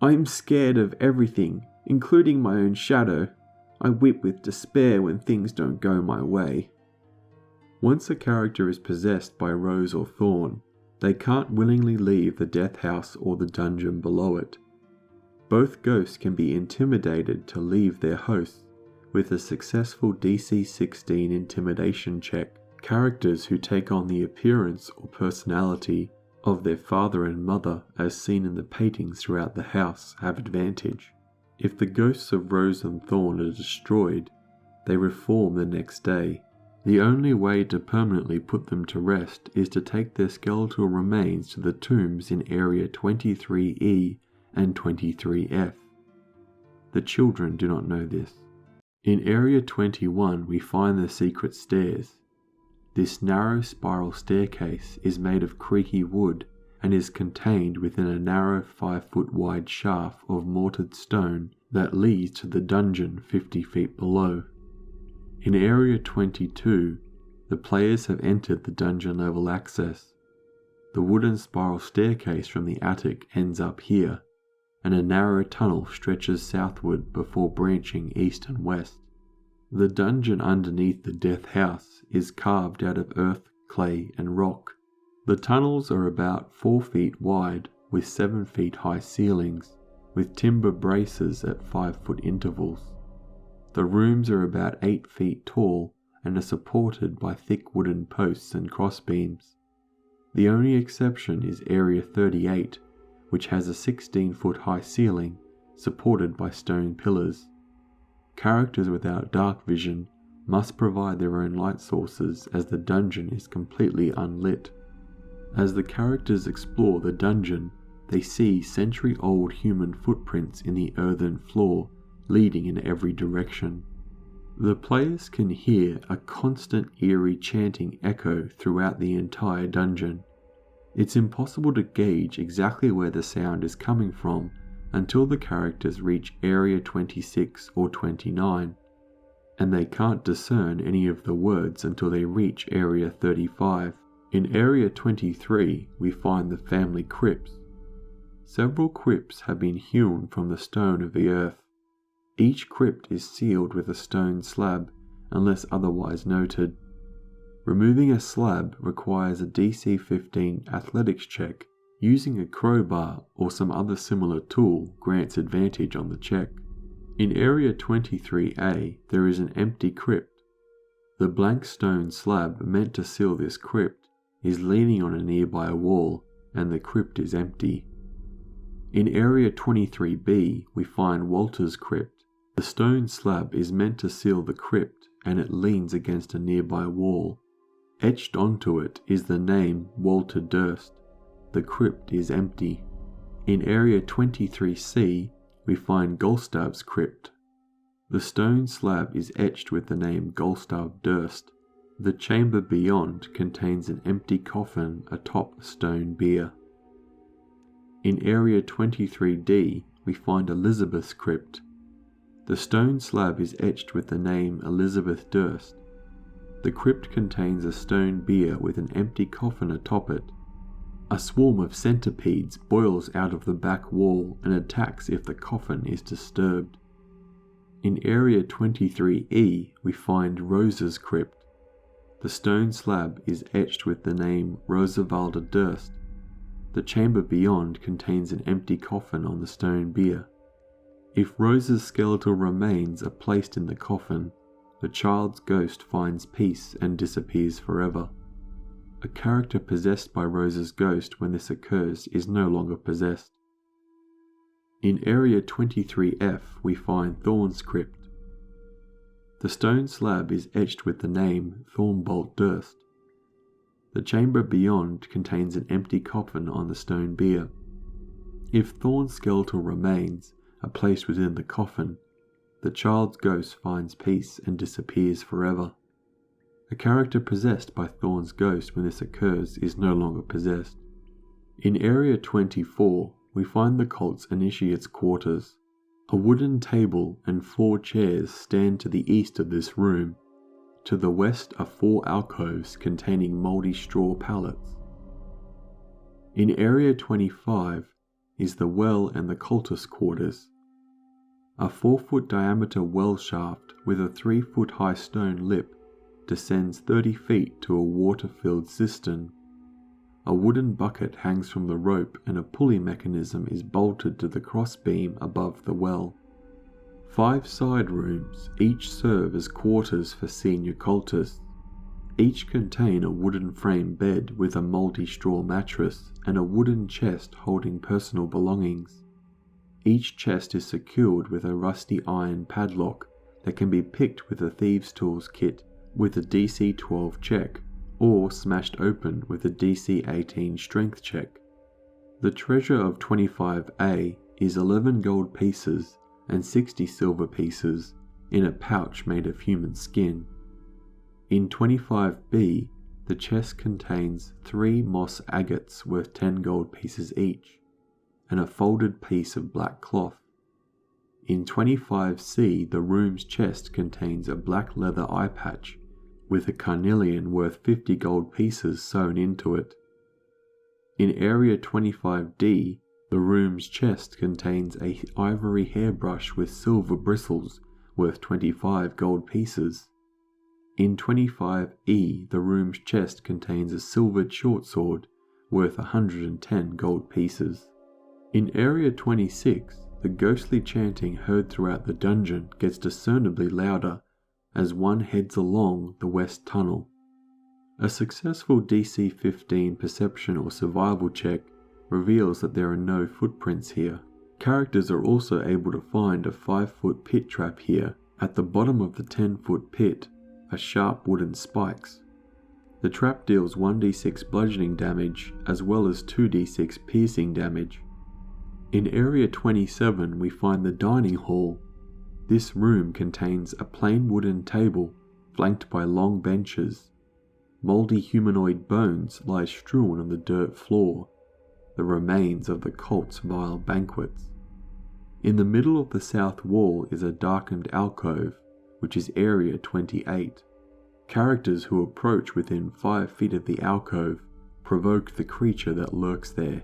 "I'm scared of everything, including my own shadow. I weep with despair when things don't go my way." Once a character is possessed by Rose or Thorn, they can't willingly leave the death house or the dungeon below it. Both ghosts can be intimidated to leave their hosts with a successful DC 16 intimidation check. Characters who take on the appearance or personality of their father and mother as seen in the paintings throughout the house have advantage. If the ghosts of Rose and Thorn are destroyed, they reform the next day. The only way to permanently put them to rest is to take their skeletal remains to the tombs in Area 23E and 23F. The children do not know this. In Area 21 we find the secret stairs. This narrow spiral staircase is made of creaky wood and is contained within a narrow 5-foot wide shaft of mortared stone that leads to the dungeon 50 feet below. In Area 22, the players have entered the dungeon level access. The wooden spiral staircase from the attic ends up here, and a narrow tunnel stretches southward before branching east and west. The dungeon underneath the Death House is carved out of earth, clay, and rock. The tunnels are about 4 feet wide with 7 feet high ceilings, with timber braces at 5-foot intervals. The rooms are about 8 feet tall and are supported by thick wooden posts and crossbeams. The only exception is Area 38, which has a 16-foot high ceiling supported by stone pillars. Characters without dark vision must provide their own light sources as the dungeon is completely unlit. As the characters explore the dungeon, they see century-old human footprints in the earthen floor leading in every direction. The players can hear a constant eerie chanting echo throughout the entire dungeon. It's impossible to gauge exactly where the sound is coming from until the characters reach Area 26 or 29, and they can't discern any of the words until they reach Area 35. In Area 23, we find the family crypts. Several crypts have been hewn from the stone of the earth. Each crypt is sealed with a stone slab, unless otherwise noted. Removing a slab requires a DC 15 athletics check. Using a crowbar or some other similar tool grants advantage on the check. In Area 23A, there is an empty crypt. The blank stone slab meant to seal this crypt is leaning on a nearby wall, and the crypt is empty. In Area 23B, we find Walter's crypt. The stone slab is meant to seal the crypt, and it leans against a nearby wall. Etched onto it is the name Walter Durst. The crypt is empty. In Area 23C, we find Golstav's crypt. The stone slab is etched with the name Golstav Durst. The chamber beyond contains an empty coffin atop a stone bier. In Area 23D, we find Elizabeth's crypt. The stone slab is etched with the name Elizabeth Durst. The crypt contains a stone bier with an empty coffin atop it. A swarm of centipedes boils out of the back wall and attacks if the coffin is disturbed. In Area 23E, we find Rosa's crypt. The stone slab is etched with the name Rosavalda Durst. The chamber beyond contains an empty coffin on the stone bier. If Rosa's skeletal remains are placed in the coffin, the child's ghost finds peace and disappears forever. A character possessed by Rosa's ghost when this occurs is no longer possessed. In Area 23F, we find Thorn's crypt. The stone slab is etched with the name Thornbolt Durst. The chamber beyond contains an empty coffin on the stone bier. If Thorn's skeletal remains are placed within the coffin, the child's ghost finds peace and disappears forever. A character possessed by Thorn's ghost when this occurs is no longer possessed. In Area 24, we find the cult's initiate's quarters. A wooden table and 4 chairs stand to the east of this room. To the west are 4 alcoves containing mouldy straw pallets. In Area 25 is the well and the cultist quarters. A 4-foot diameter well shaft with a 3-foot high stone lip descends 30 feet to a water-filled cistern. A wooden bucket hangs from the rope and a pulley mechanism is bolted to the crossbeam above the well. 5 side rooms each serve as quarters for senior cultists. Each contain a wooden frame bed with a mouldy straw mattress and a wooden chest holding personal belongings. Each chest is secured with a rusty iron padlock that can be picked with a thieves' tools kit with a DC 12 check, or smashed open with a DC 18 strength check. The treasure of 25A is 11 gold pieces and 60 silver pieces in a pouch made of human skin. In 25B, the chest contains 3 moss agates worth 10 gold pieces each, and a folded piece of black cloth. In 25C, the room's chest contains a black leather eye patch with a carnelian worth 50 gold pieces sewn into it. In Area 25D, the room's chest contains a ivory hairbrush with silver bristles worth 25 gold pieces. In 25E, the room's chest contains a silvered short sword worth 110 gold pieces. In Area 26, the ghostly chanting heard throughout the dungeon gets discernibly louder as one heads along the west tunnel. A successful DC 15 perception or survival check reveals that there are no footprints here. Characters are also able to find a 5-foot pit trap here. At the bottom of the 10-foot pit are sharp wooden spikes. The trap deals 1d6 bludgeoning damage as well as 2d6 piercing damage. In Area 27 we find the dining hall. This room contains a plain wooden table flanked by long benches. Mouldy humanoid bones lie strewn on the dirt floor, the remains of the cult's vile banquets. In the middle of the south wall is a darkened alcove, which is Area 28. Characters who approach within 5 feet of the alcove provoke the creature that lurks there.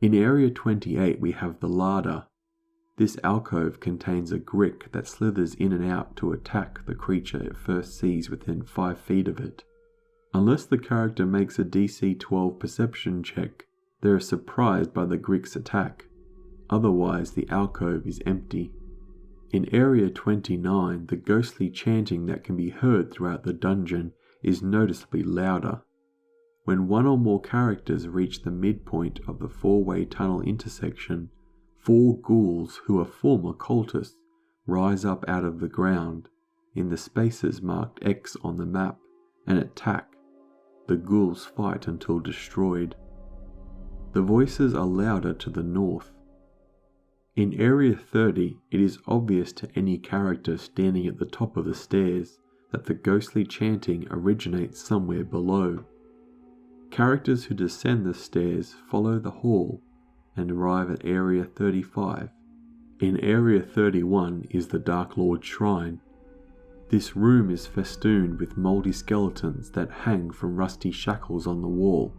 In Area 28 we have the larder. This alcove contains a grick that slithers in and out to attack the creature it first sees within 5 feet of it. Unless the character makes a DC 12 perception check, they are surprised by the grick's attack. Otherwise, the alcove is empty. In Area 29, the ghostly chanting that can be heard throughout the dungeon is noticeably louder. When one or more characters reach the midpoint of the 4-way tunnel intersection, 4 ghouls who are former cultists rise up out of the ground in the spaces marked X on the map and attack. The ghouls fight until destroyed. The voices are louder to the north. In Area 30, it is obvious to any character standing at the top of the stairs that the ghostly chanting originates somewhere below. Characters who descend the stairs follow the hall and arrive at Area 35. In Area 31 is the Dark Lord's Shrine. This room is festooned with mouldy skeletons that hang from rusty shackles on the wall.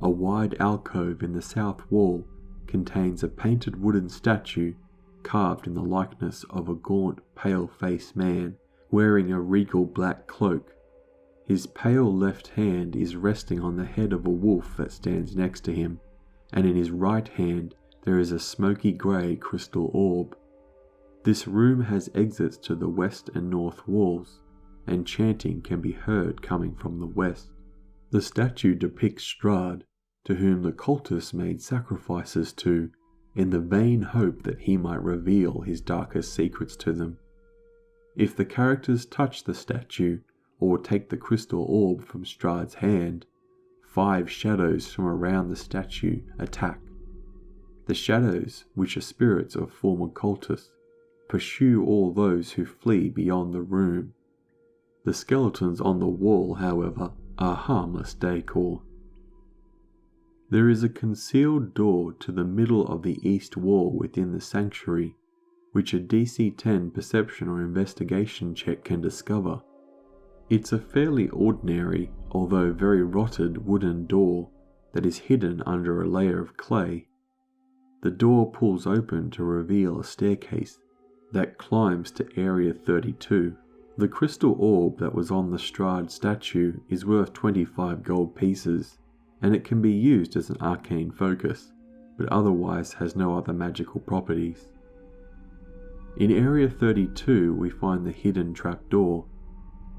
A wide alcove in the south wall contains a painted wooden statue carved in the likeness of a gaunt, pale-faced man wearing a regal black cloak. His pale left hand is resting on the head of a wolf that stands next to him, and in his right hand there is a smoky grey crystal orb. This room has exits to the west and north walls, and chanting can be heard coming from the west. The statue depicts Strahd, to whom the cultists made sacrifices to, in the vain hope that he might reveal his darkest secrets to them. If the characters touch the statue, or take the crystal orb from Strahd's hand, 5 shadows from around the statue attack. The shadows, which are spirits of former cultists, pursue all those who flee beyond the room. The skeletons on the wall, however, are harmless decor. There is a concealed door to the middle of the east wall within the sanctuary, which a DC 10 perception or investigation check can discover. It's a fairly ordinary, although very rotted wooden door that is hidden under a layer of clay. The door pulls open to reveal a staircase that climbs to Area 32. The crystal orb that was on the Strahd statue is worth 25 gold pieces, and it can be used as an arcane focus, but otherwise has no other magical properties. In Area 32 we find the hidden trapdoor.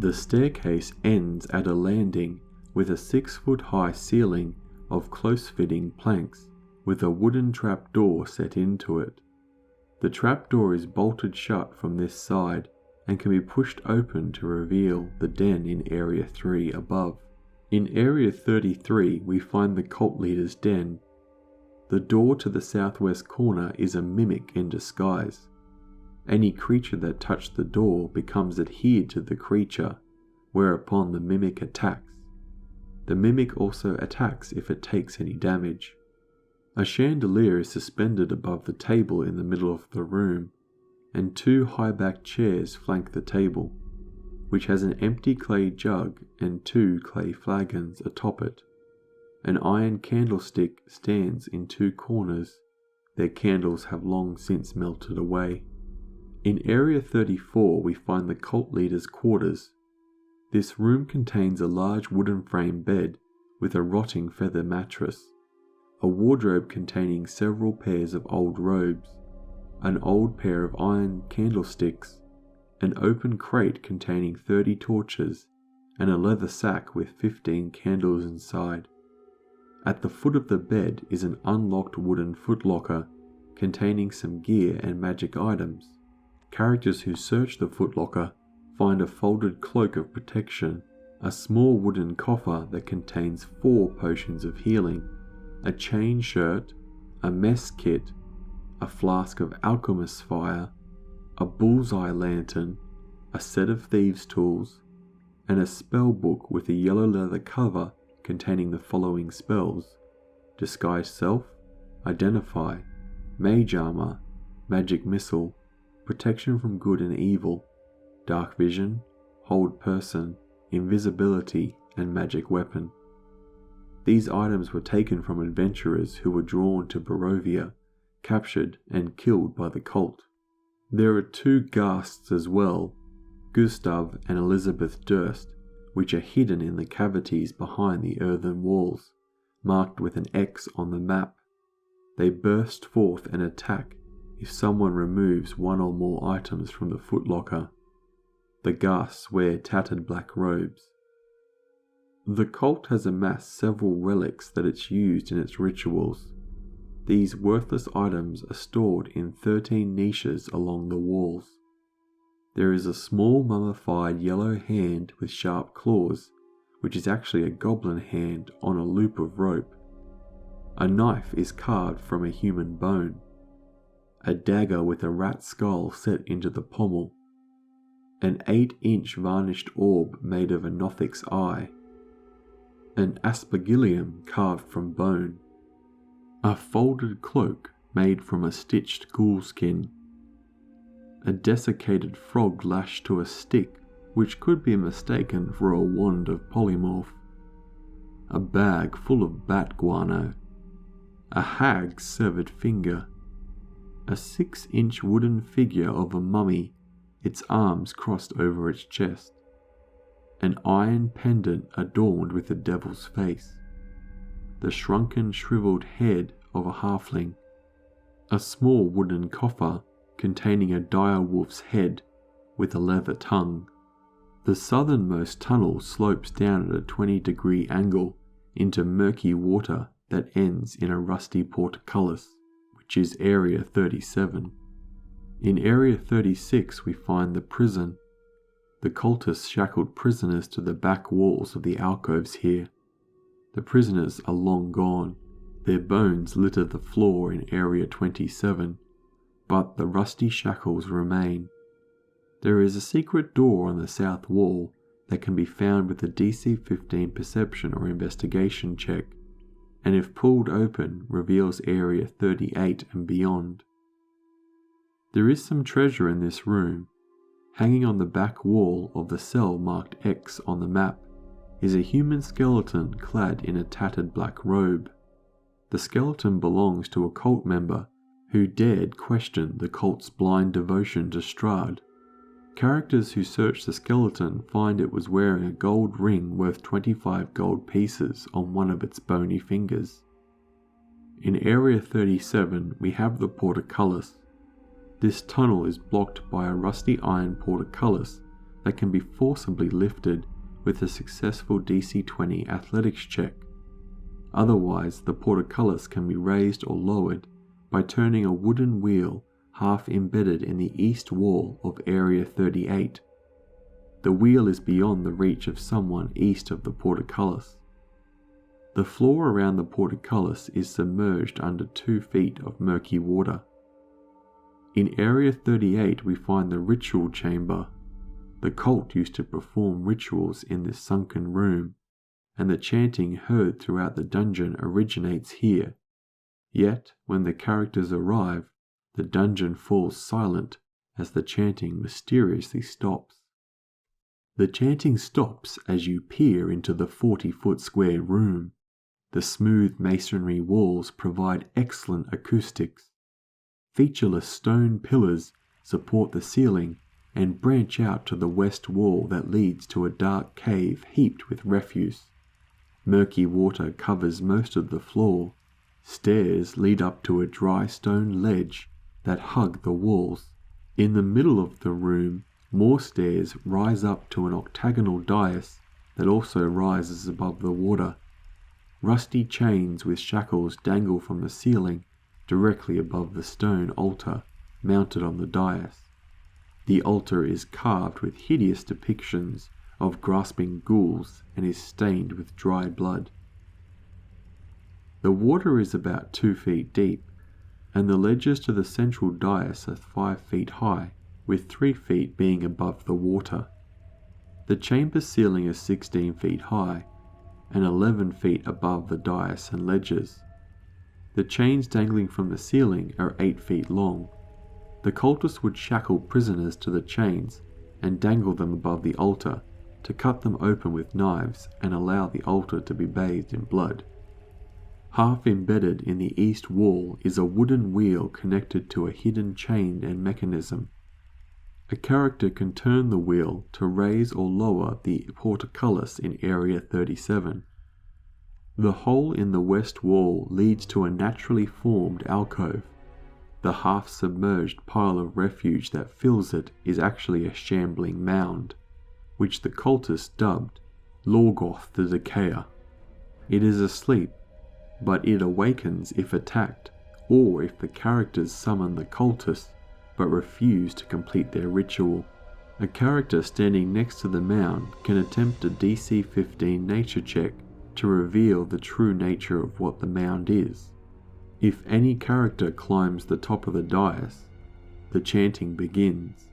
The staircase ends at a landing with a 6-foot-high ceiling of close-fitting planks, with a wooden trapdoor set into it. The trapdoor is bolted shut from this side and can be pushed open to reveal the den in Area 3 above. In Area 33 we find the cult leader's den. The door to the southwest corner is a mimic in disguise. Any creature that touched the door becomes adhered to the creature, whereupon the mimic attacks. The mimic also attacks if it takes any damage. A chandelier is suspended above the table in the middle of the room, and 2 high-backed chairs flank the table, which has an empty clay jug and 2 clay flagons atop it. An iron candlestick stands in two corners. Their candles have long since melted away. In Area 34 we find the cult leader's quarters. This room contains a large wooden frame bed with a rotting feather mattress, a wardrobe containing several pairs of old robes, an old pair of iron candlesticks, an open crate containing 30 torches, and a leather sack with 15 candles inside. At the foot of the bed is an unlocked wooden footlocker containing some gear and magic items. Characters who search the footlocker find a folded cloak of protection, a small wooden coffer that contains 4 potions of healing, a chain shirt, a mess kit, a flask of alchemist's fire, a bullseye lantern, a set of thieves' tools, and a spell book with a yellow leather cover containing the following spells: Disguise Self, Identify, Mage Armor, Magic Missile, Protection from Good and Evil, Dark Vision, Hold Person, Invisibility, and Magic Weapon. These items were taken from adventurers who were drawn to Barovia, captured and killed by the cult. There are 2 ghasts as well, Gustav and Elizabeth Durst, which are hidden in the cavities behind the earthen walls, marked with an X on the map. They burst forth and attack if someone removes 1 or more items from the footlocker. The ghasts wear tattered black robes. The cult has amassed several relics that it's used in its rituals. These worthless items are stored in 13 niches along the walls. There is a small mummified yellow hand with sharp claws, which is actually a goblin hand on a loop of rope. A knife is carved from a human bone. A dagger with a rat skull set into the pommel. An 8-inch varnished orb made of a Nothic's eye. An aspergillium carved from bone. A folded cloak made from a stitched ghoul skin. A desiccated frog lashed to a stick, which could be mistaken for a wand of polymorph. A bag full of bat guano. A hag's severed finger. A 6-inch wooden figure of a mummy, its arms crossed over its chest. An iron pendant adorned with a devil's face. The shrunken, shriveled head of a halfling. A small wooden coffer containing a dire wolf's head with a leather tongue. The southernmost tunnel slopes down at a 20-degree angle into murky water that ends in a rusty portcullis, which is Area 37. In Area 36 we find the prison. The cultists shackled prisoners to the back walls of the alcoves here. The prisoners are long gone. Their bones litter the floor in Area 27, but the rusty shackles remain. There is a secret door on the south wall that can be found with a DC 15 perception or investigation check, and if pulled open reveals Area 38 and beyond. There is some treasure in this room. Hanging on the back wall of the cell marked X on the map is a human skeleton clad in a tattered black robe. The skeleton belongs to a cult member who dared question the cult's blind devotion to Strahd. Characters who search the skeleton find it was wearing a gold ring worth 25 gold pieces on one of its bony fingers. In Area 37 we have the portcullis. This tunnel is blocked by a rusty iron portcullis that can be forcibly lifted with a successful DC 20 athletics check. Otherwise, the portcullis can be raised or lowered by turning a wooden wheel half embedded in the east wall of Area 38. The wheel is beyond the reach of someone east of the portcullis. The floor around the portcullis is submerged under 2 feet of murky water. In Area 38 we find the ritual chamber. The cult used to perform rituals in this sunken room, and the chanting heard throughout the dungeon originates here. Yet, when the characters arrive, the dungeon falls silent as the chanting mysteriously stops. The chanting stops as you peer into the 40-foot square room. The smooth masonry walls provide excellent acoustics. Featureless stone pillars support the ceiling and branch out to the west wall that leads to a dark cave heaped with refuse. Murky water covers most of the floor. Stairs lead up to a dry stone ledge that hug the walls. In the middle of the room, more stairs rise up to an octagonal dais that also rises above the water. Rusty chains with shackles dangle from the ceiling directly above the stone altar mounted on the dais. The altar is carved with hideous depictions of grasping ghouls and is stained with dry blood. The water is about 2 feet deep, and the ledges to the central dais are 5 feet high, with 3 feet being above the water. The chamber ceiling is 16 feet high, and 11 feet above the dais and ledges. The chains dangling from the ceiling are 8 feet long. The cultists would shackle prisoners to the chains and dangle them above the altar to cut them open with knives and allow the altar to be bathed in blood. Half embedded in the east wall is a wooden wheel connected to a hidden chain and mechanism. A character can turn the wheel to raise or lower the portcullis in Area 37. The hole in the west wall leads to a naturally formed alcove. The half-submerged pile of refuge that fills it is actually a shambling mound, which the cultists dubbed Lorgoth the Decayer. It is asleep, but it awakens if attacked, or if the characters summon the cultists but refuse to complete their ritual. A character standing next to the mound can attempt a DC 15 nature check to reveal the true nature of what the mound is. If any character climbs the top of the dais, the chanting begins.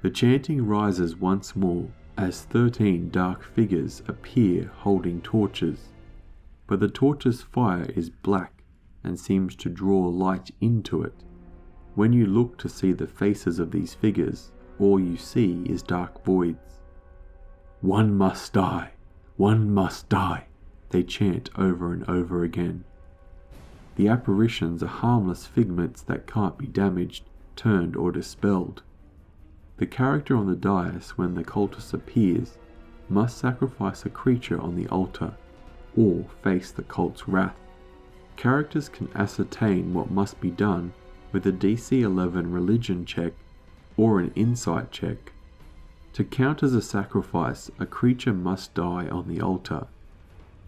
The chanting rises once more as 13 dark figures appear holding torches, but the torch's fire is black and seems to draw light into it. When you look to see the faces of these figures, all you see is dark voids. "One must die, one must die," they chant over and over again. The apparitions are harmless figments that can't be damaged, turned or dispelled. The character on the dais when the cultist appears must sacrifice a creature on the altar or face the cult's wrath. Characters can ascertain what must be done with a DC 11 religion check or an insight check. To count as a sacrifice, a creature must die on the altar.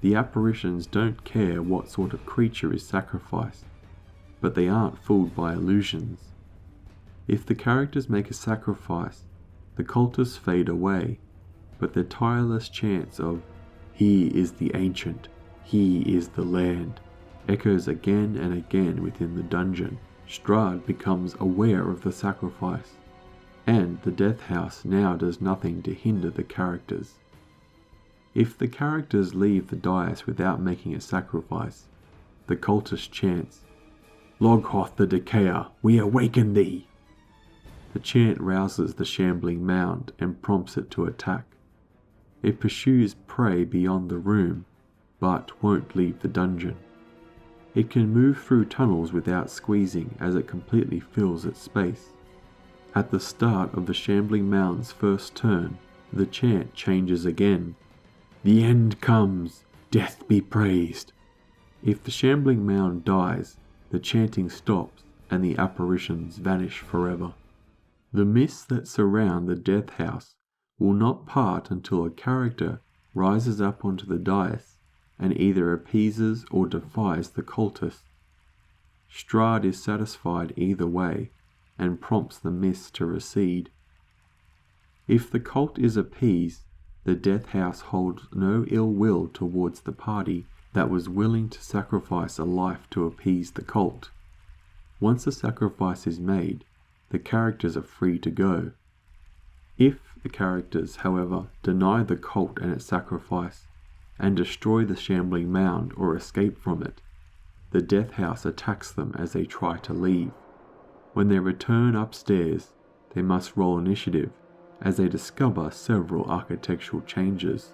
The apparitions don't care what sort of creature is sacrificed, but they aren't fooled by illusions. If the characters make a sacrifice, the cultists fade away, but their tireless chants of "He is the Ancient, He is the Land" echoes again and again within the dungeon. Strahd becomes aware of the sacrifice, and the death house now does nothing to hinder the characters. If the characters leave the dais without making a sacrifice, the cultist chants, "Lorgoth the Decayer, we awaken thee!" The chant rouses the shambling mound and prompts it to attack. It pursues prey beyond the room, but won't leave the dungeon. It can move through tunnels without squeezing as it completely fills its space. At the start of the shambling mound's first turn, the chant changes again. "The end comes, death be praised." If the shambling mound dies, the chanting stops and the apparitions vanish forever. The mists that surround the death house will not part until a character rises up onto the dais and either appeases or defies the cultist. Strahd is satisfied either way and prompts the mists to recede. If the cult is appeased, the death house holds no ill will towards the party that was willing to sacrifice a life to appease the cult. Once a sacrifice is made, the characters are free to go. If the characters, however, deny the cult and its sacrifice, and destroy the shambling mound or escape from it, the death house attacks them as they try to leave. When they return upstairs, they must roll initiative as they discover several architectural changes.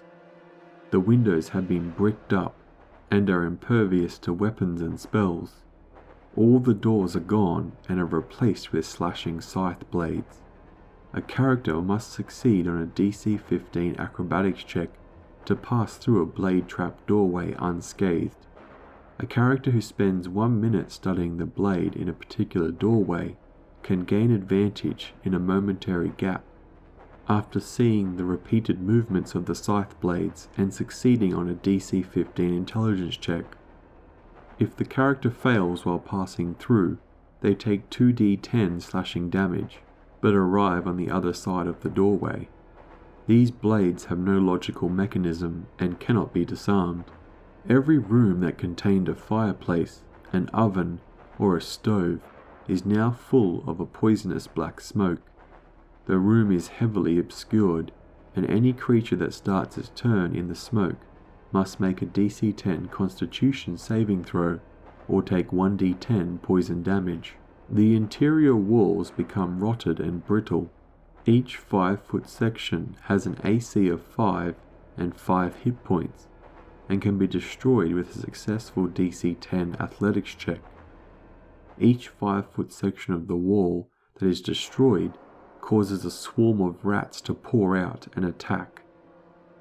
The windows have been bricked up, and are impervious to weapons and spells. All the doors are gone and are replaced with slashing scythe blades. A character must succeed on a DC 15 acrobatics check to pass through a blade trap doorway unscathed. A character who spends 1 minute studying the blade in a particular doorway can gain advantage in a momentary gap. After seeing the repeated movements of the scythe blades and succeeding on a DC 15 intelligence check. If the character fails while passing through, they take 2d10 slashing damage, but arrive on the other side of the doorway. These blades have no logical mechanism and cannot be disarmed. Every room that contained a fireplace, an oven, or a stove is now full of a poisonous black smoke. The room is heavily obscured, and any creature that starts its turn in the smoke must make a DC 10 Constitution saving throw or take 1d10 poison damage. The interior walls become rotted and brittle. Each 5-foot section has an AC of 5 and 5 hit points, and can be destroyed with a successful DC 10 athletics check. Each 5-foot section of the wall that is destroyed causes a swarm of rats to pour out and attack.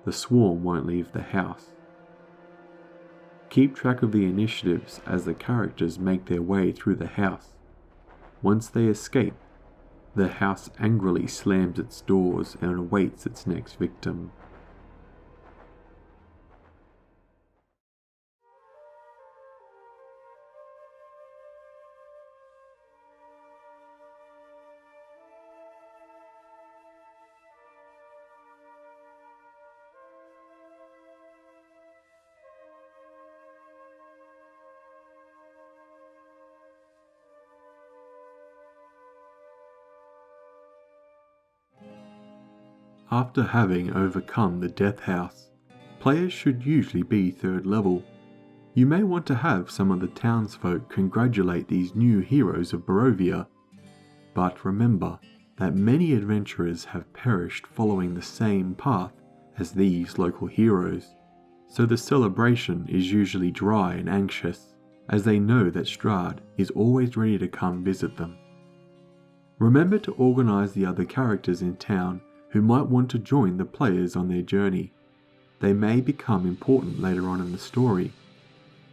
The swarm won't leave the house. Keep track of the initiatives as the characters make their way through the house. Once they escape, the house angrily slams its doors and awaits its next victim. After having overcome the Death House, players should usually be 3rd level. You may want to have some of the townsfolk congratulate these new heroes of Barovia, but remember that many adventurers have perished following the same path as these local heroes, so the celebration is usually dry and anxious, as they know that Strahd is always ready to come visit them. Remember to organise the other characters in town who might want to join the players on their journey. They may become important later on in the story,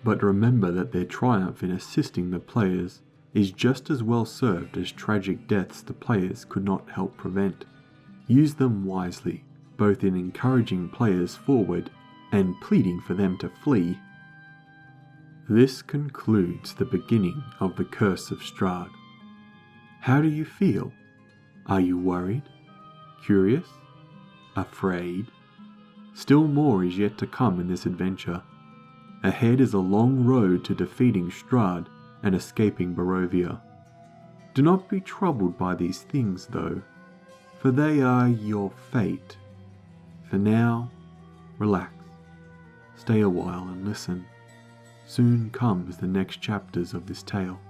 but remember that their triumph in assisting the players is just as well served as tragic deaths the players could not help prevent. Use them wisely, both in encouraging players forward and pleading for them to flee. This concludes the beginning of the Curse of Strahd. How do you feel? Are you worried? Curious? Afraid? Still more is yet to come in this adventure. Ahead is a long road to defeating Strahd and escaping Barovia. Do not be troubled by these things though, for they are your fate. For now, relax, stay a while and listen. Soon comes the next chapters of this tale.